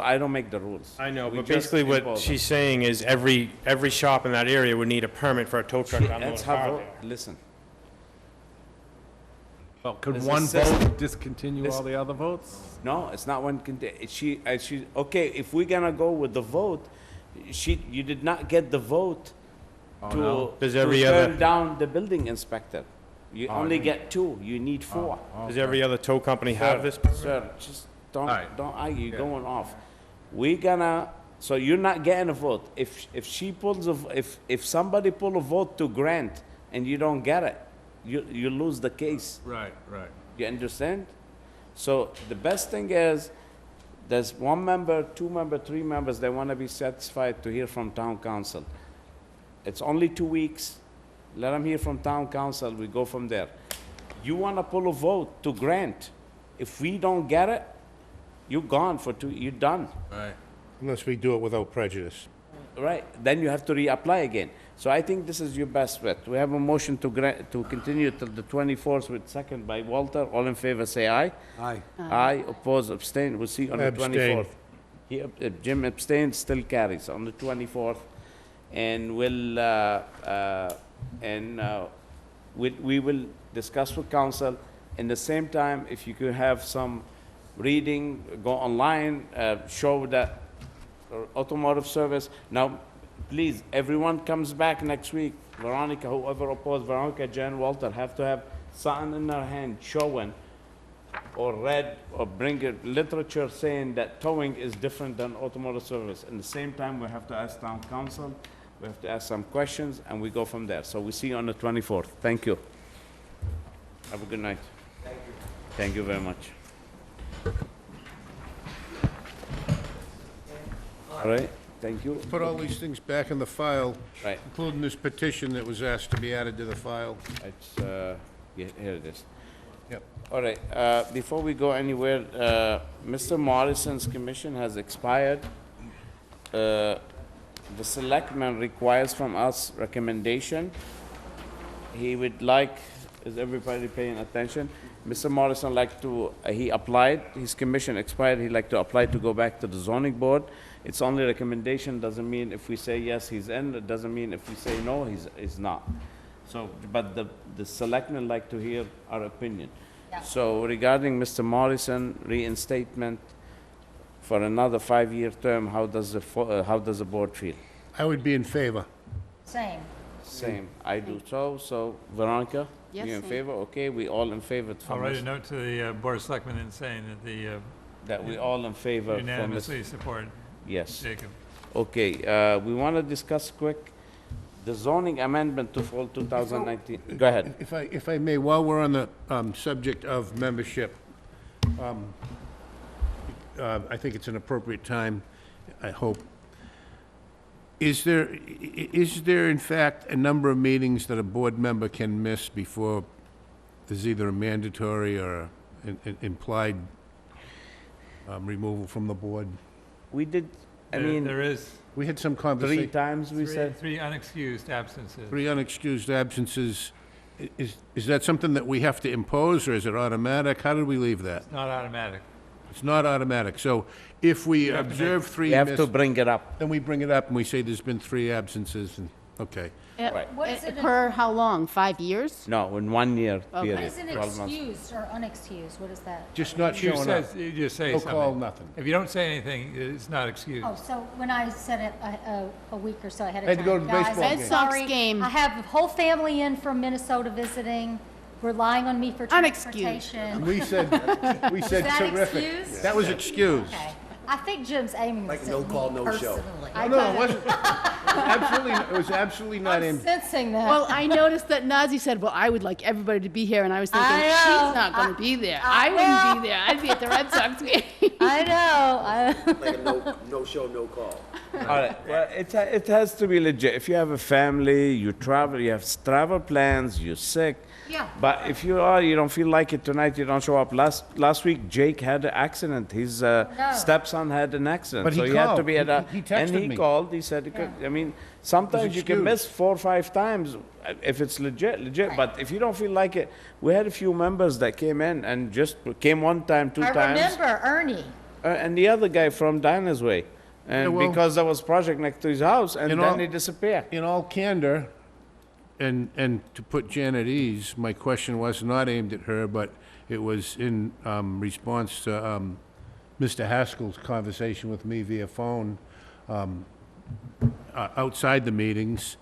I don't make the rules. I know, We but just basically what impose she's saying is every shop in that area would need a permit for a tow truck to unload Let's a car have, there. listen, Well, could There's a one system. vote discontinue This- all the other votes? no, it's not one, okay, if we're gonna go with the vote, you did not get the vote to no. Does to every turn other- down the building inspector. You Oh, only no. get 2, you need 4. Does every other tow company have this? Sir, just don't All right. argue, you're Yeah. going off. We're gonna, so you're not getting a vote. If she pulls if somebody pull a vote to grant and you don't get it, you lose the case. Right, right. You understand? So the best thing is, there's 1 member, 2 member, 3 members, they wanna be satisfied to hear from town council. It's only 2 weeks. Let them hear from town council, we go from there. You wanna pull a vote to grant. If we don't get it, you're gone for 2, you're done. Right. Unless we do it without prejudice. Right, then you have to reapply again. So I think this is your best bet. We have a motion to continue till the 24th with second by Walter. All in favor, say aye. Aye. Aye, oppose, abstain. We'll see on the Abstain. 24th. Jim abstains, still carries on the 24th. And we will discuss with council. In the same time, if you could have some reading, go online, show that automotive service. Now, please, everyone comes back next week. Veronica, whoever opposed, Veronica, Jen, Walter, have to have something in their hand showing or read or bring a literature saying that towing is different than automotive service. In the same time, we have to ask town council, we have to ask some questions, and we go from there. So we see you on the 24th. Thank you. Have a good night. Thank you. Thank you very much. All right, thank you. Put all these things back in the file. Right. Including this petition that was asked to be added to the file. It's, yeah, here it is. Yep. All right, before we go anywhere, Mr. Morrison's commission has expired. The selectman requires from us recommendation. He would like, is everybody paying attention? Mr. Morrison he applied, his commission expired, he'd like to apply to go back to the zoning board. It's only recommendation, doesn't mean if we say yes, he's in, it doesn't mean if we say no, he's not. So, but the selectmen like to hear our opinion. So regarding Mr. Morrison reinstatement for another 5-year term, how does the board feel? I would be in favor. Same. Same, I do so. So Veronica, Yes, you in same. favor? Okay, we all in favor. I'll write a note to the Board of Selectmen and saying that That we all in favor for unanimously support Yes. Jacob. Okay, we want to discuss quick the zoning amendment to fall 2019. Go ahead. If I may, while we're on the subject of membership, I think it's an appropriate time, I hope. Is there in fact a number of meetings that a board member can miss before there's either a mandatory or an implied removal from the board? We did, I mean, There is We had some 3 conversation. times we said. three unexcused absences. 3 unexcused absences. Is that something that we have to impose, or is it automatic? How did we leave that? Not automatic. It's not automatic. So if we have to make- observe 3 We have to missed, bring it up. then we bring it up and we say there's been 3 absences, and, okay. What is it? Per how long? 5 years? No, in 1 year Okay. period, What is an 12 months. excused or unexcused? What is that? Just not You showing up. you just say No something. call, nothing. If you don't say anything, it's not excused. Oh, so when I said it a week or so ahead of Had time, to go to the guys, baseball I'm game. Sox sorry. game. I have a whole family in from Minnesota visiting, relying on me for Unexcused. transportation. We said that terrific. excused? That was excused. Okay. I think Jim's aiming Like this no at call, me no show. personally. No, it wasn't. It was absolutely not I'm aimed. sensing that. Well, I noticed that Nazi said, well, I would like everybody to be here, and I was thinking, I know. she's not going to be there. I wouldn't be there. I'd be at the Red Sox game. I know. Like a no show, no call. All right, well, it has to be legit. If you have a family, you travel, you have travel plans, you're sick. Yeah. But if you don't feel like it tonight, you don't show up. Last week, Jake had an accident. His stepson had an accident. But he so he had to called. be at a, He and texted he me. called, he said he could, I mean, sometimes you can excused. miss 4 or 5 times if it's legit. But if you don't feel like it, we had a few members that came in and just came 1 time, 2 I times. remember Ernie. And the other guy from Dinah's Way. And Yeah, well- because there was project next to his house, and In then all- he disappeared. In all candor, and to put Jan at ease, my question was not aimed at her, but it was in response to Mr. Haskell's conversation with me via phone outside the meetings,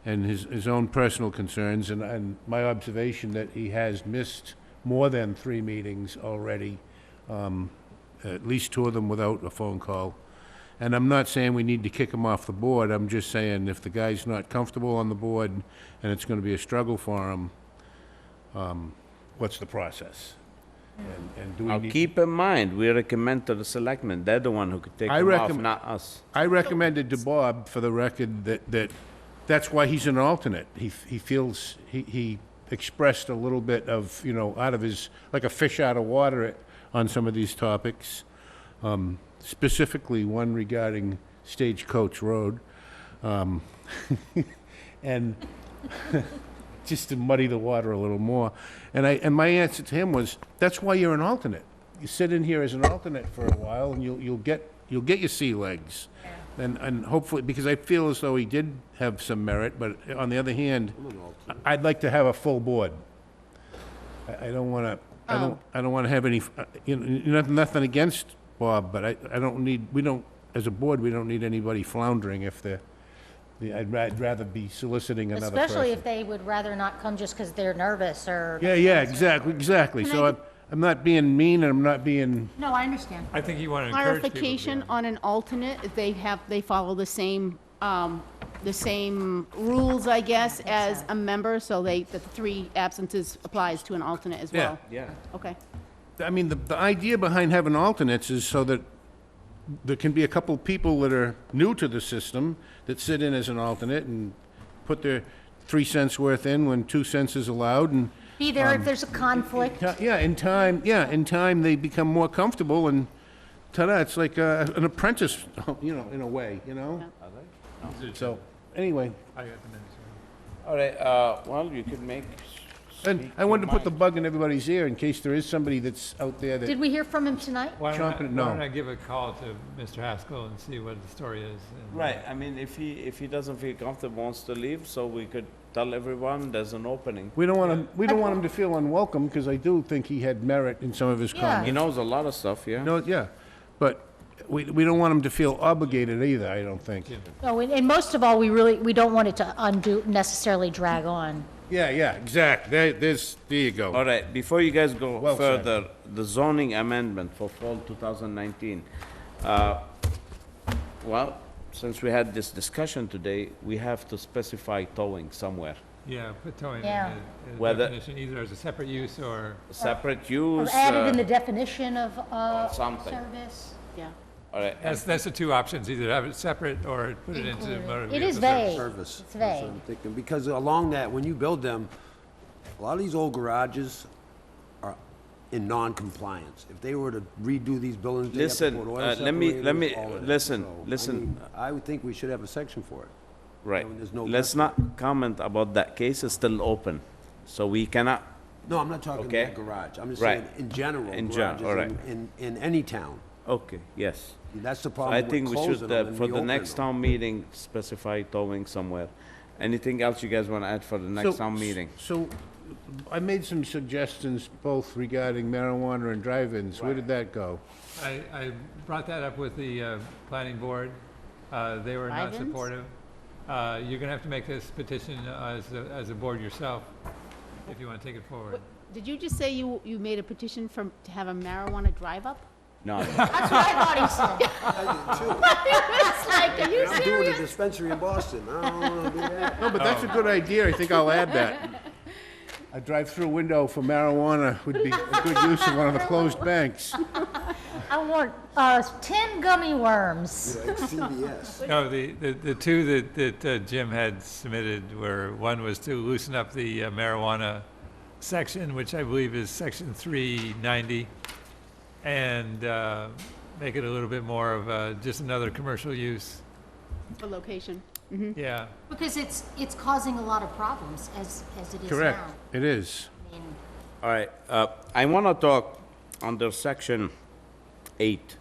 and his own personal concerns, and my observation that he has missed more than 3 meetings already, at least 2 of them without a phone call. And I'm not saying we need to kick him off the board, I'm just saying if the guy's not comfortable on the board and it's gonna be a struggle for him, what's the process? And do we Now, need? keep in mind, we recommend to the selectmen, they're the one who could take I him off, recommend- not us. I recommended to Bob, for the record, that's why he's an alternate. He feels, he expressed a little bit of, out of his, like a fish out of water on some of these topics. Specifically, one regarding Stagecoach Road. And just to muddy the water a little more. And my answer to him was, that's why you're an alternate. You sit in here as an alternate for a while, and you'll get your sea legs. And hopefully, because I feel as though he did have some merit, but on the other hand, I'd like to have a full board. I don't want to, I don't want to have any, nothing against Bob, but we don't, as a board, we don't need anybody floundering if I'd rather be soliciting another person. Especially if they would rather not come just because they're nervous or. Yeah, exactly. Can So I'm not being mean, and I'm not being, No, I understand. I think you want to encourage people to be Clarification on an alternate, they follow the same rules, I guess, as a member, so the 3 absences applies to an alternate as well? Yeah. Okay. I mean, the idea behind having alternates is so that there can be a couple people that are new to the system that sit in as an alternate and put their 3 cents worth in when 2 cents is allowed, and Be there if there's a conflict. in time, they become more comfortable, and ta-da, it's like an apprentice, in a way, So, anyway, I got the minutes. All right, well, you could make. and I wanted to put the bug in everybody's ear in case there is somebody that's out there that, Did we hear from him tonight? Why Chomping it, no. don't I give a call to Mr. Haskell and see what the story is? and- Right, I mean, if he doesn't feel comfortable, wants to leave, so we could tell everyone there's an opening. we don't want him to feel unwelcome, because I do think he had merit in some of his Yeah. comments. He knows a lot of stuff, yeah? No, yeah, but we don't want him to feel obligated either, I don't think. No, and most of all, we don't want it to necessarily drag on. Yeah, exactly. There you go. All right, before you guys go Well said. further, the zoning amendment for fall 2019. Well, since we had this discussion today, we have to specify towing somewhere. Yeah, put towing Yeah. in the Whether- definition, either as a separate use or, Separate Or use. added in the definition of something. service. Yeah. All right, that's the 2 options, either have it separate or put it into Included. motor It vehicle is service. vague. Service. It's That's what vague. I'm thinking, because along that, when you build them, a lot of these old garages are in non-compliance. If they were to redo these buildings, they have to Listen, put oil let me- separators, all of that. listen, So, I listen. mean, I would think we should have a section for it. right. when there's no Let's not comment about that case, it's still open, so we cannot, No, I'm not talking Okay. about garage. I'm just Right. saying, in general, In general, garages all right. in any town. okay, yes. That's the So problem I with think we closing should, them and for the reopening next them. town meeting, specify towing somewhere. Anything else you guys want to add for the next town meeting? So, I made some suggestions both regarding marijuana and drive-ins. Where did that go? I brought that up with the planning board. They were not Drive-ins? supportive. You're going to have to make this petition as a board yourself if you want to take it forward. Did you just say you made a petition to have a marijuana drive-up? No, That's what I thought he said. I did too. It's like, are you I'm doing a serious? dispensary in Boston. I don't want to do that. No, but that's a good idea. I think I'll add that. A drive-through window for marijuana would be a good use of one of the closed banks. I want 10 gummy worms. Like CVS. No, the 2 that Jim had submitted were, one was to loosen up the marijuana section, which I believe is section 390, and make it a little bit more of just another commercial use. For location. Yeah. Because it's causing a lot of problems as it is Correct. now. It is. I mean, all right, I want to talk under section 8.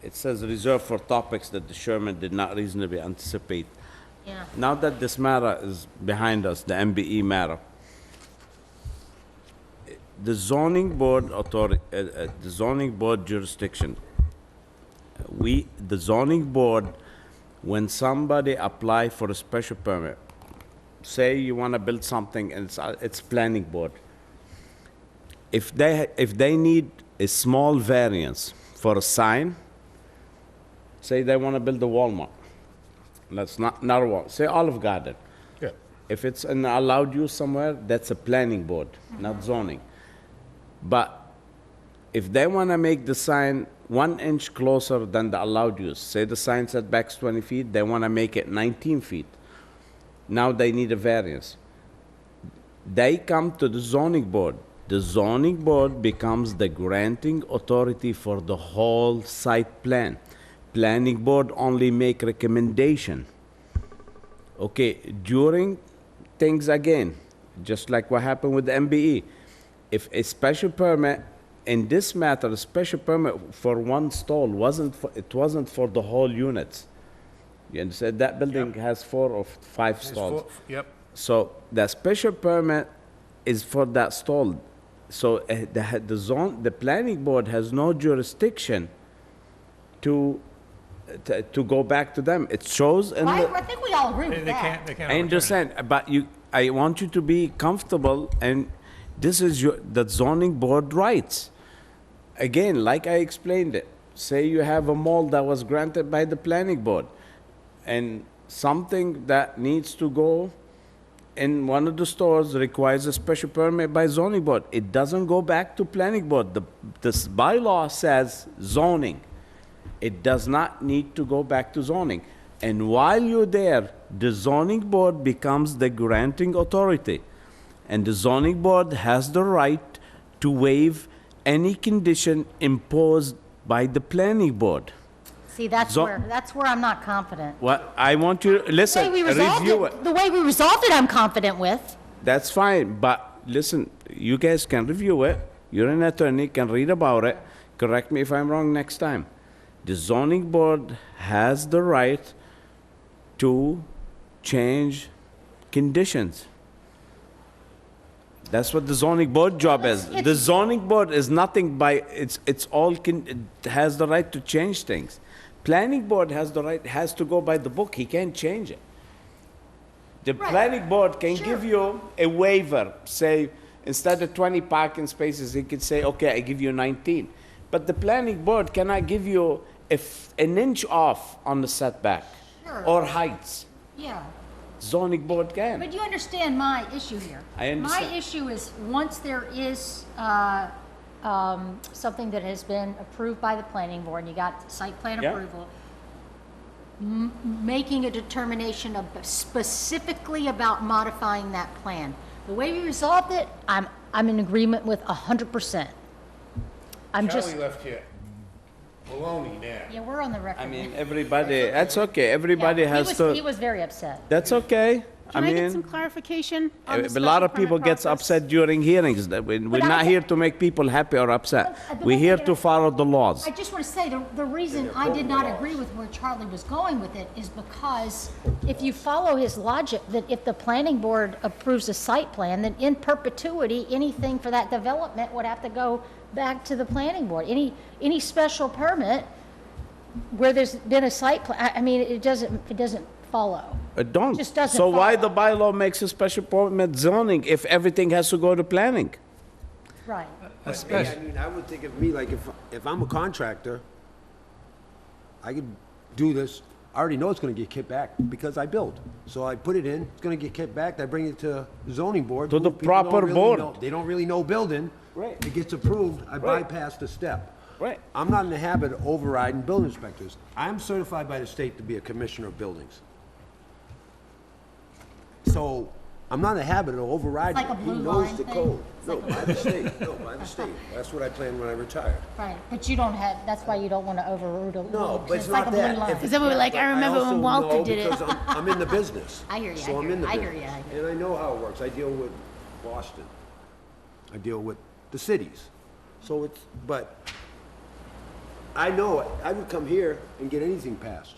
It says reserved for topics that the chairman did not reasonably anticipate. yeah. Now that this matter is behind us, the MBE matter, the zoning board authority, the zoning board jurisdiction, the zoning board, when somebody apply for a special permit, say you want to build something and it's planning board, if they need a small variance for a sign, say they want to build a Walmart, that's not a Walmart, say Olive Garden. Yeah. If it's an allowed use somewhere, that's a planning board, not zoning. But if they want to make the sign 1 inch closer than the allowed use, say the sign setback's 20 feet, they want to make it 19 feet. Now they need a variance. They come to the zoning board. The zoning board becomes the granting authority for the whole site plan. Planning board only make recommendation. Okay, during things again, just like what happened with the MBE, if a special permit, in this matter, a special permit for 1 stall wasn't for the whole units. You understand? That building has 4 or 5 stalls. Yep. So the special permit is for that stall. So the planning board has no jurisdiction to go back to them. It shows in the. I think we all agree with that. They can't I understand, but I want you to be comfortable, and This is the zoning board rights. Again, like I explained it, say you have a mall that was granted by the planning board, and something that needs to go in one of the stores requires a special permit by zoning board. It doesn't go back to planning board. This bylaw says zoning. It does not need to go back to zoning. And while you're there, the zoning board becomes the granting authority. And the zoning board has the right to waive any condition imposed by the planning board. See, that's where I'm not confident. What, I want you, listen, The way we resolved review it. The way we resolved it, I'm confident with. That's fine, but listen, you guys can review it. You're an attorney, can read about it. Correct me if I'm wrong next time. The zoning board has the right to change conditions. That's what the zoning board job is. The zoning board is nothing by, it has the right to change things. Planning board has the right, has to go by the book, he can't change it. The planning board can give you a waiver, say, instead of 20 parking spaces, he could say, okay, I give you 19. But the planning board cannot give you an inch off on the setback or heights. Yeah. Zoning board can. But you understand my issue here. I understand. My issue is, once there is something that has been approved by the planning board, and you got site plan Yeah. approval, making a determination of specifically about modifying that plan. The way we resolved it, I'm in agreement with 100%. Charlie left here. Baloney now. Yeah, we're on the record. I mean, everybody, that's okay, everybody has to. He was very upset. That's okay. Can I get some clarification on the A lot special of people permit gets process? upset during hearings. We're not here to make people happy or upset. We're here to follow the laws. I just want to say, the reason I did not agree with where Charlie was going with it is because if you follow his logic, that if the planning board approves a site plan, then in perpetuity, anything for that development would have to go back to the planning board. Any special permit where there's been a site plan, I mean, it doesn't follow. It don't. Just doesn't So why follow. the bylaw makes a special permit zoning if everything has to go to planning? Right. I mean, I would think of me, like, if I'm a contractor, I could do this, I already know it's gonna get kicked back because I built. So I put it in, it's gonna get kicked back, I bring it to the zoning board. To who the people don't proper really board. know- They don't really know building. Right. It gets approved, I Right. bypass the step. Right. I'm not in the habit of overriding building inspectors. I'm certified by the state to be a commissioner of buildings. So, I'm not in the habit of overriding. It's like a He blue knows line the thing? code. It's No, like a- by the state, no, by the state. That's what I planned when I retired. Right, but you don't have, that's why you don't want to overrule. No, but it's like not a blue that. line. If Is that what we're like, I remember when also Walter know did it. Because I'm in the business. I hear you, So I I'm hear in the you, I hear business. you, I hear And I know how it works. I deal with Boston. I deal with the cities. So it's, but I know, I would come here and get anything passed.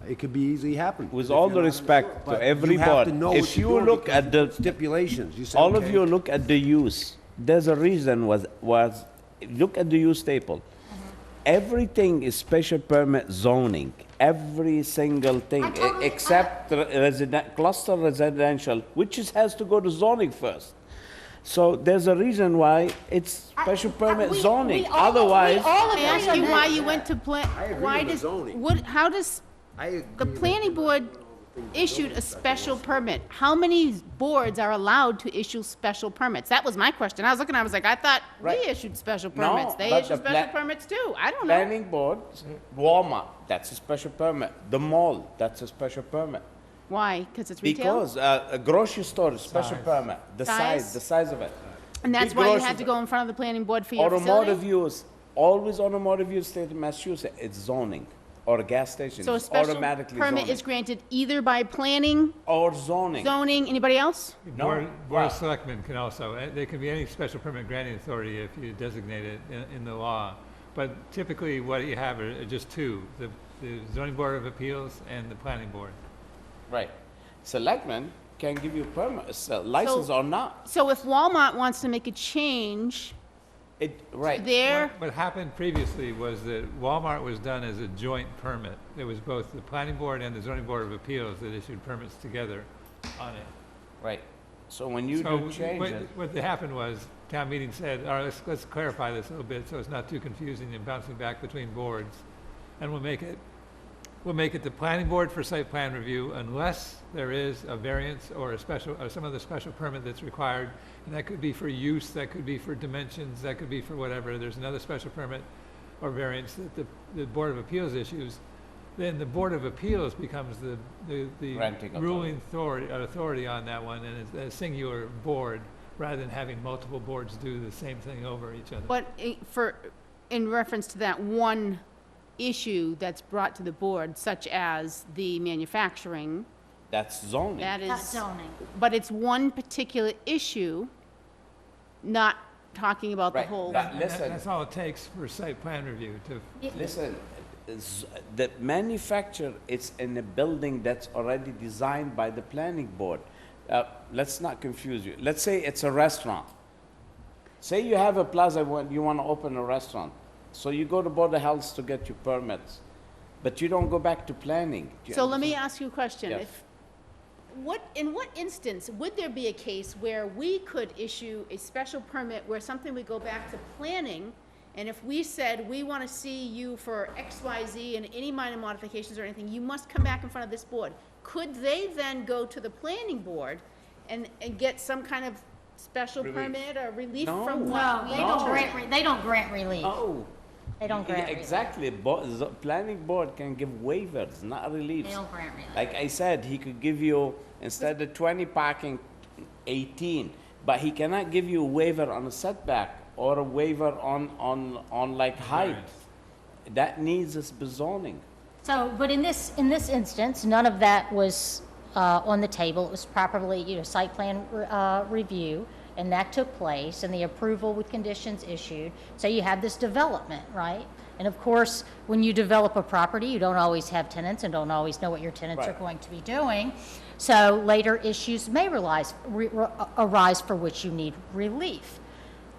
It could be easily happen. With if all you're the not respect sure. to But every you have board, to know if what you're you doing look because at the- you put stipulations, you say, All of okay. you look at the use. There's a reason was look at the use table. Everything is special permit zoning. Every single thing, except cluster residential, which has to go to zoning first. So there's a reason why it's special permit zoning. Otherwise, I ask you why you went to plan, agree why with the does, zoning. how does, the planning board issued a special permit. How many boards are allowed to issue special permits? That was my question. I was looking, I was like, I thought we issued special No, permits. They but issue the special permits too. I don't know. planning board, Walmart, that's a special permit. The mall, that's a special permit. Why? Because it's retail? Because a grocery store is special permit. The Size? size of it. And that's Big why you grocery had to store. go in front of the planning board for your Automotive facility? use, always automotive use, state of Massachusetts, it's zoning. Or a gas station, So a it's special automatically permit zoning. is granted either by planning, Or zoning. zoning, anybody else? No. Board Wow. of Selectmen can also, there can be any special permit granting authority if you designate it in the law. But typically, what you have are just two, the zoning board of appeals and the planning board. Right. Selectmen can give you permit, license or not. So if Walmart wants to make a change, Right. there, What happened previously was that Walmart was done as a joint permit. There was both the planning board and the zoning board of appeals that issued permits together on it. Right. So when you So do change what- it, What happened was, town meeting said, all right, let's clarify this a little bit so it's not too confusing and bouncing back between boards. And we'll make it the planning board for site plan review unless there is a variance or a special, or some other special permit that's required. And that could be for use, that could be for dimensions, that could be for whatever. There's another special permit or variance that the Board of Appeals issues. Then the Board of Appeals becomes the Granting ruling authority on that one, and it's a singular board, rather than having multiple boards do the same thing over each other. But in reference to that one issue that's brought to the board, such as the manufacturing, that's zoning. that is. That's zoning. But it's one particular issue, not talking about the Right, whole. but And listen, that's all it takes for site plan review to, listen, the manufacturer is in a building that's already designed by the planning board. Let's not confuse you. Let's say it's a restaurant. Say you have a plaza, you want to open a restaurant. So you go to Board of Health to get your permits, but you don't go back to planning. Do you So let me understand? ask you a question. Yes. In what instance would there be a case where we could issue a special permit where something would go back to planning, and if we said, we want to see you for X, Y, Z, and any minor modifications or anything, you must come back in front of this board? Could they then go to the planning board and get some kind of special permit or relief No. from what No, we they don't grant, they don't grant relief. Oh. They don't grant relief. Exactly. The planning board can give waivers, not reliefs. They don't grant relief. Like I said, he could give you, instead of 20 parking, 18, but he cannot give you a waiver on a setback or a waiver on like height. That needs a zoning. So, but in this instance, none of that was on the table. It was properly, site plan review, and that took place, and the approval with conditions issued. So you have this development, right? And of course, when you develop a property, you don't always have tenants and don't always know what your tenants are Right. going to be doing. So later issues may arise for which you need relief.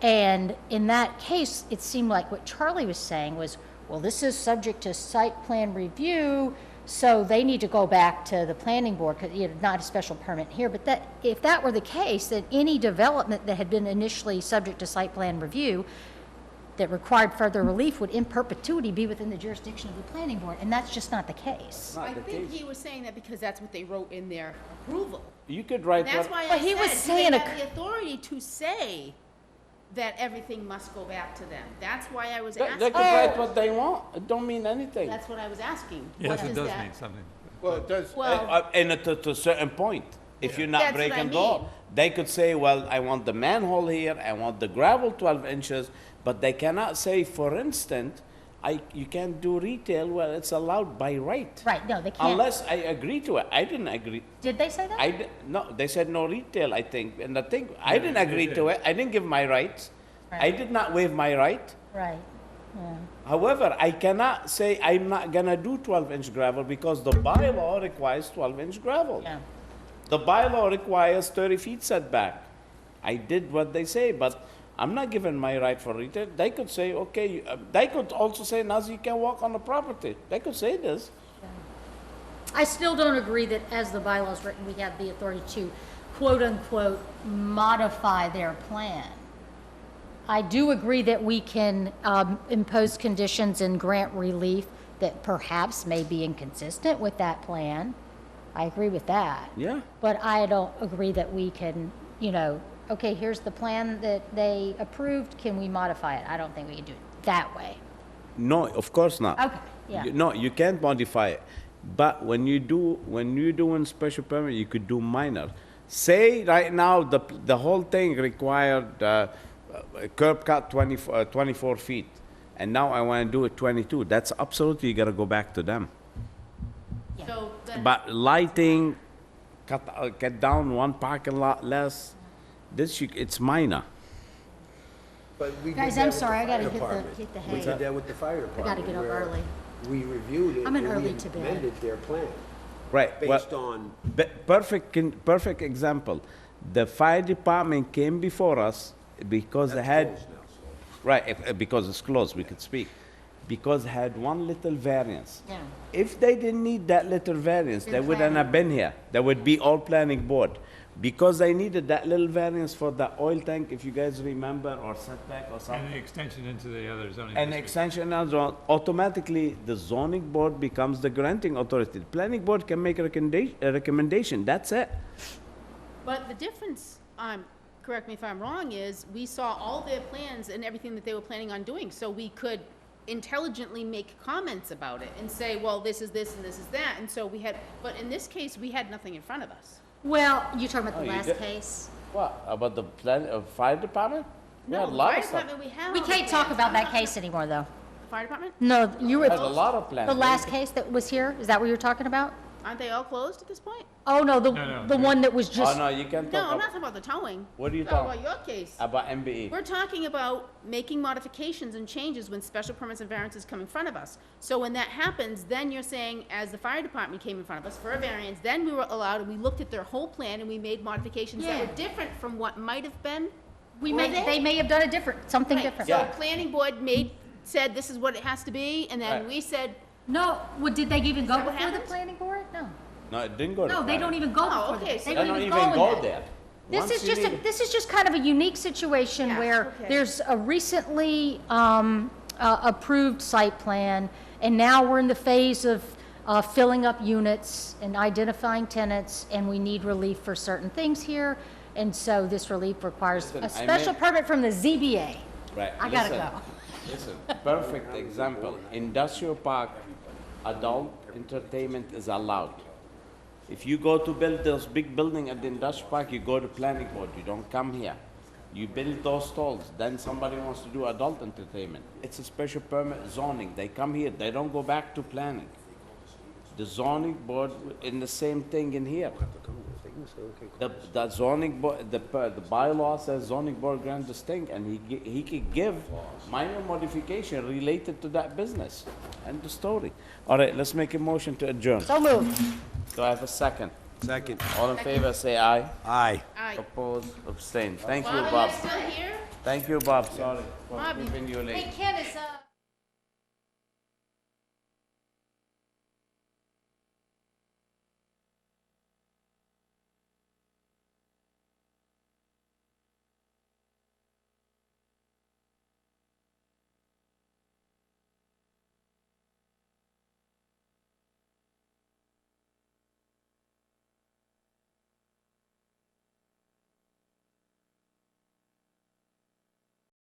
And in that case, it seemed like what Charlie was saying was, well, this is subject to site plan review, so they need to go back to the planning board, because not a special permit here. But that, if that were the case, then any development that had been initially subject to site plan review that required further relief would in perpetuity be within the jurisdiction of the planning board, and that's just not the case. I think he was saying that because that's what they wrote in their approval. You could write And that's what, why I But he was said, do saying they a have the authority to say that everything must go back to them? That's why I was they asking. could write what they want. It don't mean anything. That's what I was asking. yes, What it is does that? mean something. Well, it does. Well, And to a certain point, if you're not That's what I breaking the law, mean. they could say, well, I want the manhole here, I want the gravel 12 inches, but they cannot say, for instance, you can't do retail, well, it's allowed by right. Right, no, they can't. Unless I agree to it. I didn't agree. Did they say that? No, they said no retail, I think, and I think, I didn't agree to it. I didn't give my rights. I Right. did not waive my right. Right, yeah. However, I cannot say I'm not gonna do 12-inch gravel because the bylaw requires 12-inch gravel. Yeah. The bylaw requires 30 feet setback. I did what they say, but I'm not giving my right for retail. They could say, okay, they could also say, now you can walk on the property. They could say this. I still don't agree that as the bylaw's written, we have the authority to quote-unquote modify their plan. I do agree that we can impose conditions and grant relief that perhaps may be inconsistent with that plan. I agree with that. Yeah. But I don't agree that we can, okay, here's the plan that they approved, can we modify it? I don't think we can do it that way. No, of course not. Okay, yeah. No, you can't modify it. But when you're doing special permit, you could do minor. Say right now, the whole thing required curb cut 24 feet, and now I want to do it 22. That's absolutely, you gotta go back to them. So then, But lighting, cut down one parking lot less, it's minor. But we did Guys, that I'm with the sorry, I gotta fire hit the department. We hay. did that with the fire I department. gotta get up where early. We reviewed it. I'm an and we early to bed. amended their plan Right. well, based on, perfect example. The fire department came before us because they that's had, closed now, so. right, because it's closed, we could speak, because they had one little variance. Yeah. If they didn't need that little variance, they wouldn't have been here. They would be all planning board. Because I needed that little variance for the oil tank, if you guys remember, or setback or And something. the extension into the other zoning And district. extension and zone, automatically, the zoning board becomes the granting authority. The planning board can make a recommendation, that's it. But the difference, correct me if I'm wrong, is we saw all their plans and everything that they were planning on doing, so we could intelligently make comments about it and say, well, this is this and this is that, and so we had, but in this case, we had nothing in front of us. Well, you're talking about Oh, the you last did- case? What, about the fire department? We had No, a the lot fire of stuff. department, we have. We all the can't talk plans. about I'm that not- case anymore, though. Fire department? No, you We had a were, lot of plans. the last case that was here, is that what you're talking about? Aren't they all closed at this point? Oh, no, No, the one that was Oh, just, no, you can't No, talk I'm not about, talking about the towing. what are you I'm talking talking? about your case. About MBE. We're talking about making modifications and changes when special permits and variances come in front of us. So when that happens, then you're saying, as the fire department came in front of us for a variance, then we were allowed, and we looked at their whole plan, and we made modifications that Yeah. were different from what might have been. we were may, they may have done a different, something Right, different. So Yeah. planning board said this is what it has to be, and then Right. we said, No, well, did they even go that what before the happened? planning board? No. No, it didn't go to No, they planning. don't even go Oh, before okay, the, so they They don't don't even even go go in there. This Once is you just leave- this is just kind of a unique situation Yeah, where okay. there's a recently approved site plan, and now we're in the phase of filling up units and identifying tenants, and we need relief for certain things here, and so this relief requires Listen, a I special made- permit from the ZBA. Right, I gotta listen, go. Listen, perfect example, industrial park, adult entertainment is allowed. If you go to build those big building at the industrial park, you go to planning board, you don't come here. You build those stalls, then somebody wants to do adult entertainment. It's a special permit zoning, they come here, they don't go back to planning. The zoning board, in the same thing in here. The zoning board, the bylaw says zoning board grant this thing, and he could give minor modification related to that business. End the story. All right, let's make a motion to adjourn. So moved. Do I have a second? Second. All in favor, say aye. Aye. aye. Oppose, abstain. Thank you, Bob, are Bob. you still here? Thank you, Bob, sorry for Bob, you- keeping you late. Hey, Ken, is,